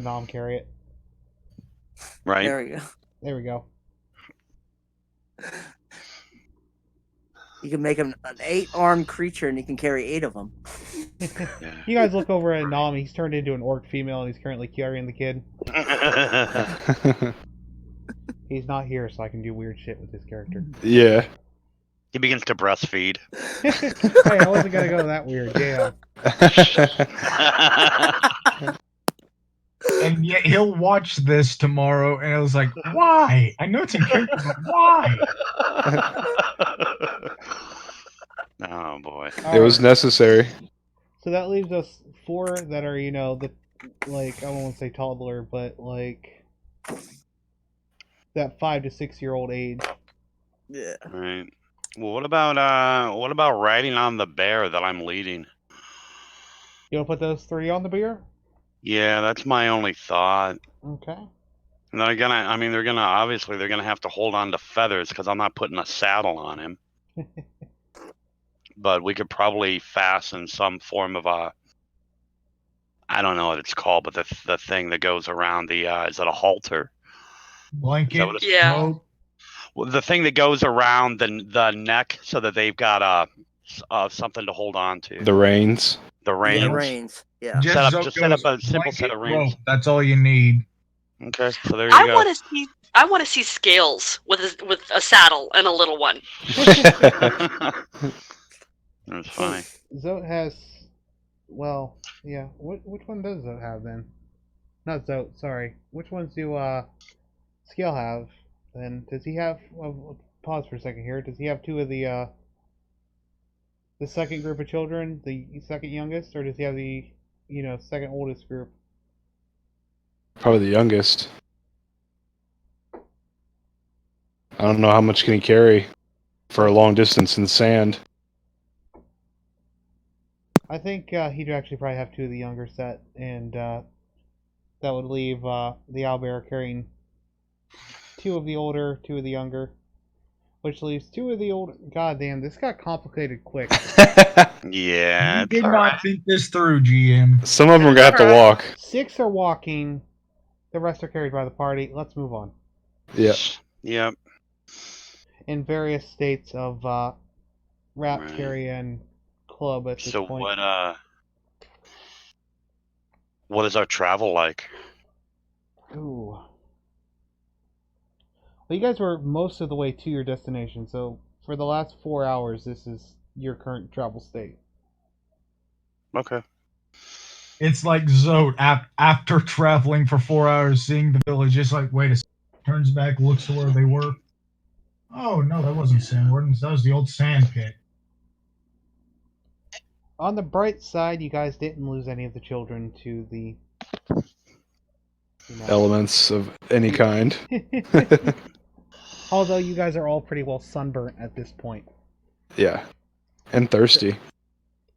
nom carry it. Right. There we go. There we go. You can make him an 8-armed creature and you can carry 8 of them. Yeah. You guys look over at Nom. He's turned into an orc female and he's currently carrying the kid. He's not here, so I can do weird shit with this character. Yeah. He begins to breastfeed. Hey, I wasn't gonna go that weird. Yeah. And yet he'll watch this tomorrow and it was like, why? I know it's in character, but why? Oh boy. It was necessary. So that leaves us 4 that are, the like I won't say toddler, but like that 5 to 6-year-old age. Yeah. Right. Well, what about riding on the bear that I'm leading? You wanna put those 3 on the beer? Yeah, that's my only thought. Okay. And they're gonna have to hold on to feathers because I'm not putting a saddle on him. But we could probably fasten some form of I don't know what it's called, but the thing that goes around the is it a halter? Blanket, what Yeah. rope. Well, the thing that goes around the neck so that they've got something to hold on to. The reins. The The reins. reins. Yeah. Just Set up- so just set up goes a simple set of blanket, reins. rope. That's all you need. Okay, so there you I go. want to see Scales with a saddle and a little one. That's funny. Zote has, well, yeah. Which one does Zote have then? Not Zote, sorry. Which ones do Scale have? Then does he have? Well, pause for a second here. Does he have 2 of the second group of children, the second youngest, or does he have the second oldest group? Probably the youngest. I don't know how much can he carry for a long distance in the sand. I think he'd actually probably have 2 of the younger set, and that would leave the owlbear carrying 2 of the older, 2 of the younger. which leaves 2 of the old. Goddamn, this got complicated quick. Yeah, You it's did all not right. think this through, GM. Some of them are gonna have to Alright. walk. 6 are walking. The rest are carried by the party. Let's move on. Yeah. Yep. In various states of Right. Raptarian club at this So point. what is our travel like? Ooh. Well, you guys were most of the way to your destination, so for the last 4 hours, this is your current travel state. Okay. It's like Zote after traveling for 4 hours, seeing the village, just like, wait a second, turns back, looks to where they were. Oh, no, that wasn't Sand Wardens. That was the old sand pit. On the bright side, you guys didn't lose any of the children to the Elements of any kind. Although you guys are all pretty well sunburnt at this point. Yeah. And thirsty.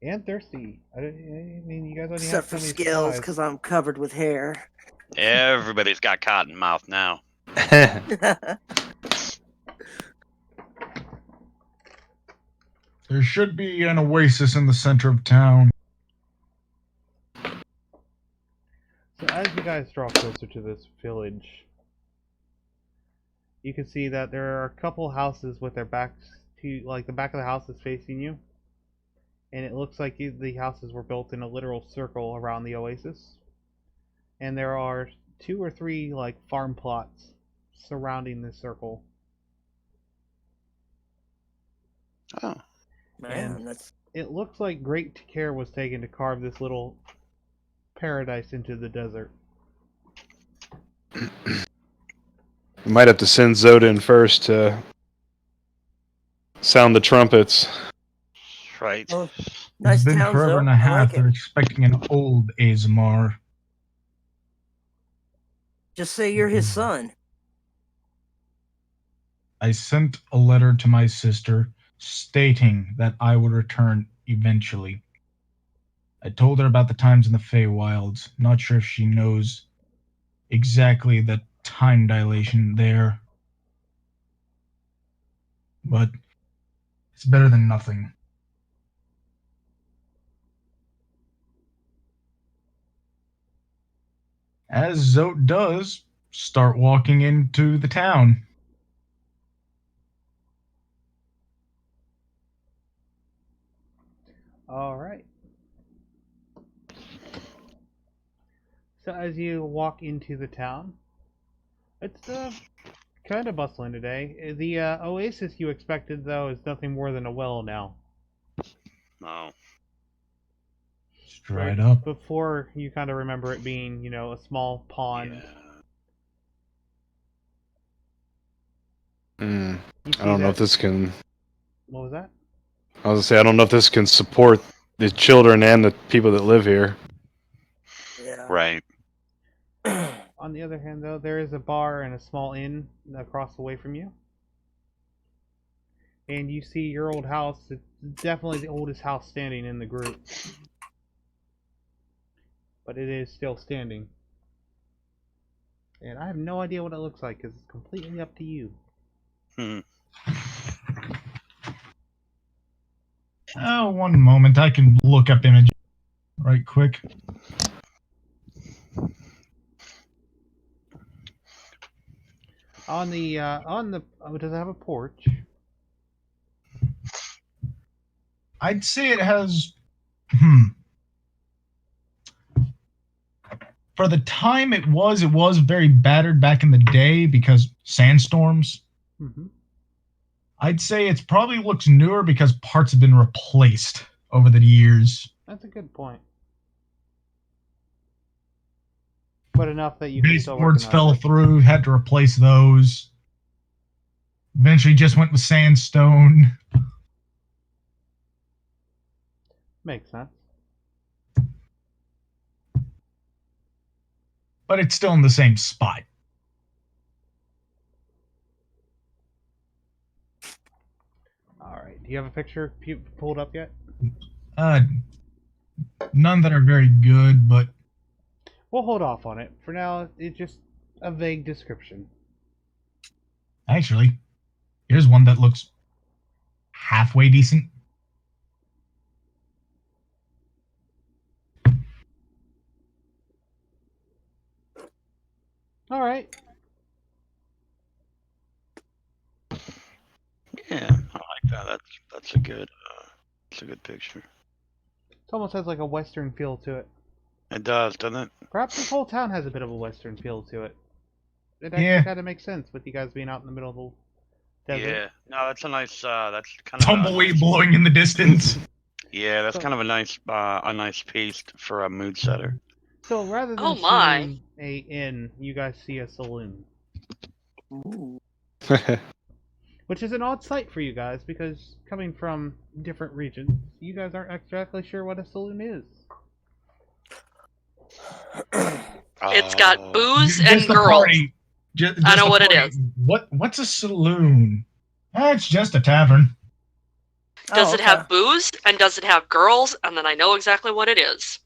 And thirsty. I mean, you guys only Except have for so many skills, supplies. because I'm covered with hair. Everybody's got cotton mouth now. There should be an oasis in the center of town. So as you guys draw closer to this village, you can see that there are a couple houses with their backs to, like the back of the house is facing you. And it looks like the houses were built in a literal circle around the oasis. And there are 2 or 3 like farm plots surrounding this circle. Oh. Man, that's It looks like great care was taken to carve this little paradise into the desert. We might have to send Zoda in first to sound the trumpets. Right. oh, nice It's been town, forever Zote. and a I half. like They're it. expecting an old Azmar. Just say you're his son. I sent a letter to my sister stating that I would return eventually. I told her about the times in the Feywilds. Not sure if she knows exactly the time dilation there. But it's better than nothing. As Zote does, start walking into the town. Alright. So as you walk into the town, it's kind of bustling today. The oasis you expected, though, is nothing more than a well now. Oh. It's dried Right. up. Before you kind of remember it being, a small pond. Mm. You see I don't know that- if this can. What was that? I was gonna say I don't know if this can support the children and the people that live here. Yeah. Right. On the other hand, though, there is a bar and a small inn across the way from you. And you see your old house. It's definitely the oldest house standing in the group. But it is still standing. And I have no idea what it looks like because it's completely up to you. Hmm. Oh, one moment. I can look up images right quick. On the does it have a porch? I'd say it has. For the time it was very battered back in the day because sandstorms. Mm-hmm. I'd say it probably looks newer because parts have been replaced over the years. That's a good point. But enough that you can still Baseboards recognize fell it. through, had to replace those. Eventually just went with sandstone. Makes sense. But it's still in the same spot. Alright. Do you have a picture pulled up yet? None that are very good, but We'll hold off on it. For now, it's just a vague description. actually, Here's one that looks halfway decent. All right. Yeah, I like that. That's a good picture. It almost has like a western feel to it. It does, doesn't it? Perhaps this whole town has a bit of a western feel to it. It actually Yeah. kind of makes sense with you guys being out in the middle of the desert. Yeah. No, that's a nice. That's kind of Tumbleweed blowing in the distance. Yeah, that's kind of a nice piece for a mood setter. So rather than Oh my. seeing a inn, you guys see a saloon, Ooh. which is an odd sight for you guys because coming from different regions, you guys aren't exactly sure what a saloon is. It's got booze Just and the girls. party. I know the what it party. is. What's a saloon? It's just a tavern. Does Oh, it have booze and does it have girls? And then I know exactly what it is.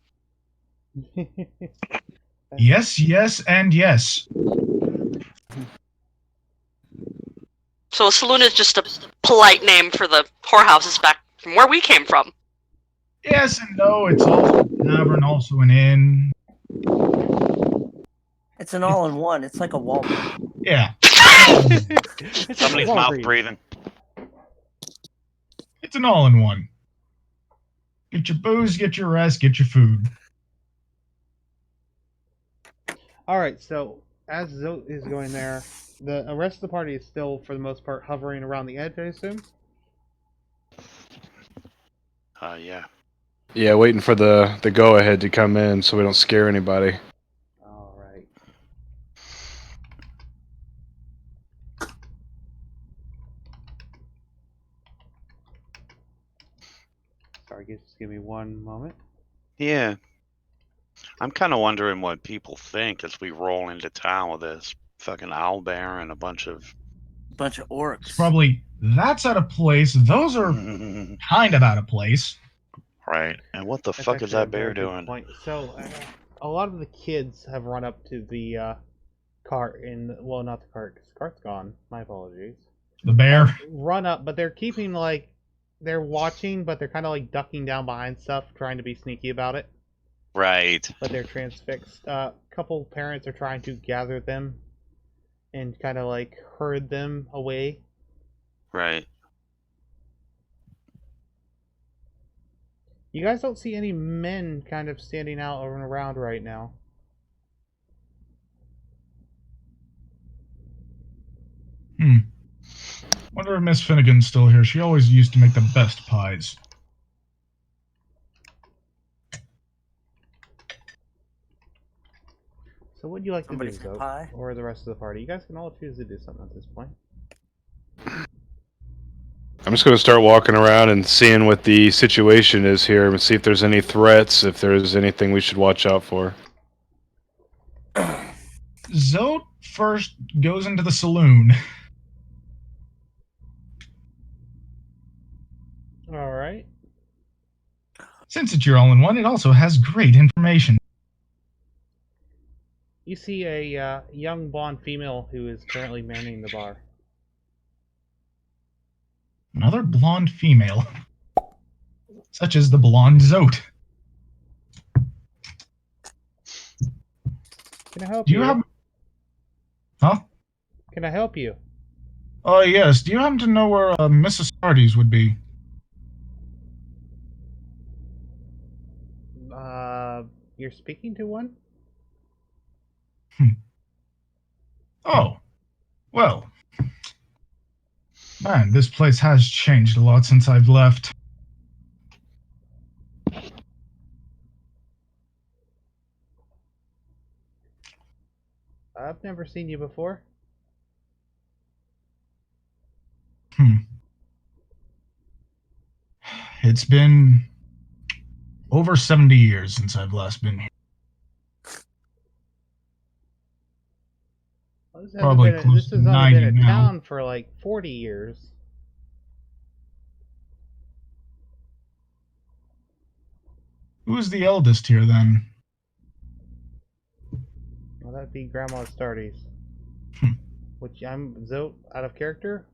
Yes, yes, and yes. So a saloon is just a polite name for the whorehouses back from where we came from. Yes and no. It's also a tavern, also an inn. It's an all-in-one. It's like a Walmart. Yeah, It's just Somebody's a mouth Walgreens. breathing. it's an all-in-one. Get your booze, get your rest, get your food. All right, so as Zote is going there, the rest of the party is still, for the most part, hovering around the edge, I assume. Yeah. Yeah, waiting for the go ahead to come in so we don't scare anybody. All right. Sorry, just give me one moment. Yeah. I'm kind of wondering what people think as we roll into town with this fucking owlbear and a bunch of. Bunch of orcs. It's probably that's out of place. Those are kind of out of place. Right. And what the That's fuck is actually a that bear very good doing? point. So, a lot of the kids have run up to the cart well, not the cart, 'cause the cart's gone. My apologies. The bear. Run up, but they're keeping they're watching, but they're kind of like ducking down behind stuff, trying to be sneaky about it. Right. But they're transfixed. Couple parents are trying to gather them and kind of like herd them away. Right. You guys don't see any men kind of standing out and around right now. Wonder if Miss Finnegan's still here. She always used to make the best pies. So what would you like Somebody to do, said Zoe? pie? Or the rest of the party? You guys can all choose to do something at this point. I'm just going to start walking around and seeing what the situation is here and see if there's any threats, if there's anything we should watch out for. Zote first goes into the saloon. Alright. Since it's your all-in-one, it also has great information. You see a young blonde female who is currently manning the bar. Another blonde female, such as the blonde Zote. Can I help Do you? you have? Huh? Can I help you? Oh yes. Do you happen to know where Mrs. Hardy's would be? You're speaking to one? Oh, well. Man, this place has changed a lot since I've left. I've never seen you before. It's been over 70 years since I've last been here. Well, this hasn't Probably been close this to has only been 90 a now. town for like 40 years. Who's the eldest here then? Well, that'd be Grandma Stardy's. Hmm. Which I'm Zote out of character.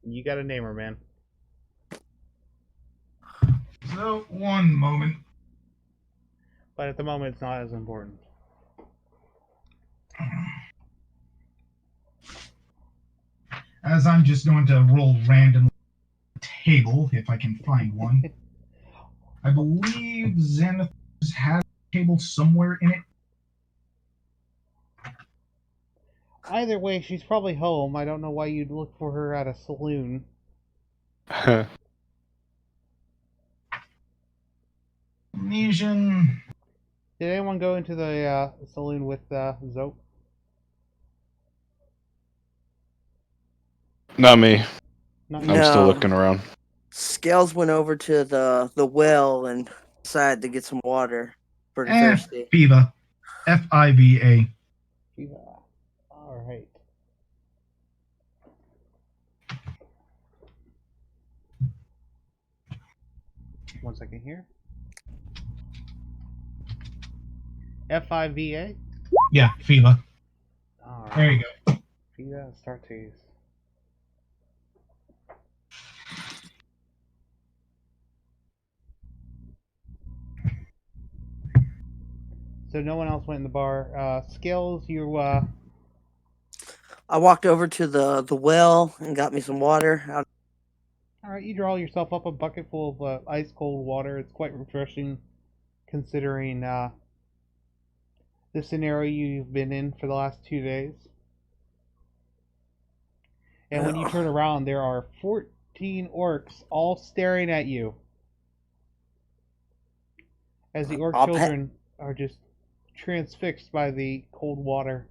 You gotta name her, man. So, one moment. But at the moment, it's not as important. As I'm just going to roll random table, if I can find one. I believe Xanathars has a table somewhere in it. Either way, she's probably home. I don't know why you'd look for her at a saloon. Lesion. Did anyone go into the saloon with Zope? Not me. Not I'm you? still No. looking around. Scales went over to the well and decided to get some water. Pretty thirsty. FIVA. FIVA. Yeah. All right. One second here. FIVA. Yeah, FIVA. All right. There you go. FIVA Astartes. So no one else went in the bar. Scales, you I walked over to the well and got me some water. all right, you draw yourself up a bucket full of ice cold water. It's quite refreshing considering the scenario you've been in for the last 2 days. And when you turn around, there are 14 orcs all staring at you. As the orc I'll bet. children are just transfixed by the cold water.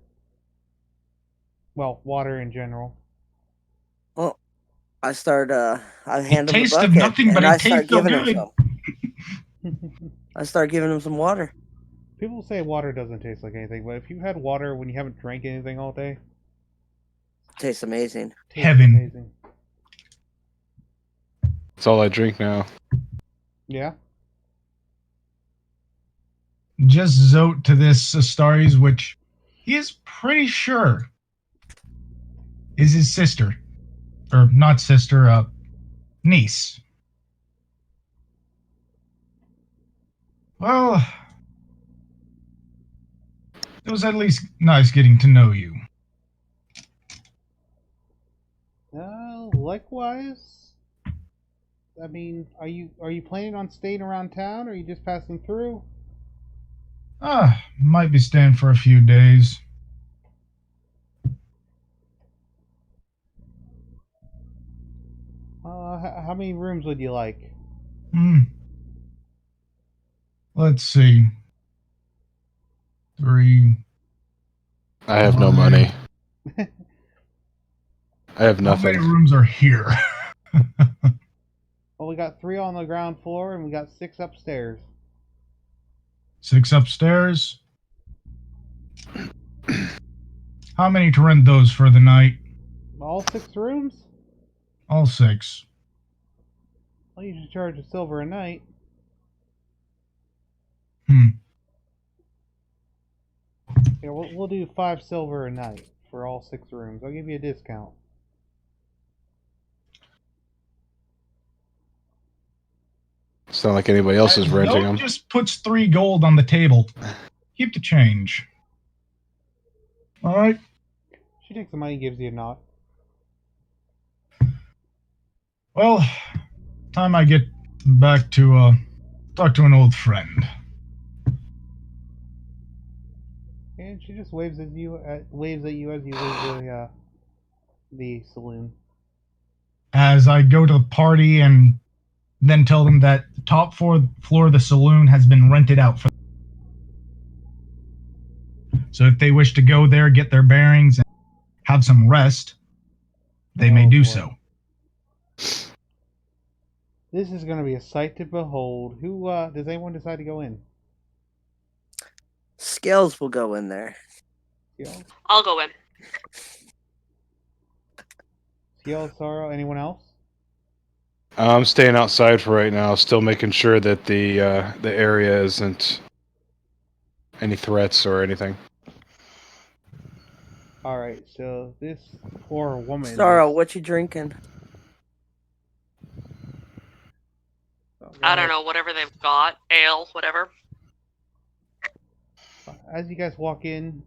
Well, water in general. I start I hand him the Taste of bucket nothing, but and it I start tastes so giving him good. some. I start giving him some water. People say water doesn't taste like anything, but if you had water when you haven't drank anything all day, Tastes amazing. tastes Heaven. amazing. That's all I drink now. Yeah. Just zote to this Astares, which he is pretty sure is his sister. Or not sister, niece. Well, it was at least nice getting to know you. Likewise. I mean, are you planning on staying around town, or are you just passing through? Might be staying for a few days. How many rooms would you like? Let's see. 3. I have no money. I have How many nothing. rooms are here? Well, we got 3 on the ground floor, and we got 6 upstairs. 6 upstairs. How many to rent those for the night? All 6 rooms? All 6. Well, you should charge a silver a night. Yeah, we'll do 5 silver a night for all 6 rooms. I'll give you a discount. It's not like anybody else is renting them. Just puts 3 gold on the table. Keep the change. All right. She takes the money and gives you a nod. Well, time I get back to talk to an old friend. And she just waves at you as you leave the saloon. As I go to the party and then tell them that the top floor of the saloon has been rented out for. So if they wish to go there, get their bearings, and have some rest, they may do boy. so. This is going to be a sight to behold. Who does anyone decide to go in? Scales will go in there. Scales, I'll go in. Sorrow, anyone else? I'm staying outside for right now, still making sure that the area isn't any threats or anything. All right, so this poor woman. Sorrow, what you drinking? I don't know, whatever they've got, ale, whatever. As you guys walk in,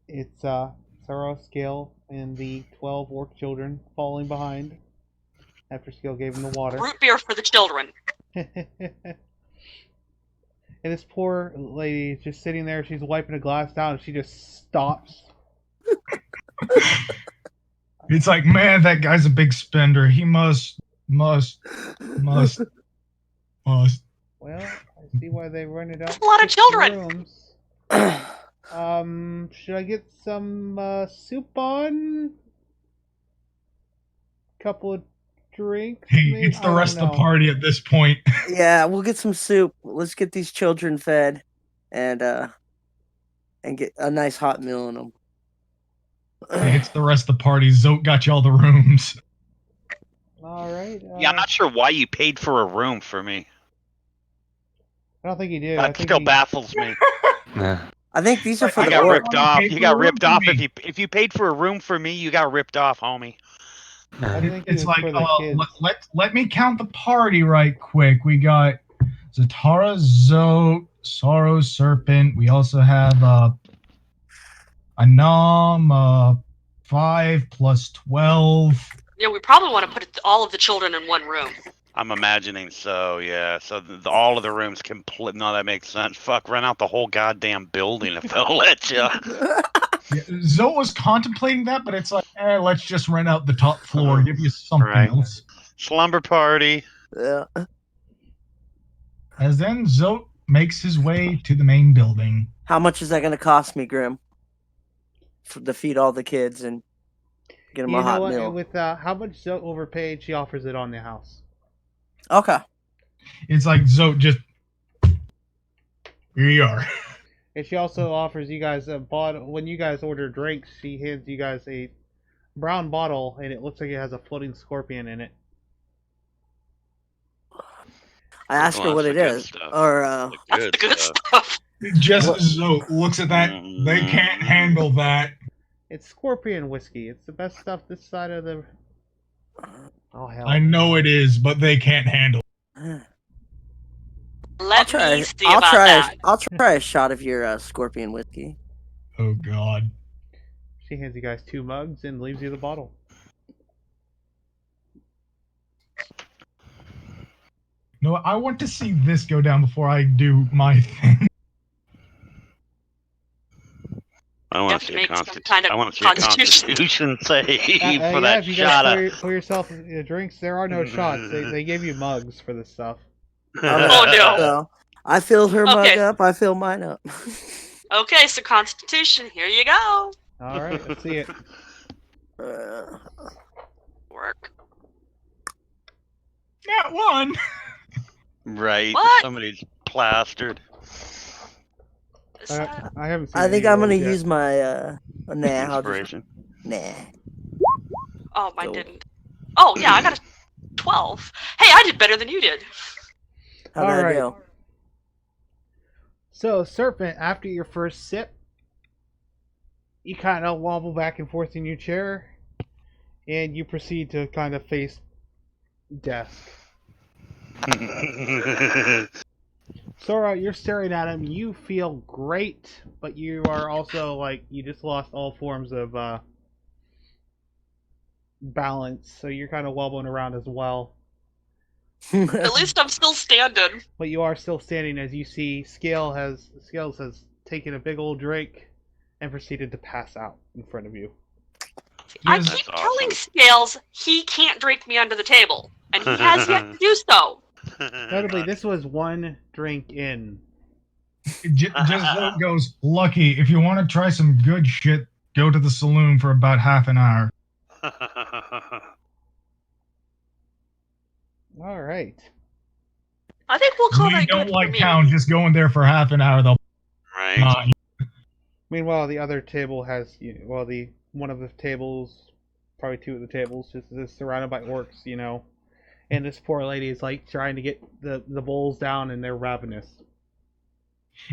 it's Sarah, Scale, and the 12 orc children falling behind after Scale gave them the water. Root beer for the children. And this poor lady is just sitting there. She's wiping a glass down, and she just stops. It's like, man, that guy's a big spender. He must. Well, I see why they rented out A lot of 6 children. rooms. Should I get some soup on? Couple of drinks? Hey, maybe? it's I the don't rest of the know. party at this point. Yeah, we'll get some soup. Let's get these children fed, and get a nice hot meal in them. Hey, it's the rest of the party. Zote got you all the rooms. All right. Yeah, I'm not sure why you paid for a room for me. I don't think he did. I That think still he- baffles me. I think these are for I the got orc. ripped off. Paid You for got a room ripped for off me. if you paid for a room for me. You got ripped off, homie. I think it It's was like, for the kids. let me count the party right quick. We got Zatara, Zote, Sorrow, Serpent. We also have Anam, 5 plus 12. Yeah, we probably want to put all of the children in one room. I'm imagining so. Yeah. So all of the rooms complete. No, that makes sense. Fuck, rent out the whole goddamn building if they'll let you. Yeah, Zote was contemplating that, but it's like, let's just rent out the top floor, give you something Right. else. Slumber party. Yeah. As then Zote makes his way to the main building. How much is that going to cost me, Grim? To feed all the kids and get them You a know hot what? meal. With how much Zote overpaid, she offers it on the house. Okay. It's like Zote just, here you are. And she also offers you guys a bottle. When you guys order drinks, she hands you guys a brown bottle, and it looks like it has a floating scorpion in it. I asked her Well, what that's it the good is, stuff. or That's the good stuff. Just What? Zote looks at that, they can't handle that. It's scorpion whiskey. It's the best stuff this side of the. Oh hell! I know it is, but they can't handle it. Let me see I'll about try. that. I'll try a shot of your scorpion whiskey. Oh, God. She hands you guys 2 mugs and leaves you the bottle. No, I want to see this go down before I do my thing. I You want have to to see a make some kind of I want to see a constitution. constitution save Yeah, for that if you shot guys of. pour yourself drinks, there are no shots. They gave you mugs for this stuff. Oh, no. So, I filled her mug Okay. up. I filled mine up. Okay, so Constitution, here you go. All right, let's see it. Work. Not one. Right. What? Somebody's plastered. Is that- I haven't seen. I think any I'm gonna rolls yet. use my nah. I'll just, Inspiration. nah. Oh, mine So- didn't. Oh, yeah, I got a 12. Hey, I did better than you did. How'd that Alright. go? So, Serpent, after your first sip, you kind of wobble back and forth in your chair, and you proceed to kind of face death. Sora, you're staring at him. You feel great, but you are also like you just lost all forms of balance, so you're kind of wobbling around as well. At least I'm still standing. But you are still standing as you see Scales has taken a big old drink and proceeded to pass out in front of you. I Yes. keep That's telling awesome. Scales he can't drink me under the table, and he has yet to do so. Notably, this was one drink in. Just Zote goes, lucky. If you want to try some good shit, go to the saloon for about half an hour. All right. I think we'll call You that don't good like for me. town, just go in there for half an hour. They'll Right. not. Meanwhile, the other table has one of the tables, probably 2 of the tables, just is surrounded by orcs, and this poor lady is like trying to get the bowls down, and they're ravenous.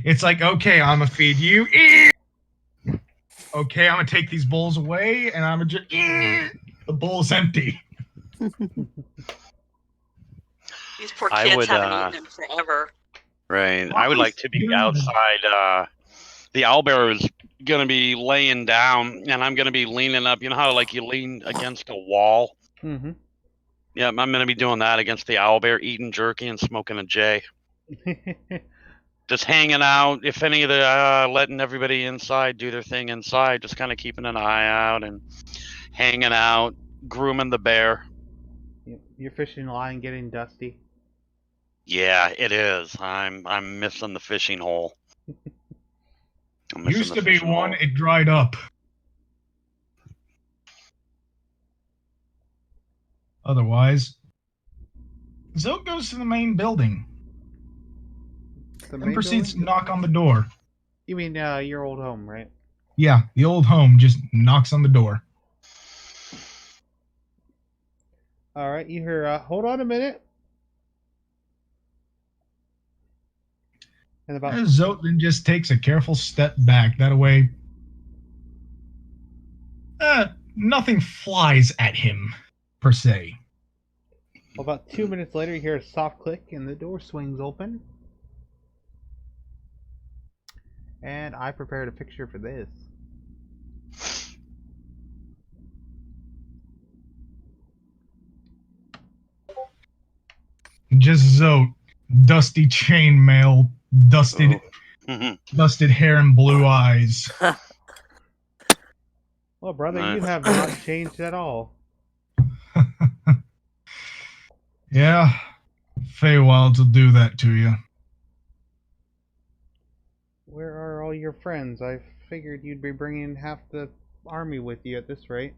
It's like, okay, I'm gonna feed you. Okay, I'm gonna take these bowls away, and I'm gonna just. The bowl's empty. These poor I kids would, haven't eaten in forever. Right. I would like to be Good. outside. The owlbear is going to be laying down, and I'm going to be leaning up. You know how like you lean against a wall? Mm-hmm. Yeah, I'm going to be doing that against the owlbear, eating jerky and smoking a J. Just hanging out. If any of the letting everybody inside do their thing inside, just kind of keeping an eye out and hanging out, grooming the bear. Your fishing line getting dusty. Yeah, it is. I'm missing the fishing hole. I'm missing Used the to be fishing one, hole. it dried up. Otherwise, Zoe goes to the main building The and main proceeds to building? knock on the door. You mean your old home, right? Yeah, the old home just knocks on the door. All right, you hear, hold on a minute. And about Zoe then just takes a careful step back. That way, nothing flies at him, per se. about 2 minutes later, you hear a soft click and the door swings open. And I prepared a picture for this. Just Zoe, dusty chainmail, dusted, dusted hair and blue eyes. Well, brother, you Nice. have not changed at all. Yeah, Feywilds will do that to you. Where are all your friends? I figured you'd be bringing half the army with you at this rate.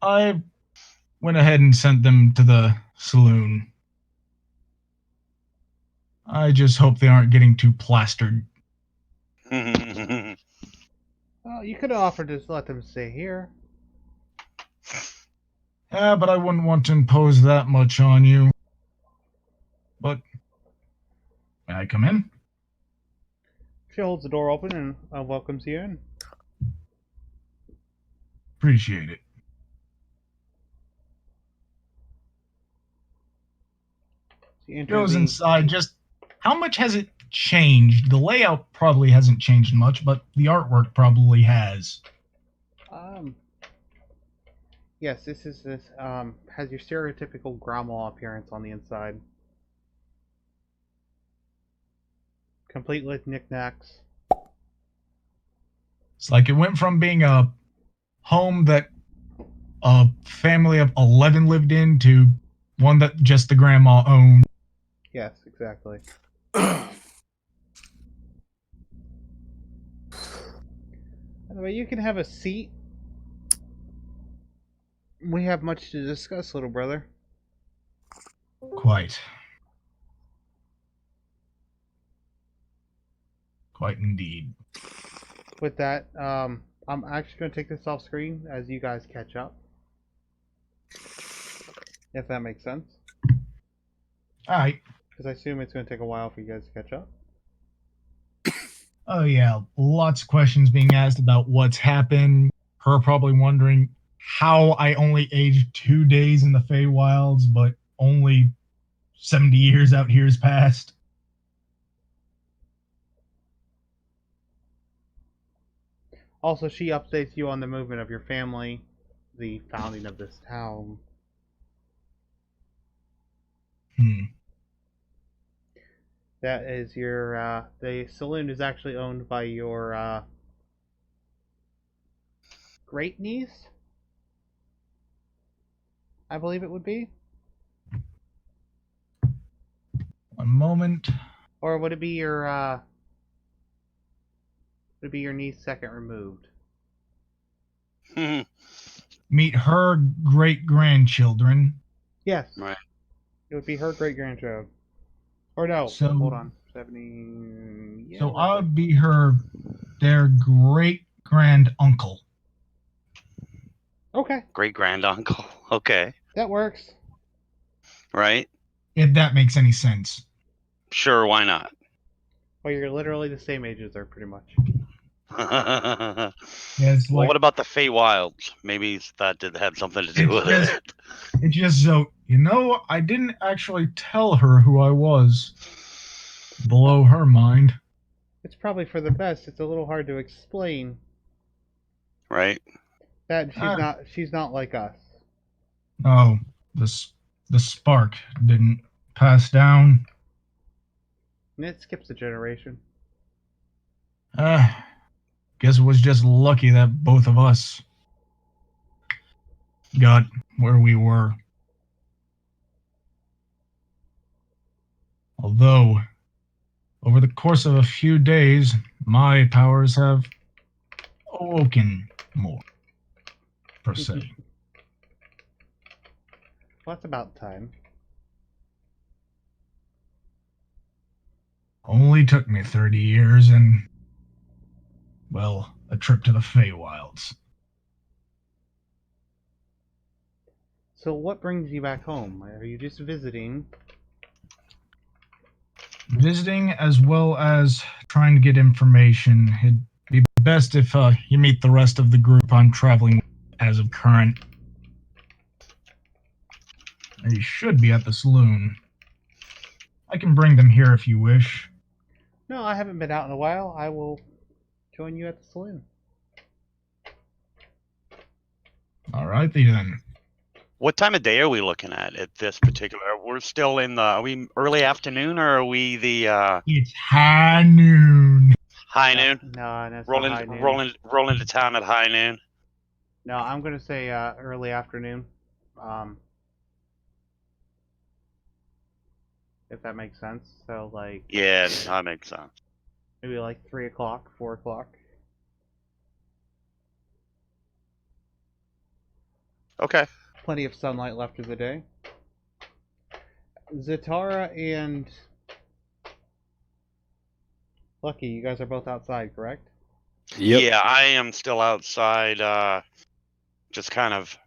I went ahead and sent them to the saloon. I just hope they aren't getting too plastered. Oh, you could have offered to just let them stay here. Yeah, but I wouldn't want to impose that much on you. But may I come in? She holds the door open and welcomes you in. Appreciate it. She enters Goes the- inside. Just how much has it changed? The layout probably hasn't changed much, but the artwork probably has. Yes, this has your stereotypical grandma appearance on the inside. Complete with knickknacks. It's like it went from being a home that a family of 11 lived in to one that just the grandma owned. Yes, exactly. Anyway, you can have a seat. We have much to discuss, little brother. Quite. Quite indeed. With that, I'm actually going to take this off screen as you guys catch up. If that makes sense. Alright. Because I assume it's going to take a while for you guys to catch up. Oh yeah, lots of questions being asked about what's happened. Her probably wondering how I only aged 2 days in the Feywilds, but only 70 years out here has passed. Also, she updates you on the movement of your family, the founding of this town. That is your, the saloon is actually owned by your, great niece? I believe it would be. One moment. Or would it be your, would it be your niece second removed? Meet her great-grandchildren. Yes. Right. It would be her great grandchild. Or no, So- hold on. 70. Yeah, So that's I it. would be their great-grand-uncle. Okay, Great granduncle. Okay. that works. Right. If that makes any sense. Sure. Why not? Well, you're literally the same age as her, pretty much. Well, Yeah, it's like what about the Feywilds? Maybe that had something to do with It's it. it's just so You know, I didn't actually tell her who I was. Blow her mind. It's probably for the best. It's a little hard to explain Right? that Ah. she's not like us. Oh, the spark didn't pass down. And it skips a generation. Guess it was just lucky that both of us got where we were. Although, over the course of a few days, my powers have awoken more, per se. Well, that's about time. Only took me 30 years and, well, a trip to the Feywilds. So what brings you back home? Are you just visiting? Visiting as well as trying to get information. It'd be best if you meet the rest of the group I'm traveling with as of current. They should be at the saloon. I can bring them here if you wish. No, I haven't been out in a while. I will join you at the saloon. Alrighty then. What time of day are we looking at this particular? We're still in the. Are we early afternoon or are we the It's high noon. high noon? No, that's Rolling, not high noon. rolling to town at high noon. No, I'm gonna say early afternoon. If that makes sense. So like Yeah, that makes sense. maybe like 3 o'clock, 4 o'clock. Okay. Plenty of sunlight left of the day. Zatara and Lucky, you guys are both outside, correct? Yep. Yeah, I am still outside. Just kind of,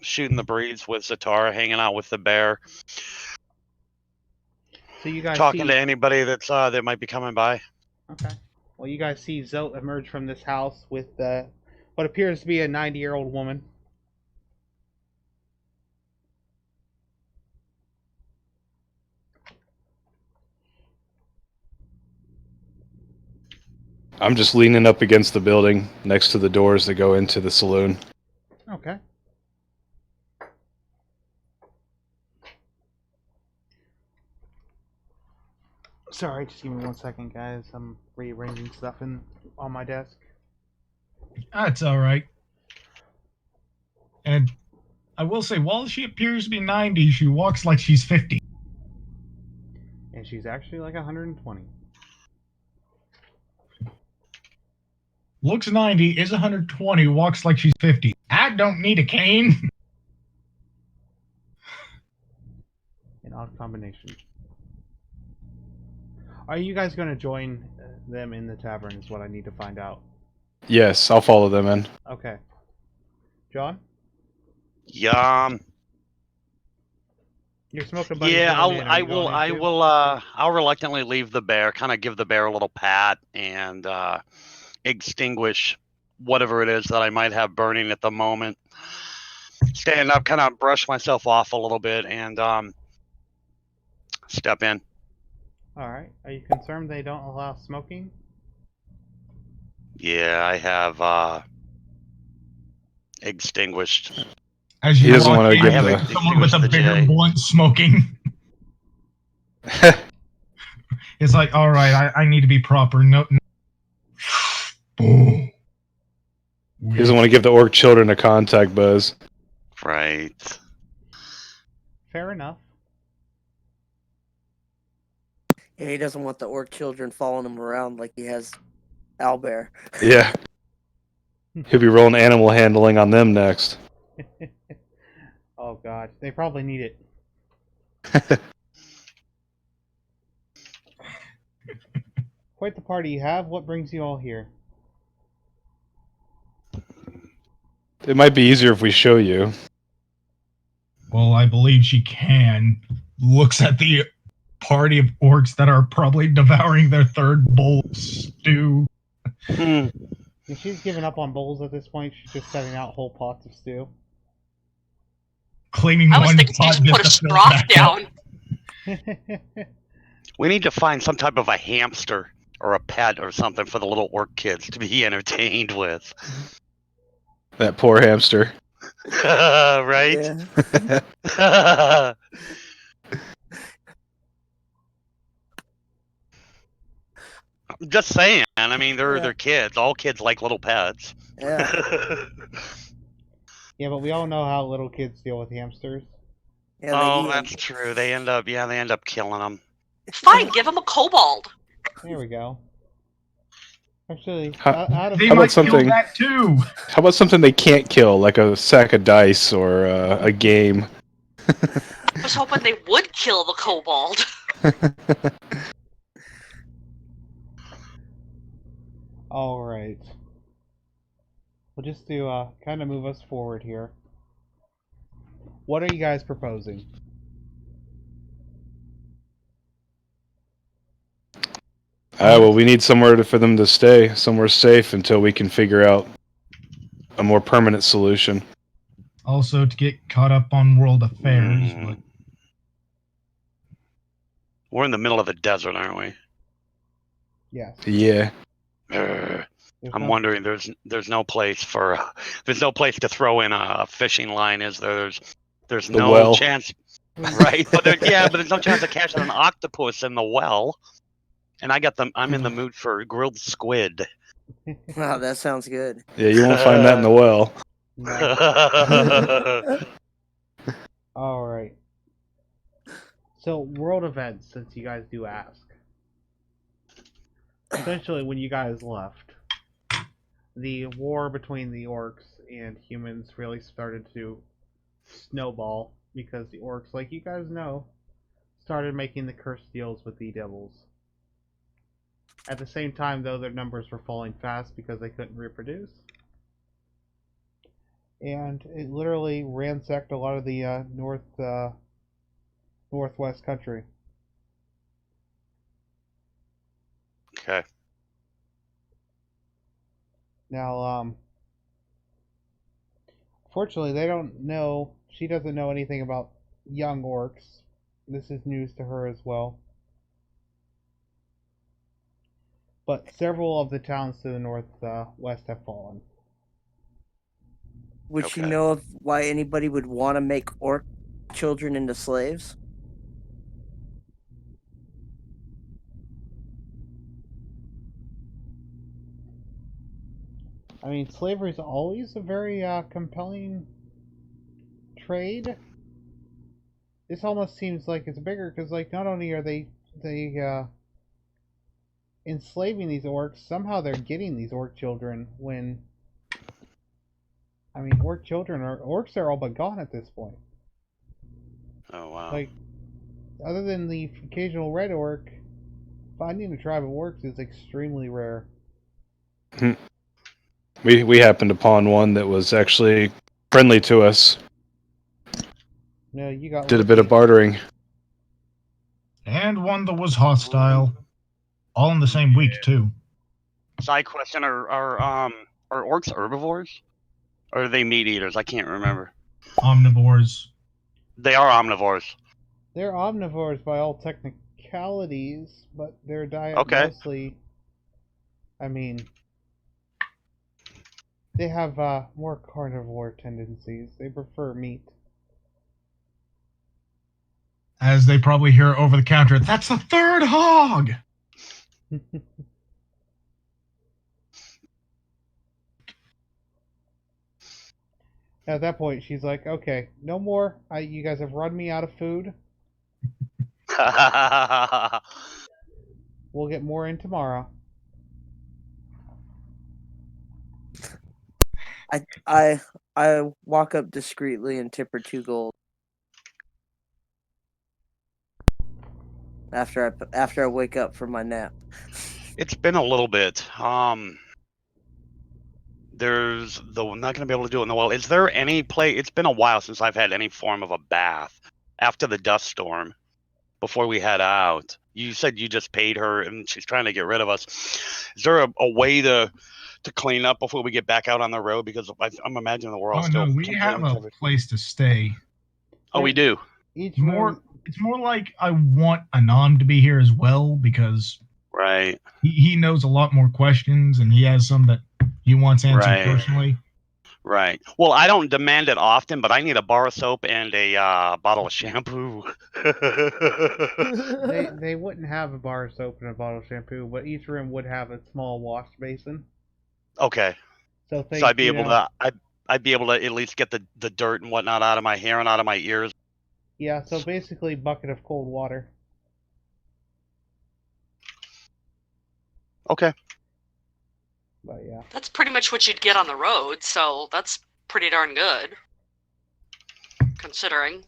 shooting the breeze with Zatara, hanging out with the bear, So you guys talking see... to anybody that's that might be coming by. Okay. Well, you guys see Zote emerge from this house with what appears to be a 90-year-old woman. I'm just leaning up against the building next to the doors that go into the saloon. Okay. Sorry, just give me 1 second, guys. I'm rearranging stuff on my desk. That's alright. And I will say, while she appears to be 90, she walks like she's 50. And she's actually like 120. Looks 90, is 120, walks like she's 50. I don't need a cane. An odd combination. Are you guys going to join them in the tavern is what I need to find out. Yes, I'll follow them in. Okay. John? Yeah. Your smoking buddy. Yeah, I'll reluctantly leave the bear, kind of give the bear a little pat and extinguish whatever it is that I might have burning at the moment. Stand up, kind of brush myself off a little bit and step in. Alright. Are you concerned they don't allow smoking? Yeah, I have extinguished. As He you doesn't walk wanna in, give the- someone with a the bigger J. blunt smoking. It's like, alright, I need to be proper. No. He doesn't want to give the orc children a contact buzz. Right. Fair enough. Yeah, he doesn't want the orc children following him around like he has Owlbear. Yeah. He'll be rolling animal handling on them next. Oh god. They probably need it. Quite the party you have. What brings you all here? It might be easier if we show you. Well, I believe she can. Looks at the party of orcs that are probably devouring their third bowl of stew. Hmm. She's given up on bowls at this point. She's just setting out whole pots of stew. claiming I was one thinking you pot just put a to fill straw back up. down. We need to find some type of a hamster or a pet or something for the little orc kids to be entertained with. That poor hamster. Right? Yeah. I'm just saying. I mean, they're Yeah. kids. All kids like little pets. Yeah. Yeah, but we all know how little kids deal with hamsters. Yeah, they Oh, eat 'em. that's true. They end up killing them. Fine, give him a kobold. There we go. Actually, How- out of They How about might kill something- that too. How about something they can't kill, like a sack of dice or a game? I was hoping they would kill the kobold. all right. Well, just to kind of move us forward here. What are you guys proposing? Well, we need somewhere for them to stay, somewhere safe until we can figure out a more permanent solution. Also, to get caught up on world affairs. Mm. But We're in the middle of the desert, aren't we? Yes. Yeah. Urgh. There's I'm no- wondering. There's no place for there's no place to throw in a fishing line, is there? There's The no well. chance, right? But there's no chance of catching an octopus in the well. And I'm in the mood for grilled squid. Wow, that sounds good. Yeah, you won't find that in the well. No. All right. So, world events, since you guys do ask. Essentially, when you guys left, the war between the orcs and humans really started to snowball because the orcs, like you guys know, started making the cursed deals with the devils. At the same time, though, their numbers were falling fast because they couldn't reproduce. And it literally ransacked a lot of the northwest country. Okay. Now, fortunately, they don't know. She doesn't know anything about young orcs. This is news to her as well. But several of the towns to the northwest have fallen. Would she Okay. know of why anybody would want to make orc children into slaves? I mean, slavery is always a very compelling trade. This almost seems like it's bigger because, like, not only are they enslaving these orcs, somehow they're getting these orc children. When I mean, orcs are all but gone at this point. Oh wow. Like, other than the occasional red orc, finding a tribe of orcs is extremely rare. We happened upon one that was actually friendly to us. No, you got Did a bit of lucky. bartering. and one that was hostile. All in the same week too. Side question: Are orcs herbivores? Or are they meat eaters? I can't remember. Omnivores. They are omnivores. They're omnivores by all technicalities, but their diet Okay. mostly. I mean, they have more carnivore tendencies. They prefer meat. As they probably hear over the counter, that's the third hog! At that point, she's like, "Okay, no more. You guys have run me out of food. We'll get more in tomorrow." I walk up discreetly and tip her 2 gold. After I wake up from my nap. It's been a little bit. There's though I'm not gonna be able to do it in the well. Is there any play? It's been a while since I've had any form of a bath after the dust storm. Before we head out, you said you just paid her and she's trying to get rid of us. Is there a way to clean up before we get back out on the road? Because I'm imagining the world Oh still. no, we have a completely covered. place to stay. Oh, we do. Each More, room, it's more like I want Anam to be here as well because Right. he knows a lot more questions and he has some that he wants answered Right. personally. Right. Well, I don't demand it often, but I need a bar of soap and a bottle of shampoo. they wouldn't have a bar of soap and a bottle of shampoo, but each room would have a small wash basin. Okay. So think, So I'd be you able know, to I'd be able to at least get the dirt and whatnot out of my hair and out of my ears. yeah. So basically, bucket of cold water. Okay. But yeah, That's pretty much what you'd get on the road, so that's pretty darn good. Considering.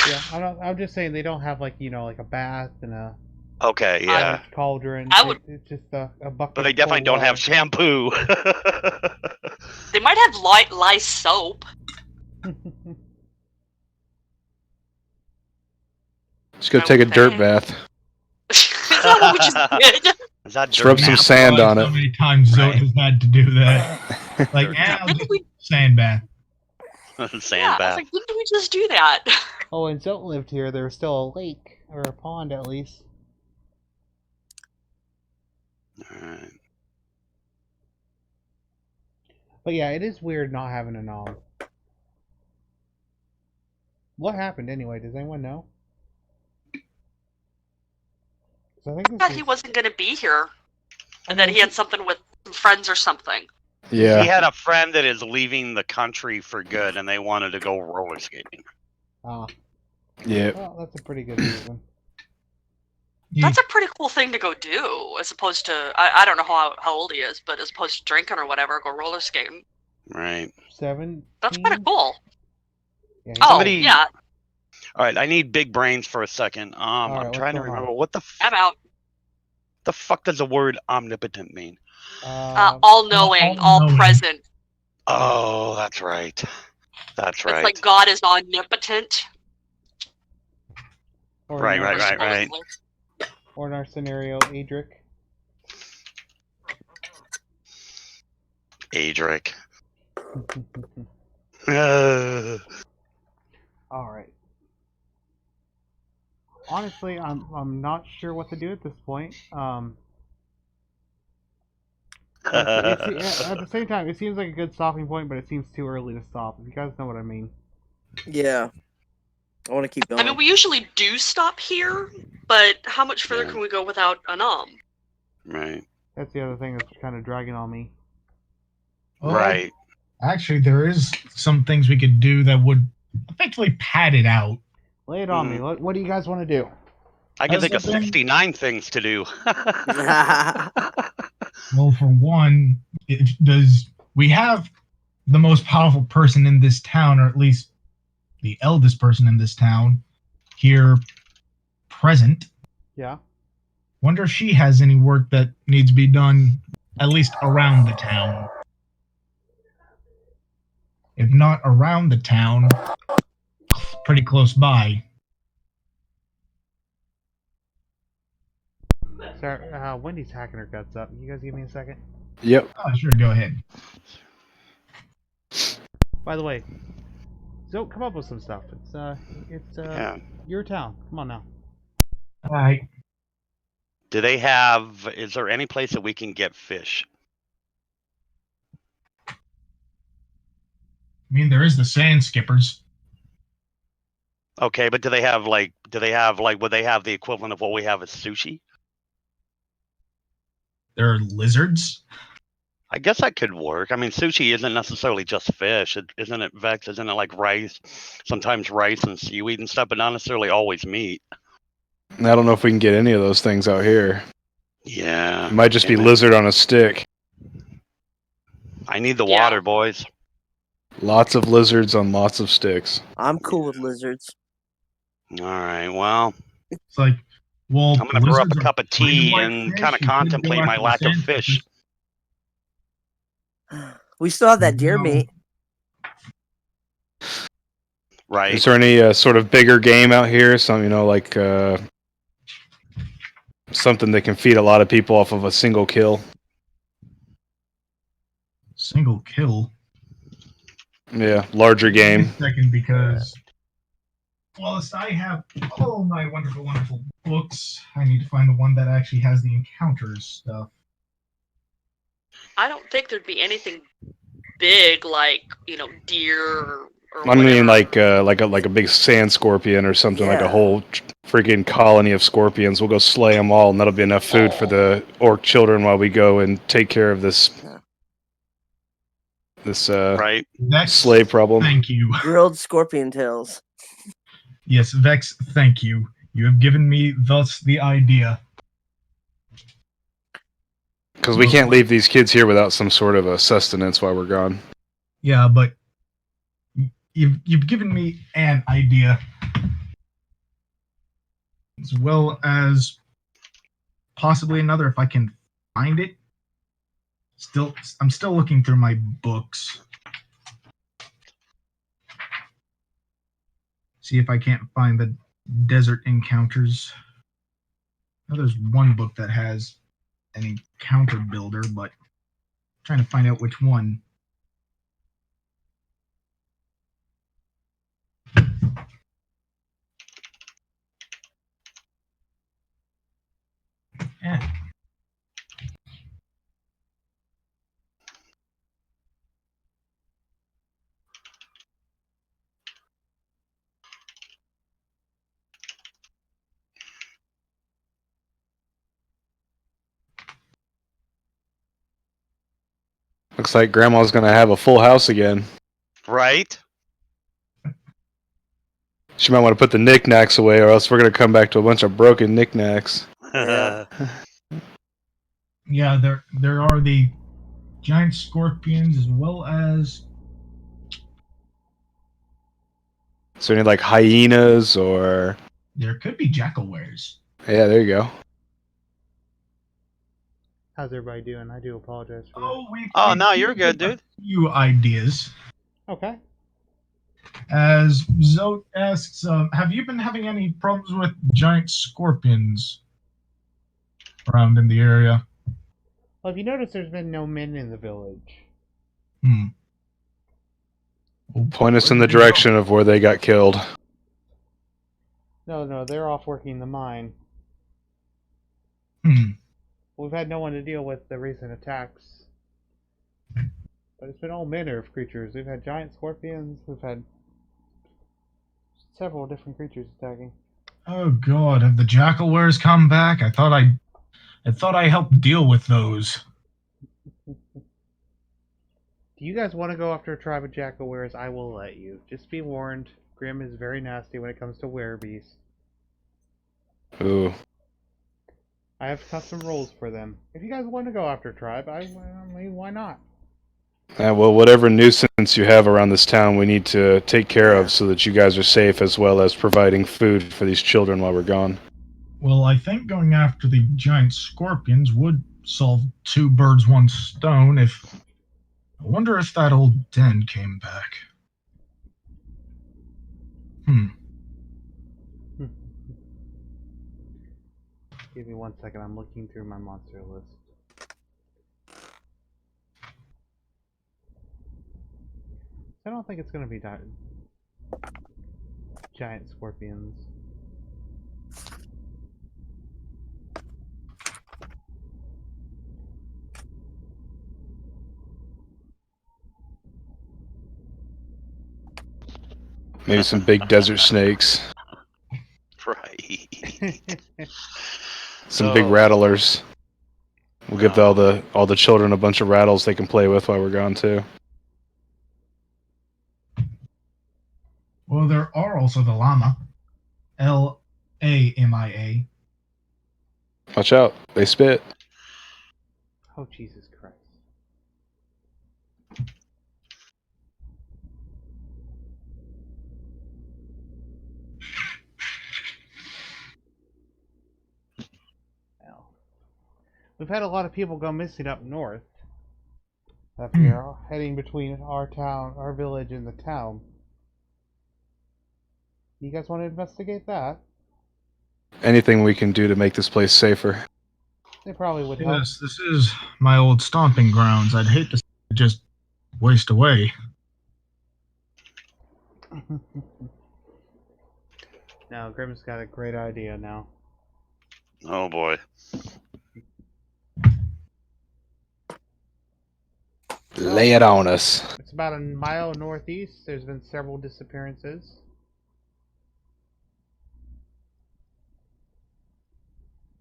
yeah. I'm just saying they don't have like like a bath and a Okay, yeah. cauldron. I would- It's just a bucket. But they of definitely cold don't water. have shampoo. They might have lice soap. Just go I take a would dirt think. bath. Is that what we just did? Is that Just rub dirt some nap? sand Realize on how it. many times Zote Right. has had to do that. Like, Dirt I'll Didn't just we? sand bath. Sand Yeah, I was bath. like, didn't we just do that? Oh, and Zote lived here. There was still a lake or a pond at least. Alright. But yeah, it is weird not having a nom. What happened anyway? Does anyone know? 'Cause I think I this thought is, he wasn't going to be here. And then he had something with some friends or something. Yeah. He had a friend that is leaving the country for good, and they wanted to go roller skating. Ah, Yeah. well, that's a pretty good reason. Yeah. That's a pretty cool thing to go do, as opposed to, I don't know how old he is, but as opposed to drinking or whatever, go roller skating. Right. 17. That's kind of cool. Yeah, Oh, Somebody- yeah, All right, I need big brains for a second. right, I'm what's trying to going on? remember what I'm out. the fuck does the word omnipotent mean? All-knowing, all-knowing. all-present. Oh, that's right. That's right. It's like God is omnipotent. or Right, in right, our, right. supposedly. Or in our scenario, Adric. Adric. All right. Honestly, I'm not sure what to do at this point. At the same time, it seems like a good stopping point, but it seems too early to stop. If you guys know what I mean. Yeah. I want to keep going. I mean, we usually do stop here, but how much further Yeah. can we go without Anam? Right. That's the other thing that's kind of dragging on me. Well, Right. Actually, there is some things we could do that would effectively pad it out. Lay it on me. What do you guys want to do? I can Has think of there been- 69 things to do. Well, for one, we have the most powerful person in this town, or at least the eldest person in this town, here present. Yeah. Wonder if she has any work that needs to be done, at least around the town. If not around the town, pretty close by. Sorry, Wendy's hacking her guts up. You guys give me a second. Yep. Oh, sure, go ahead. By the way, Zote, come up with some stuff. It's Yeah. your town. Come on now. All right. Is there any place that we can get fish? I mean, there is the Sand Skippers. Okay, but would they have the equivalent of what we have as sushi? There are lizards. I guess that could work. I mean, sushi isn't necessarily just fish. Isn't it, Vex? Isn't it like rice? Sometimes rice and seaweed and stuff, but not necessarily always meat. I don't know if we can get any of those things out here. Yeah. It might just be Amen. lizard on a stick. I need the Yeah. water, boys. Lots of lizards on lots of sticks. I'm cool with lizards. All right. Well, It's like, well, I'm gonna brew up a lizards are cup of pretty tea white and fish. kind of You could go contemplate my after the lack of Sand fish. Skippers. We still have that deer No. meat. Right. Is there any sort of bigger game out here? Some, like something that can feed a lot of people off of a single kill. Single kill. Yeah, larger Give me game. a second, because Wallace, I have all my wonderful, wonderful books. I need to find the one that actually has the encounters stuff. I don't think there'd be anything big like deer or I mean, whatever. like a big sand scorpion or something, like a Yeah. whole freaking colony of scorpions. We'll go slay them all, and that'll be enough food for the orc children while we go and take care of this Right. Vex, slave problem. thank you. Grilled scorpion tails. Yes, Vex, thank you. You have given me thus the idea. Because we can't leave these kids here without some sort of a sustenance while we're gone. Yeah, but you've given me an idea, as well as possibly another if I can find it. I'm still looking through my books. See if I can't find the desert encounters. I know there's one book that has an encounter builder, but I'm trying to find out which one. Yeah. Looks like Grandma's gonna have a full house again. Right. She might want to put the knickknacks away, or else we're gonna come back to a bunch of broken knickknacks. Yeah. Yeah, there are the giant scorpions as well as Is there any like hyenas or? there could be jackalwares. Yeah, there you go. How's everybody doing? I do apologize for that. Oh, no, you're good, dude. Few ideas. Okay. As Zote asks, have you been having any problems with giant scorpions around in the area? Well, if you notice, there's been no men in the village. Well, Point us in the direction of where they got killed. No, they're off working the mine. We've had no one to deal with the recent attacks. But it's been all manner of creatures. We've had giant scorpions, we've had several different creatures attacking. Oh God, have the jackalwares come back? I thought I helped deal with those. Do you guys want to go after a tribe of jackalwares? I will let you. Just be warned, Grim is very nasty when it comes to werebeasts. Ooh. I have custom rules for them. If you guys want to go after a tribe, I mean, why not? Well, whatever nuisance you have around this town, we need to take care of so that you guys are safe, as well as providing food for these children while we're gone. Well, I think going after the giant scorpions would solve two birds, one stone. I wonder if that old den came back. Give me 1 second, I'm looking through my monster list. I don't think it's gonna be giant scorpions. Maybe some big desert snakes. Right. Some big Oh. rattlers. We'll give all the children a bunch of rattles they can play with while we're gone too. Well, there are also the llama. Lamia. Watch out, they spit. Oh, Jesus Christ. Well, we've had a lot of people go missing up north. If you're heading between our village, and the town. You guys want to investigate that? Anything we can do to make this place safer. They probably would help. Yes, this is my old stomping grounds. I'd hate to see it just waste away. Now, Grim's got a great idea now. Oh boy. Lay it on us. It's about a mile northeast. There's been several disappearances.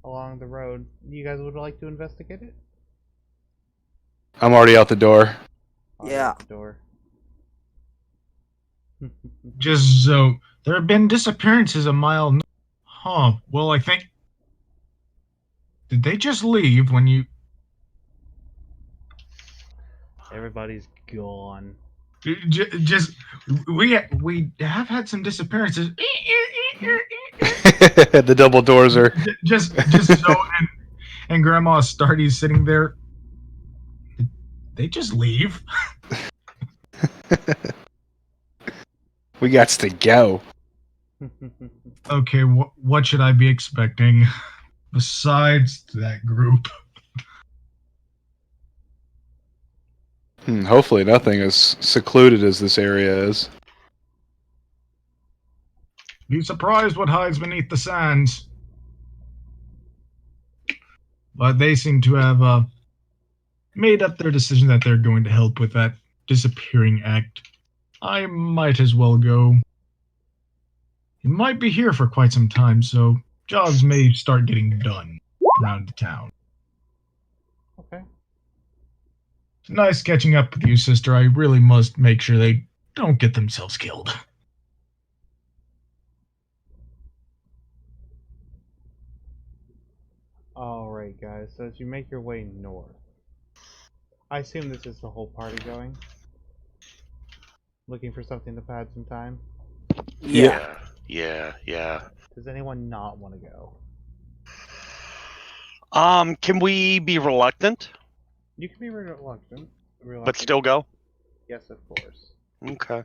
Along the road. You guys would like to investigate it? I'm already out the door. Yeah. Out the door. Just so there have been disappearances a mile. Huh. Well, I think. Did they just leave when you? Everybody's gone. Just we have had some disappearances. The double doors are. Just so and Grandma Stardy's sitting there. Did they just leave? We got to go. Okay, what should I be expecting besides that group? Hopefully, nothing as secluded as this area is. Be surprised what hides beneath the sands. But they seem to have made up their decision that they're going to help with that disappearing act. I might as well go. You might be here for quite some time, so jobs may start getting done around the town. Okay. It's nice catching up with you, sister. I really must make sure they don't get themselves killed. Alright, guys. So as you make your way north, I assume this is the whole party going? Looking for something to pad some time? Yeah. Yeah. Does anyone not want to go? Can we be reluctant, You can be reluctant. but still go? Yes, of course. Okay.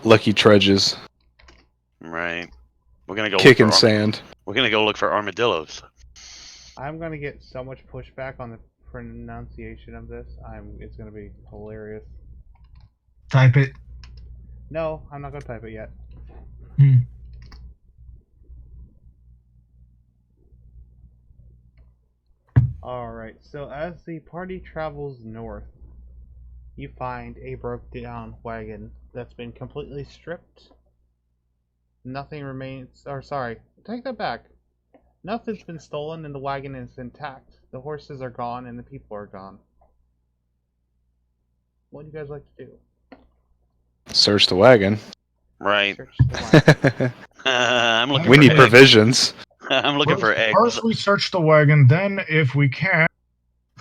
Lucky trudges. Right. We're gonna go Kicking look for sand. We're gonna go look for armadillos. I'm gonna get so much pushback on the pronunciation of this. It's gonna be hilarious. Type it. No, I'm not gonna type it yet. Hmm. Alright, so as the party travels north, you find a broke down wagon that's been completely stripped. Nothing remains, or sorry, take that back. Nothing's been stolen and the wagon is intact. The horses are gone and the people are gone. What do you guys like to do? Search the wagon. Right. Search the wagon. I'm looking. We for need eggs. provisions. I'm looking for eggs. First, we search the wagon. Then, if we can,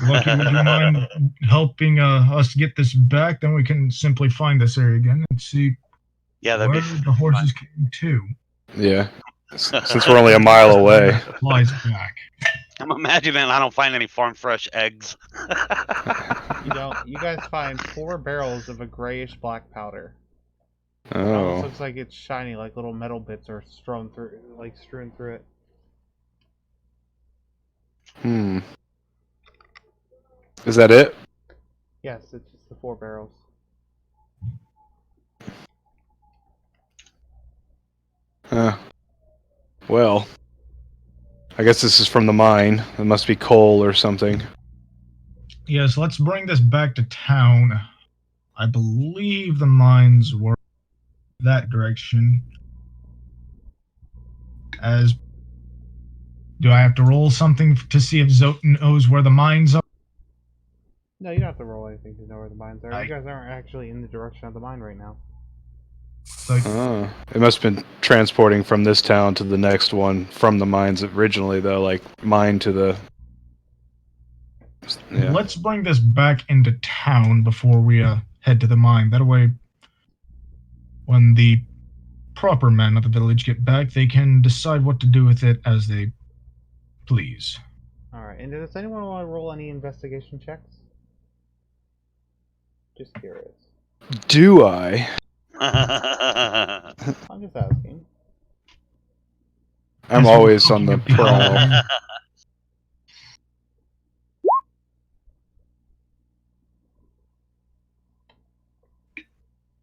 Lucky, would you mind helping us get this back? Then we can simply find this area again and see Yeah, that'd where be the horses came to. Yeah. Since we're only a mile away. Flies back. I'm imagining I don't find any farm fresh eggs. You don't. You guys find 4 barrels of a grayish black powder. It Oh. looks like it's shiny, like little metal bits are strewn through it. Is that it? Yes, it's just the 4 barrels. Well. I guess this is from the mine. It must be coal or something. Yes, let's bring this back to town. I believe the mines were that direction. Do I have to roll something to see if Zoten knows where the mines are? No, you don't have to roll anything to know where the mines are. I- You guys aren't actually in the direction of the mine right now. So, Oh. It must have been transporting from this town to the next one from the mines originally, though, like mine to the. Yeah. let's bring this back into town before we head to the mine. That way, when the proper men of the village get back, they can decide what to do with it as they please. Alright, and does anyone want to roll any investigation checks? Just curious. Do I? I'm just asking. I'm Yes, always we're on the talking prowl. about-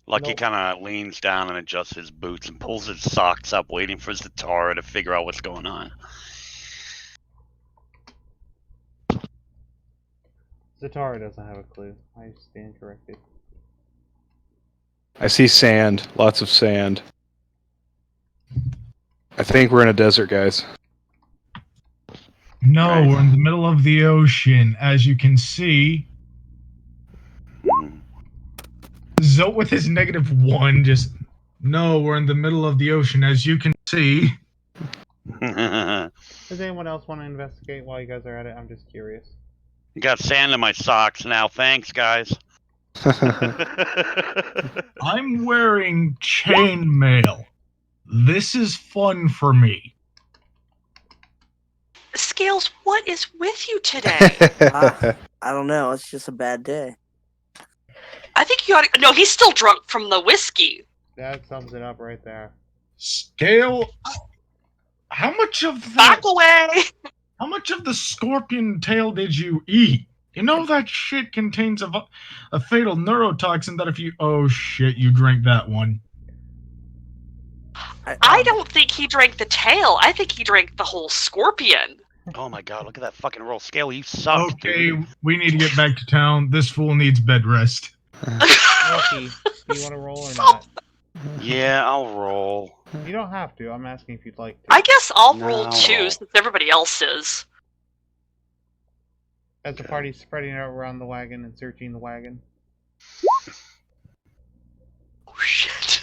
Lucky Nope. kind of leans down and adjusts his boots and pulls his socks up, waiting for Zatara to figure out what's going on. Zatara doesn't have a clue. I stand corrected. I see sand. Lots of sand. I think we're in a desert, guys. No, Right. we're in the middle of the ocean, as you can see. Hmm. Zote with his -1 just. No, we're in the middle of the ocean, as you can see. Does anyone else want to investigate while you guys are at it? I'm just curious. You got sand in my socks now. Thanks, guys. I'm wearing chainmail. This is fun for me. Scales, what is with you today? I don't know. It's just a bad day. I think you ought to. No, he's still drunk from the whiskey. That sums it up right there. Scale. How much of Back that? away! How much of the scorpion tail did you eat? You know that shit contains a fatal neurotoxin that if you... Oh shit, you drank that one. I don't think he drank the tail. I think he drank the whole scorpion. Oh my god, look at that fucking roll. Scale, you suck, Okay, dude. we need to get back to town. This fool needs bed rest. Lucky, do you want to roll or not? Yeah, I'll roll. You don't have to. I'm asking if you'd like to. I guess I'll No. roll 2 since everybody else is. As the party's spreading out around the wagon and searching the wagon. Oh shit.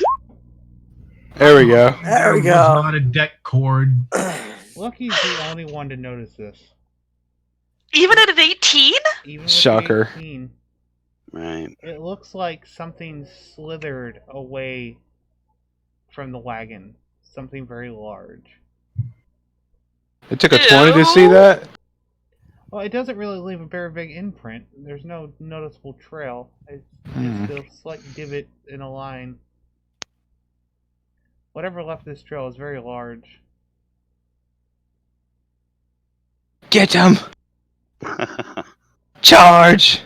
There we go. There we was go. Not a deck cord. Lucky's the only one to notice this. Even at an 18? Even with Shocker. The 18, Right. it looks like something slithered away from the wagon. Something very large. It took a 20 to see Ew. that? Well, it doesn't really leave a very big imprint. There's no noticeable trail. It's Hmm. just a slight divot in a line. Whatever left this trail is very large. Get him! Charge!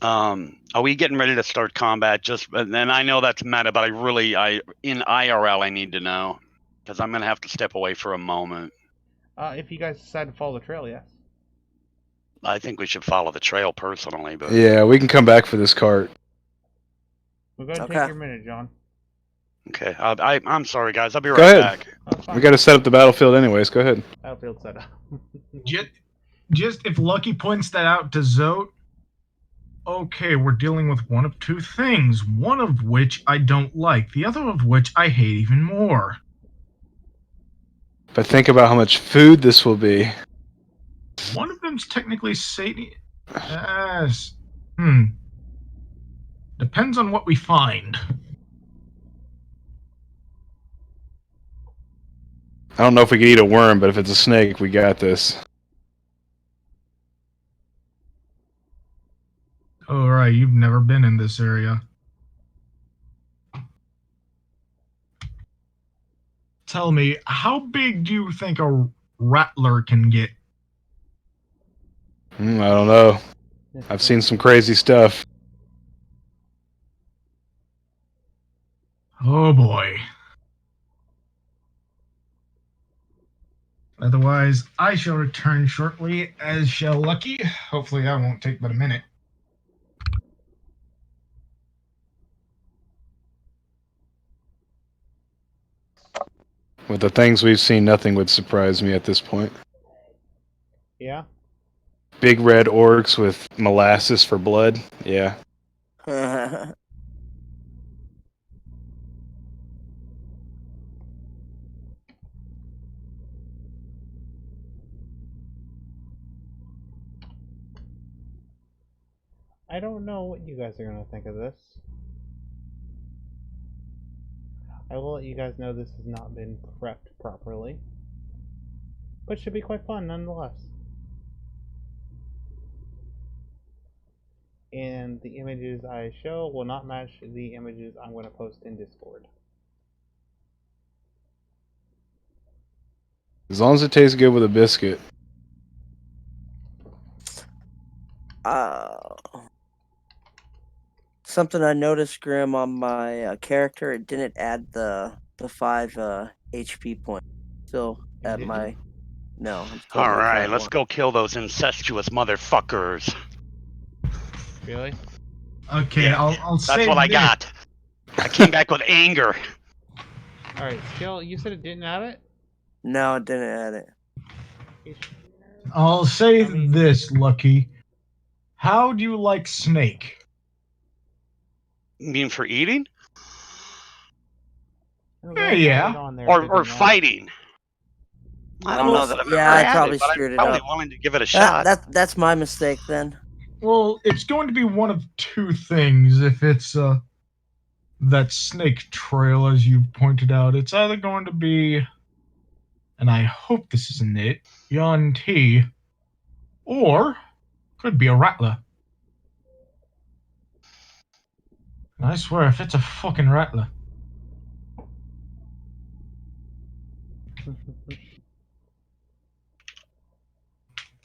Are we getting ready to start combat? And I know that's meta, but in IRL, I need to know because I'm gonna have to step away for a moment. If you guys decide to follow the trail, yes. I think we should follow the trail personally, but Yeah, we can come back for this cart. We'll go ahead and Okay. take your minute, John. okay. I'm sorry, guys. I'll be Go right ahead. back. That's fine. We gotta set up the battlefield anyways, go ahead. Battlefield setup. Just if Lucky points that out to Zote, okay, we're dealing with one of two things. One of which I don't like, the other of which I hate even more. But think about how much food this will be. One of them's technically Satan. Yes. Depends on what we find. I don't know if we could eat a worm, but if it's a snake, we got this. Oh, right, you've never been in this area. Tell me, how big do you think a rattler can get? I don't know. I've seen some crazy stuff. Oh boy. Otherwise, I shall return shortly, as shall Lucky. Hopefully that won't take but a minute. With the things we've seen, nothing would surprise me at this point. Yeah? Big red orcs with molasses for blood. Yeah. I don't know what you guys are going to think of this. I will let you guys know this has not been prepped properly. But should be quite fun nonetheless. And the images I show will not match the images I'm going to post in Discord. As long as it tastes good with a biscuit. Something I noticed, Grim, on my character, it didn't add the 5 HP point. Still It at didn't? my no. I'm still All at my right, current let's one. go kill those incestuous motherfuckers. Really? Okay, Yeah, I'll that's say what I this. got. I came back with anger. All right, skill. You said it didn't add it. No, it didn't add it. I'll say I mean- this, Lucky. How do you like Snake? You mean for eating I'm Yeah, glad you yeah. added it on there if it or didn't add it. fighting? I don't know that I've Yeah, ever I had probably it, but screwed I'm it probably up. willing to give it a shot. That's my mistake then. Well, it's going to be one of two things. If it's that snake trail, as you pointed out, it's either going to be, and I hope this isn't it, Yon T, or could be a rattler. And I swear, if it's a fucking rattler,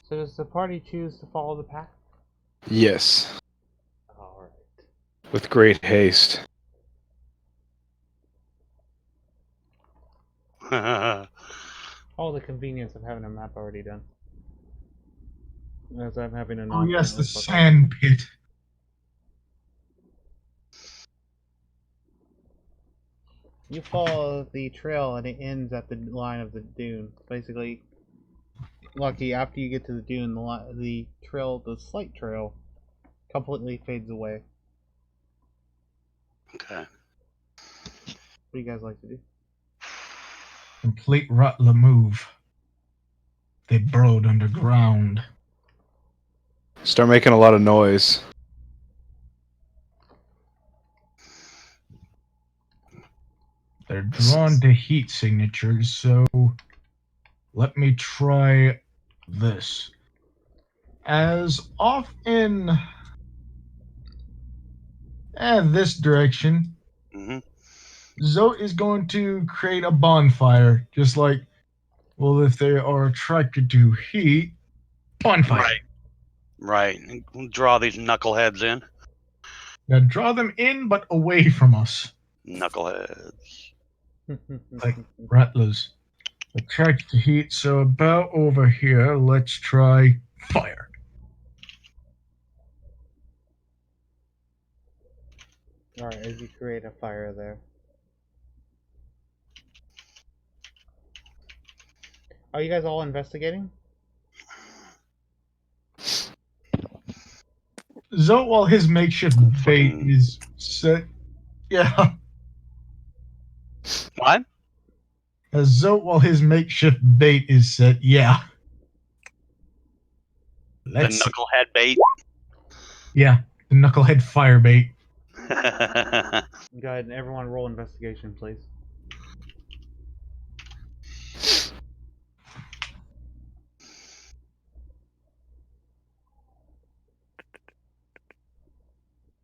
So does the party choose to follow the path? Yes, All right. with great haste. All the convenience of having a map already done. As I'm having a oh yes, the non-pointless look. sand pit. You follow the trail and it ends at the line of the dune. Basically, Lucky, after you get to the dune, the trail, the slight trail, completely fades away. Okay. What do you guys like to do? Complete rattler move. They burrowed underground. Start making a lot of noise. They're drawn to heat signatures, so let me try this. As off in this direction, hmm Zote is going to create a bonfire, just like, well, if they are attracted to heat, bonfire. Right. Right. And we'll draw these knuckleheads in. Now draw them in, but away from us. Knuckleheads. Like rattlers. Attracted to heat, so about over here, let's try fire. Alright, as you create a fire there. Are you guys all investigating? Zote, while his makeshift bait Fucking- is set, yeah. What? As Zote, while his makeshift bait is set, yeah. The Let's see. knucklehead bait? Yeah, the knucklehead fire bait. Go ahead and everyone roll investigation, please.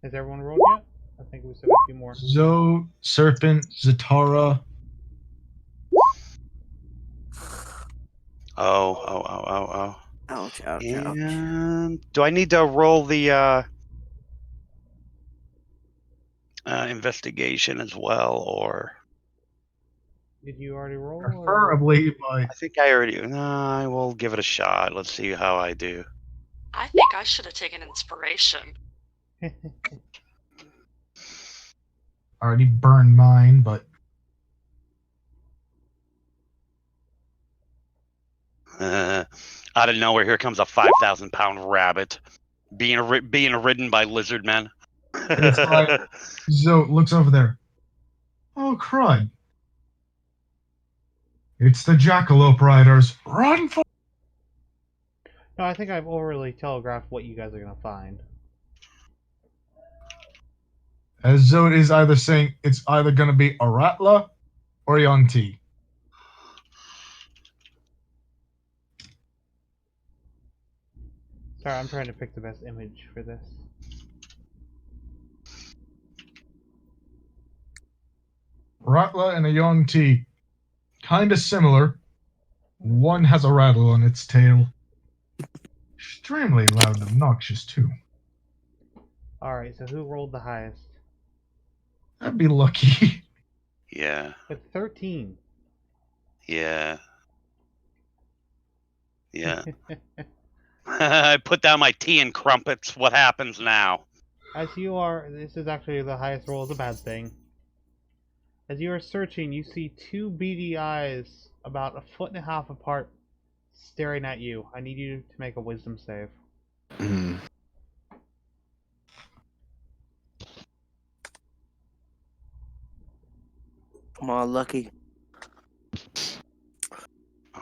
Has everyone rolled yet? I think we still got a few more. Zote, Serpent, Zatara. Oh. Ouch, ouch, ouch. And do I need to roll the investigation as well, or Did you already roll? or- Preferably, but I think I already. No, I will give it a shot. Let's see how I do. I think I should have taken inspiration. already burned mine, but Out of nowhere, here comes a 5,000-pound rabbit, being ridden by lizard men. It's like- Zote looks over there. Oh, crud. It's the Jackalope Riders. Run for No, I think I've overly telegraphed what you guys are gonna find. As Zote is either saying it's either going to be a Rattler or Yonti. Sorry, I'm trying to pick the best image for this. Rattler and a Yonti. Kind of similar. One has a rattle on its tail. Extremely loud and obnoxious, too. Alright, so who rolled the highest? I'd be lucky. Yeah. With 13. Yeah. Yeah. I put down my tea and crumpets. What happens now? As you are, this is actually the highest roll is a bad thing. As you are searching, you see two beady eyes about 1.5 feet apart staring at you. I need you to make a wisdom save. Hmm. Come on, Lucky.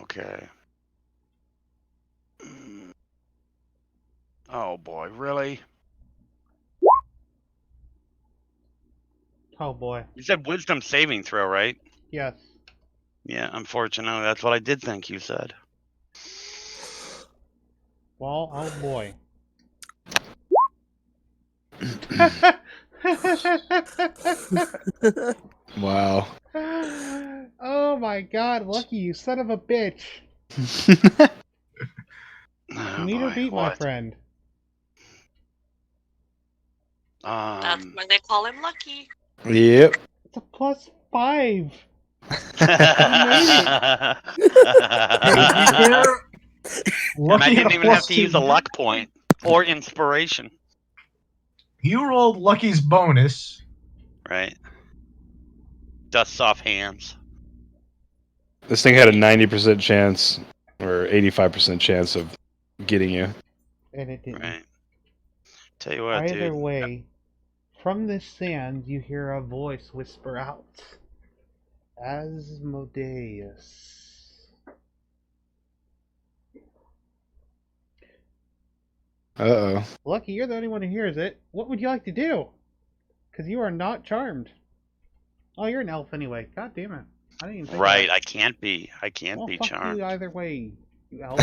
Okay. Mm. Oh boy, really? Oh boy. You said wisdom saving throw, right? Yes. Yeah, unfortunately, that's what I did think you said. Well, oh boy. Wow. Oh my god, Lucky, you son of a bitch. Oh Meet or boy, beat, my what? friend. That's why they call him Lucky. Yep. It's a +5. And I Lucky had didn't a even have plus to use 2. a luck point or inspiration, You rolled Lucky's bonus. right? Dusts off hands. This thing had a 90% chance, or 85% chance of getting you. And it didn't. Right. Tell you what, Either dude. way, from this sand you hear a voice whisper out. Asmodeus. Uh-oh. Lucky, you're the only one who hears it. What would you like to do? Because you are not charmed. Oh, you're an elf anyway. God damn it. I didn't even think Right, of that. I can't be. I can't Well, be fuck charmed. you either way, you elf.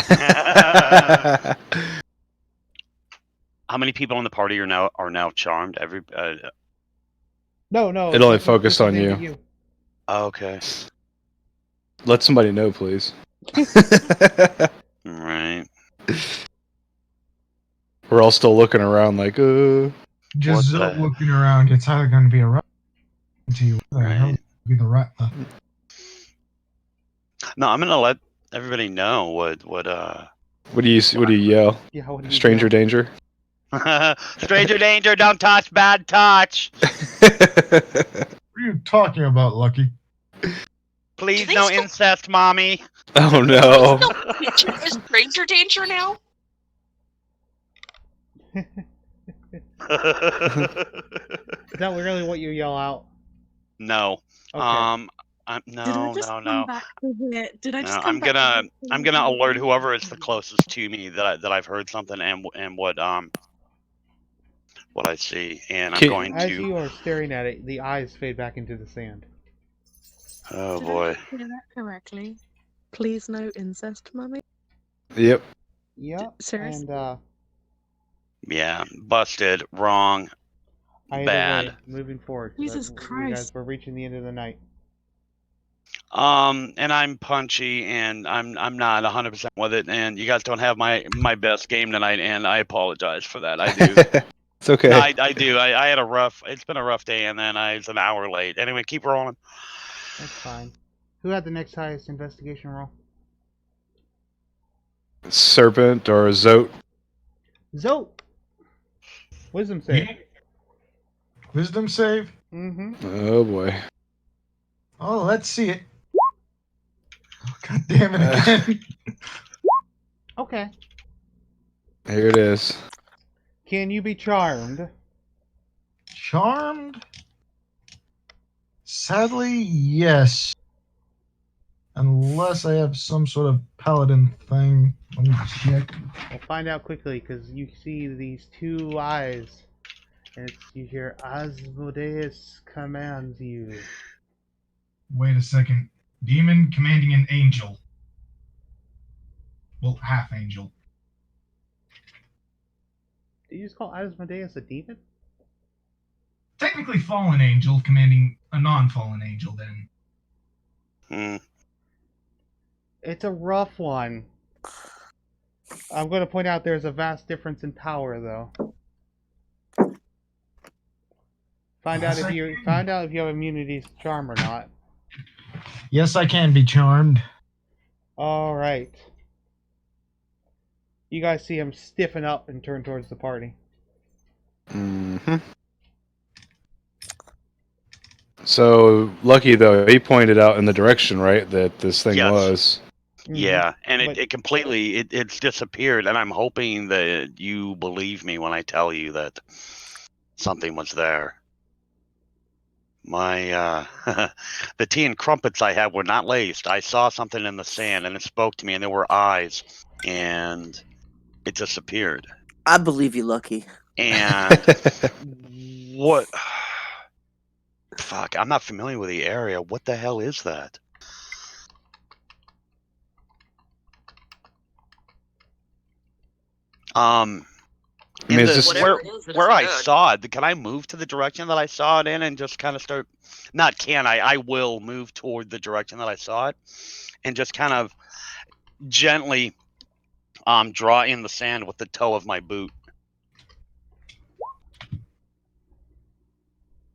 How many people in the party are now charmed? No, no. It only this focused is on aimed you. at Okay. Let somebody know, please. Right. We're all still looking around like, Just What the- looking around. It's either going to be a rat to you. What the hell Right. be the rat? No, I'm gonna let everybody know what What do you yell? Yeah, what do you Stranger do? danger? stranger danger, don't touch, bad touch. What are you talking about, Lucky? Please, they no still- incest, mommy. Oh no. Is stranger danger now? Is that really what you yell out? No. Okay. No, Did I just no, come no. back to hear? Did I No, just come I'm back? gonna alert whoever is the closest to me that I've heard something and what I see, and I'm Can- going As to. you are staring at it, the eyes fade back into the sand. Oh Did boy. I hear that correctly? Please no incest, mummy. Yep. Yep. Seriously? And Yeah, busted. Wrong. either Bad. way, moving forward. 'cause Jesus you guys, Christ. we're reaching the end of the night. And I'm punchy, and I'm not 100% with it, and you guys don't have my best game tonight, and I apologize for that. I do. It's okay. No, I do. I had a rough. It's been a rough day, and then I was an hour late. Anyway, keep rolling. That's fine. Who had the next highest investigation roll? Serpent or Zote. Zote! Wisdom save. Yeah. Wisdom save? Mm-hmm. Oh boy. Oh, let's see it. Oh, God damn it again. Okay. Here it is. Can you be charmed? Charmed? Sadly, yes. Unless I have some sort of paladin thing. Let me check. We'll find out quickly because you see these two eyes. And you hear Asmodeus commands you. Wait a second. Demon commanding an angel. Well, half angel. Did you just call Asmodeus a demon? Technically fallen angel commanding a non-fallen angel then. Hmm. It's a rough one. I'm going to point out there's a vast difference in power, though. Find out if you have immunity to charm or not. Yes, I can be charmed. All right. You guys see him stiffen up and turn towards the party. Mm-hmm. So Lucky though, he pointed out in the direction, right, that this thing Yes. was. Mhm. Yeah, and But- it completely it's disappeared, and I'm hoping that you believe me when I tell you that something was there. My the tea and crumpets I had were not laced. I saw something in the sand, and it spoke to me, and there were eyes, and it disappeared. I believe you, Lucky. And what? Fuck, I'm not familiar with the area. What the hell is that? I mean, in is the- this- Whatever it is, it where is I good. saw it, can I move to the direction that I saw it in and just kind of start? Not can I will move toward the direction that I saw it, and just kind of gently draw in the sand with the toe of my boot.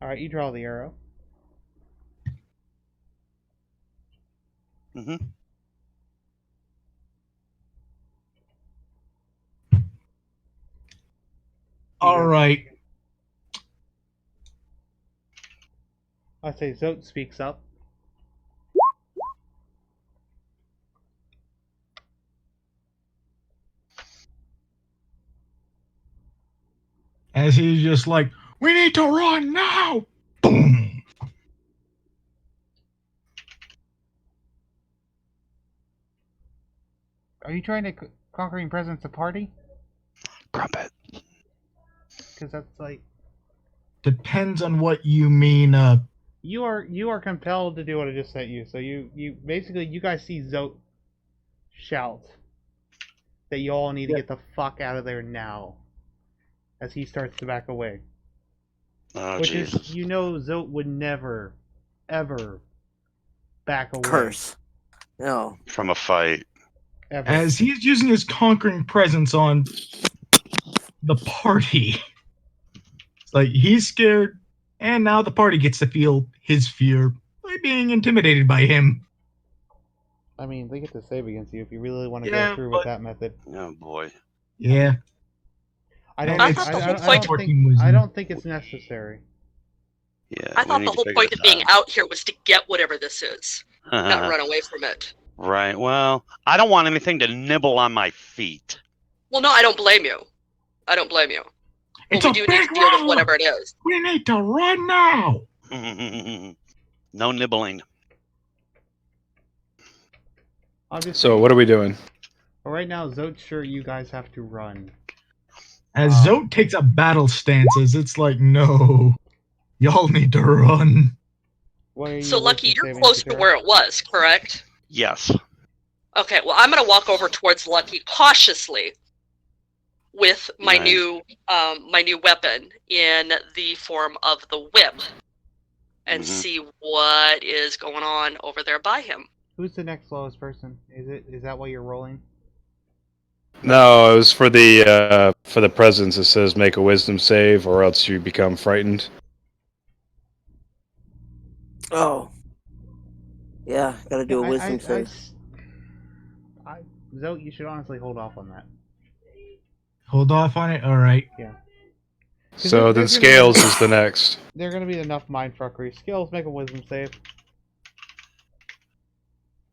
All right, you draw the arrow. Hmm. All right. I say Zote speaks up. As he's just like, we need to run now. Boom. Are you trying to conquering presence a party? Crumpet. Because that's like Depends on what you mean. you are compelled to do what I just sent you. So you basically you guys see Zote shout that you all need to get the fuck out of there now, as he starts to back away. Oh Which Jesus! is, you know, Zote would never, ever back away. Curse. No. From a fight. Ever. As he's using his conquering presence on the party. It's like he's scared, and now the party gets to feel his fear by being intimidated by him. I mean, they get to save against you if you really want to Yeah, go through but- with that method. Oh boy. Yeah. I No, don't. I think- thought the I whole don't- I point- don't think. was I don't think it's necessary. Yeah. I we thought need the to whole figure point this of being out here was to get whatever this is, not run away from it. Right. Well, I don't want anything to nibble on my feet. Well, no, I don't blame you. I don't blame you. But It's we a do need big to deal with round. whatever it is. We need to run now. No nibbling. I'm just So saying, what are we doing? for right now, Zote's sure you guys have to run. As Wow. Zote takes up battle stances, it's like, no, y'all need to run. What are you? So, Lucky, wisdom you're saving close to to do? where it was, correct? Yes. Okay, well, I'm going to walk over towards Lucky cautiously with my Nice. my new weapon in the form of the whip, and Mhm. see what is going on over there by him. Who's the next slowest person? Is that what you're rolling? No, it was for the presence. It says make a wisdom save, or else you become frightened. Oh. Yeah, gotta do a Yeah, wisdom save. Zote, you should honestly hold off on that. Hold off on it. All right. So then there's gonna scales be- is the next. There are going to be enough mindfuckery. Skills, make a wisdom save.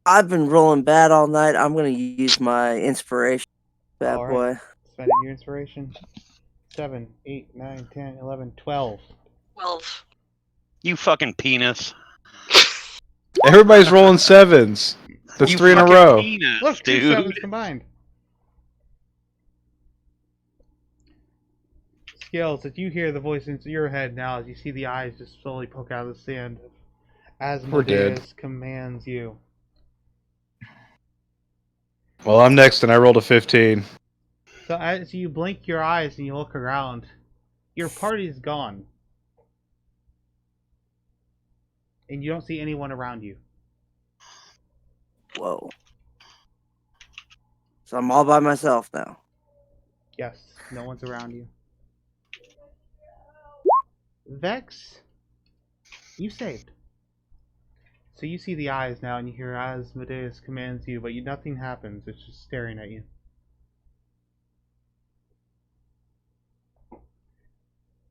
I've been rolling bad all night. I'm gonna use my inspiration. Bad All boy. right. Spending your inspiration. 7, 8, 9, 10, 11, 12. 12. You fucking penis. Everybody's rolling sevens. That's You 3 in a fucking row. Penis, Look, 2 dude. 7s combined. Skills, if you hear the voice into your head now as you see the eyes just slowly poke out of the sand, as We're dead. Asmodeus commands you. Well, I'm next, and I rolled a 15. So as you blink your eyes and you look around, your party's gone. And you don't see anyone around you. Whoa. So I'm all by myself now. Yes, no one's around you. Vex, you saved. So you see the eyes now, and you hear Asmodeus commands you, but nothing happens. It's just staring at you.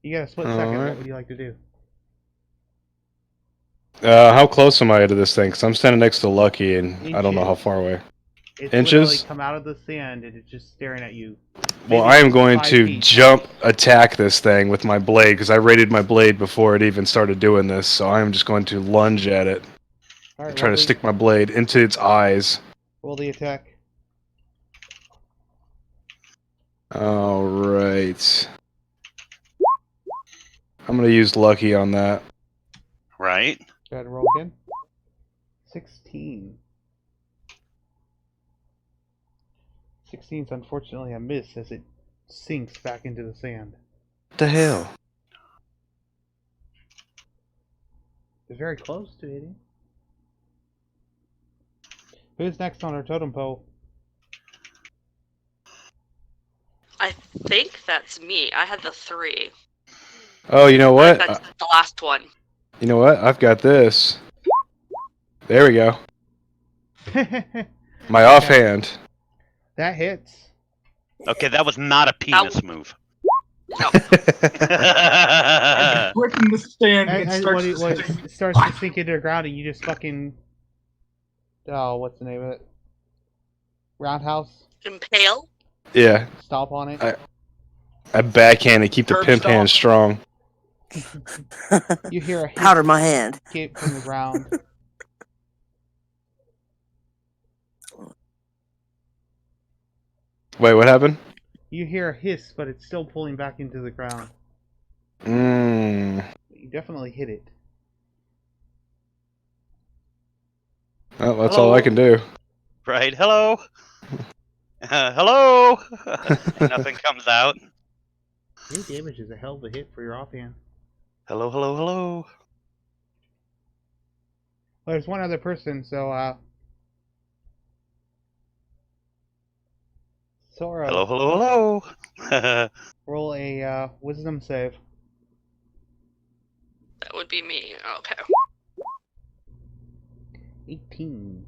You got a split second. Alright. What would you like to do? How close am I to this thing? Because I'm standing next to Lucky, and I don't know how Inches. far away. It's Inches? literally come out of the sand, and it's just staring at you. Well, Maybe I am going 5 to feet. jump attack this thing with my blade, because I rated my blade before it even started doing this, so I am just going to lunge at it. All right, Try roll to the- stick my blade into its eyes. Roll the attack. Alright. I'm going to use Lucky on that. Right? Go ahead and roll again. 16. 16 is unfortunately a miss as it sinks back into the sand. What the hell? It's very close to hitting. Who's next on our totem pole? I think that's me. I had the 3. Oh, you know I what? think that's the last one. You know what? I've got this. There we go. My offhand. That hits. Okay, that was not a penis move. No. Breaking the stand, And, it and starts when to it starts to sink into the ground, and you just fucking. Oh, what's the name of it? Roundhouse? Impale? Yeah. Stomp on it. I backhand and keep the Curb pimp hand strong. You hear a hit Powder my hand. escape from the ground. Wait, what happened? You hear a hiss, but it's still pulling back into the ground. Mmm. You definitely hit it. Well, that's all I can do. Right? Hello? Hello? Nothing comes out. Your damage is a hell of a hit for your offhand. Hello, hello, hello. Well, there's one other person, so Sora, Hello, hello, hello. roll a wisdom save. That would be me. Okay. 18.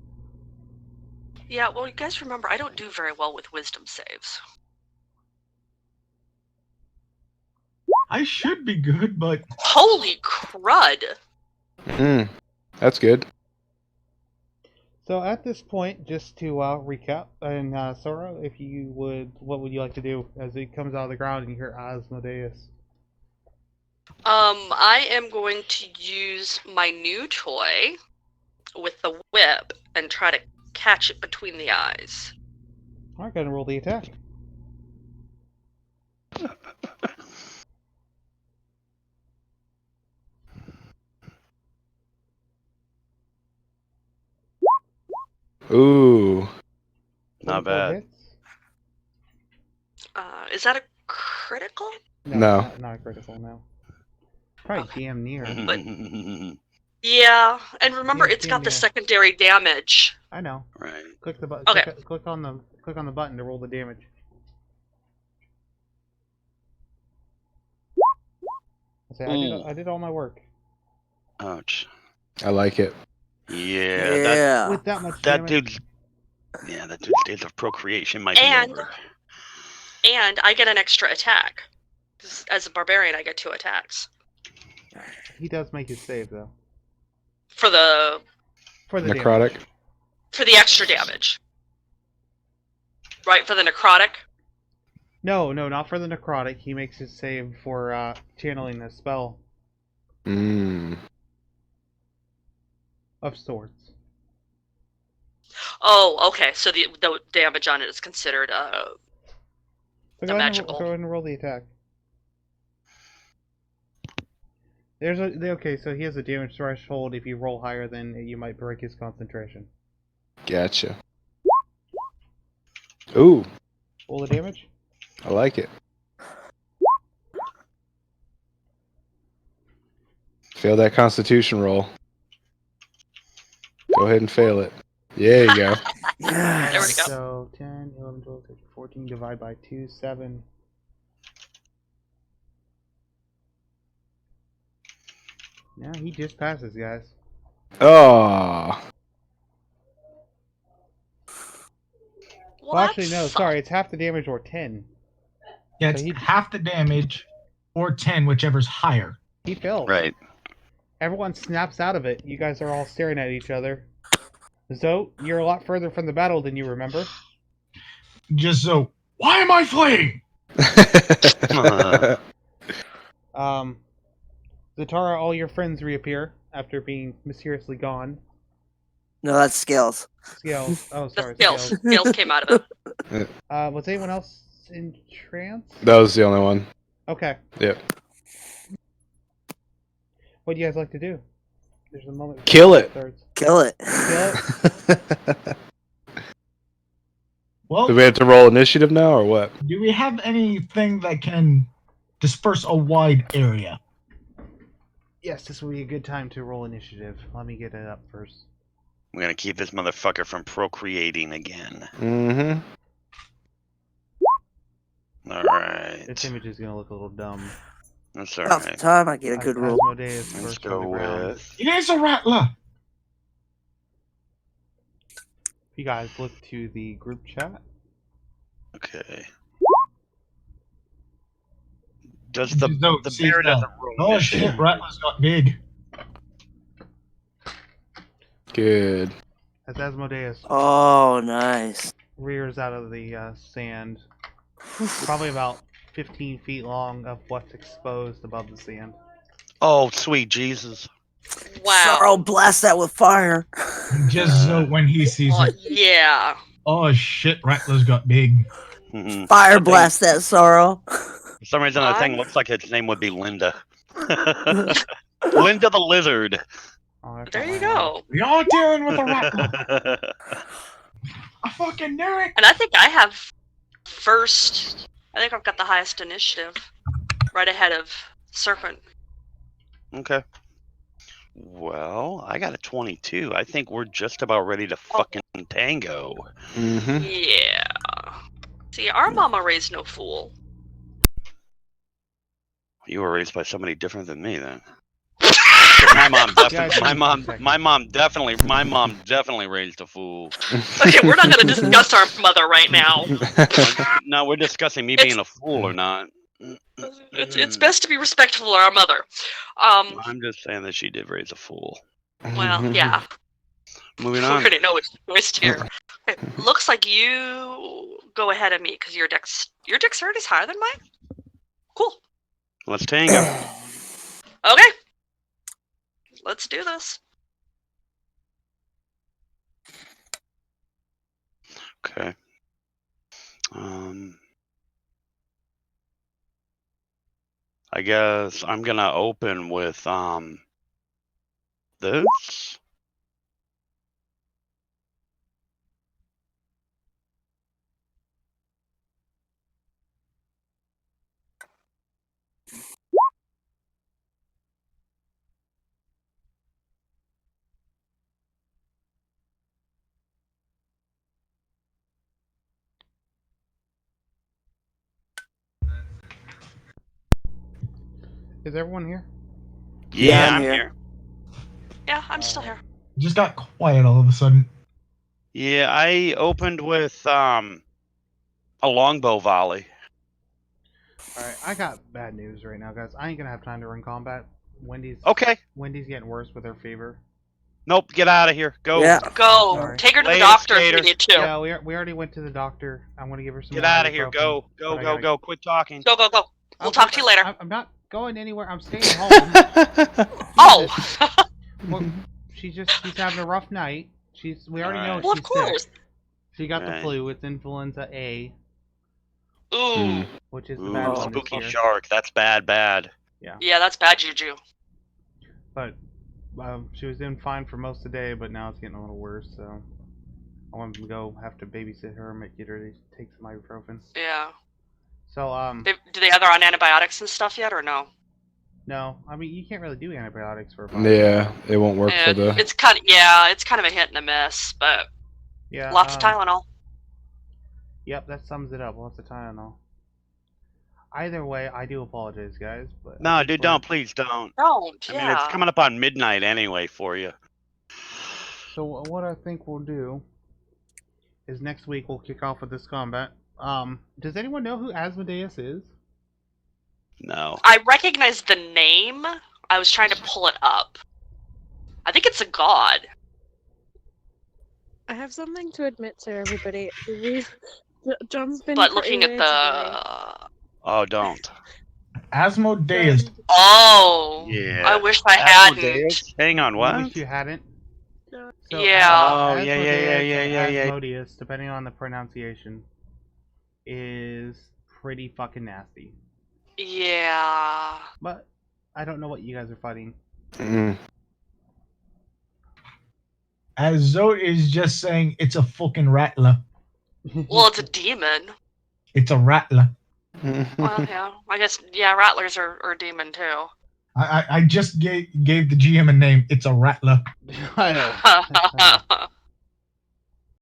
Yeah, well, you guys remember, I don't do very well with wisdom saves. I should be good, but Holy crud! Mmm. That's good. So at this point, just to recap, and Sora, if you would, what would you like to do as it comes out of the ground and you hear Asmodeus? I am going to use my new toy with the whip and try to catch it between the eyes. Alright, go ahead and roll the attack. Ooh. Not 24 bad. hits? Is that a critical? No. Not a critical, no. Probably damn near. Yeah, and remember, Yeah, it's got the yeah. secondary damage. I know. Right. Click the button. Okay. Click on the button to roll the damage. I did all my work. Ouch. I like it. Yeah, Yeah. With that much that damage. dude's days of procreation might And- be over. And I get an extra attack. 'Cause as a barbarian, I get 2 attacks. He does make his save though. For the Necrotic. damage. for the extra damage. Right, for the necrotic? No, not for the necrotic. He makes his save for channeling a spell Mmm. of sorts. Oh, okay. So the damage on it is considered So The go ahead and magical. go ahead and roll the attack. Okay, so he has a damage threshold. If you roll higher, then you might break his concentration. Gotcha. Ooh. Roll the damage. I like it. Fail that constitution roll. Go ahead and fail it. There you go. There we Yes. go. So 10, 11, 12, 13, 14, divide by 2, 7. Yeah, he just passes, guys. Oh. Well, that actually, no. sucks. Sorry, it's half the damage or 10. Yeah, So it's he- half the damage, or 10, whichever's higher. He fails. Right. Everyone snaps out of it. You guys are all staring at each other. Zoe, you're a lot further from the battle than you remember. Just so, why am I fleeing? Zatara, all your friends reappear after being mysteriously gone. No, that's Scales. Scales. Oh, The sorry, scales. Scales. Scales came out of it. Was anyone else in trance? That was the only one. Okay. Yep. What do you guys like to do? There's a moment. Kill it. Thirds. Kill it. Kill it. Well, Do we have to roll initiative now, or what? do we have anything that can disperse a wide area? Yes, this will be a good time to roll initiative. Let me get it up first. I'm gonna keep this motherfucker from procreating again. Mm-hmm. Alright. This image is gonna look a little dumb. That's About the alright. time I get a good roll. Asmodeus Let's first go on the ground. with... It is a rattler. If you guys look to the group chat. Okay. Does the No, the see bear that. doesn't roll Oh initiative. shit, rattlers got big. Good. As Asmodeus Oh, nice. rears out of the sand, probably about 15 feet long of what's exposed above the sand. Oh, sweet Jesus. Wow. Sorrow, blast that with fire. Just so when he sees Oh, it, yeah. oh shit, rattlers got big. Mhm. Fire blast that Sorrow. For some reason, the thing I'm- looks like its name would be Linda. Linda the lizard. Oh, that's There not you my name. go. We are dealing with a rattler. I fucking knew it. And I think I have first. I think I've got the highest initiative, right ahead of Serpent. Okay. Well, I got a 22. I think we're just about ready to fucking tango. Mm-hmm. Yeah. See, our mama raised no fool. You were raised by somebody different than me, then. My mom definitely. My mom definitely raised a fool. Okay, we're not going to discuss our mother right now. No, we're discussing me being a fool or not. It's best to be respectful of our mother. I'm just saying that she did raise a fool. Well, yeah. Moving We on. already know it's a twist here. Okay, looks like you go ahead of me because your dexterity is higher than mine. Cool. Let's tango. Okay. Let's do this. Okay. I guess I'm gonna open with this. Is everyone here? Yeah, I'm I'm here. here. Yeah, I'm still here. Just got quiet all of a sudden. Yeah, I opened with a longbow volley. Alright, I got bad news right now, guys. I ain't gonna have time to run combat. Wendy's Okay. Wendy's getting worse with her fever. Nope. Get out of here. Go. Yeah. Go. Sorry. Take her to the Later, doctor if you skater. need to. Yeah, we already went to the doctor. I'm gonna give her some. Get more out of here. ibuprofen, Go. Go. but I Go. gotta- Go. Quit talking. Go, go, go. We'll I'm- talk to you later. I'm not going anywhere. I'm staying home. Oh! Well, she's having a rough night. We already know Alright. Well, she's of course. sick. She got the Right. flu. It's influenza A, Ooh. which is the Ooh, bad one this spooky year. shark. That's bad. Bad. Yeah, that's bad juju. But she was doing fine for most of the day, but now it's getting a little worse. So I want to go have to babysit her and get her to take some ibuprofen. Yeah. So Do they have her on antibiotics and stuff yet, or no? no, I mean you can't really do antibiotics for a virus. Yeah, it won't work Yeah, for the. it's kind of a hit and a miss, but Yeah, lots of Tylenol. Yep, that sums it up. Lots of Tylenol. Either way, I do apologize, guys. But No, dude, don't. Please don't. Don't. I mean, it's coming up on midnight anyway for you. So what I think we'll do is next week we'll kick off with this combat. Does anyone know who Asmodeus is? No. I recognize the name. I was trying to pull it up. I think it's a god. I have something to admit to everybody. John's been But pretty looking at weird the. Oh, don't. Asmodeus. today. Oh. Yeah. I wish I hadn't. Asmodeus? Hang on, I what? wish you hadn't. So, Yeah. Oh, yeah. Asmodeus, depending on the pronunciation, is pretty fucking nasty. Yeah. But I don't know what you guys are fighting. Mm. As Zoe is just saying, it's a fucking rattler. Well, it's a demon. It's a rattler. Well, yeah. I guess, yeah, rattlers are demon too. I just gave the GM a name. It's a rattler. I know.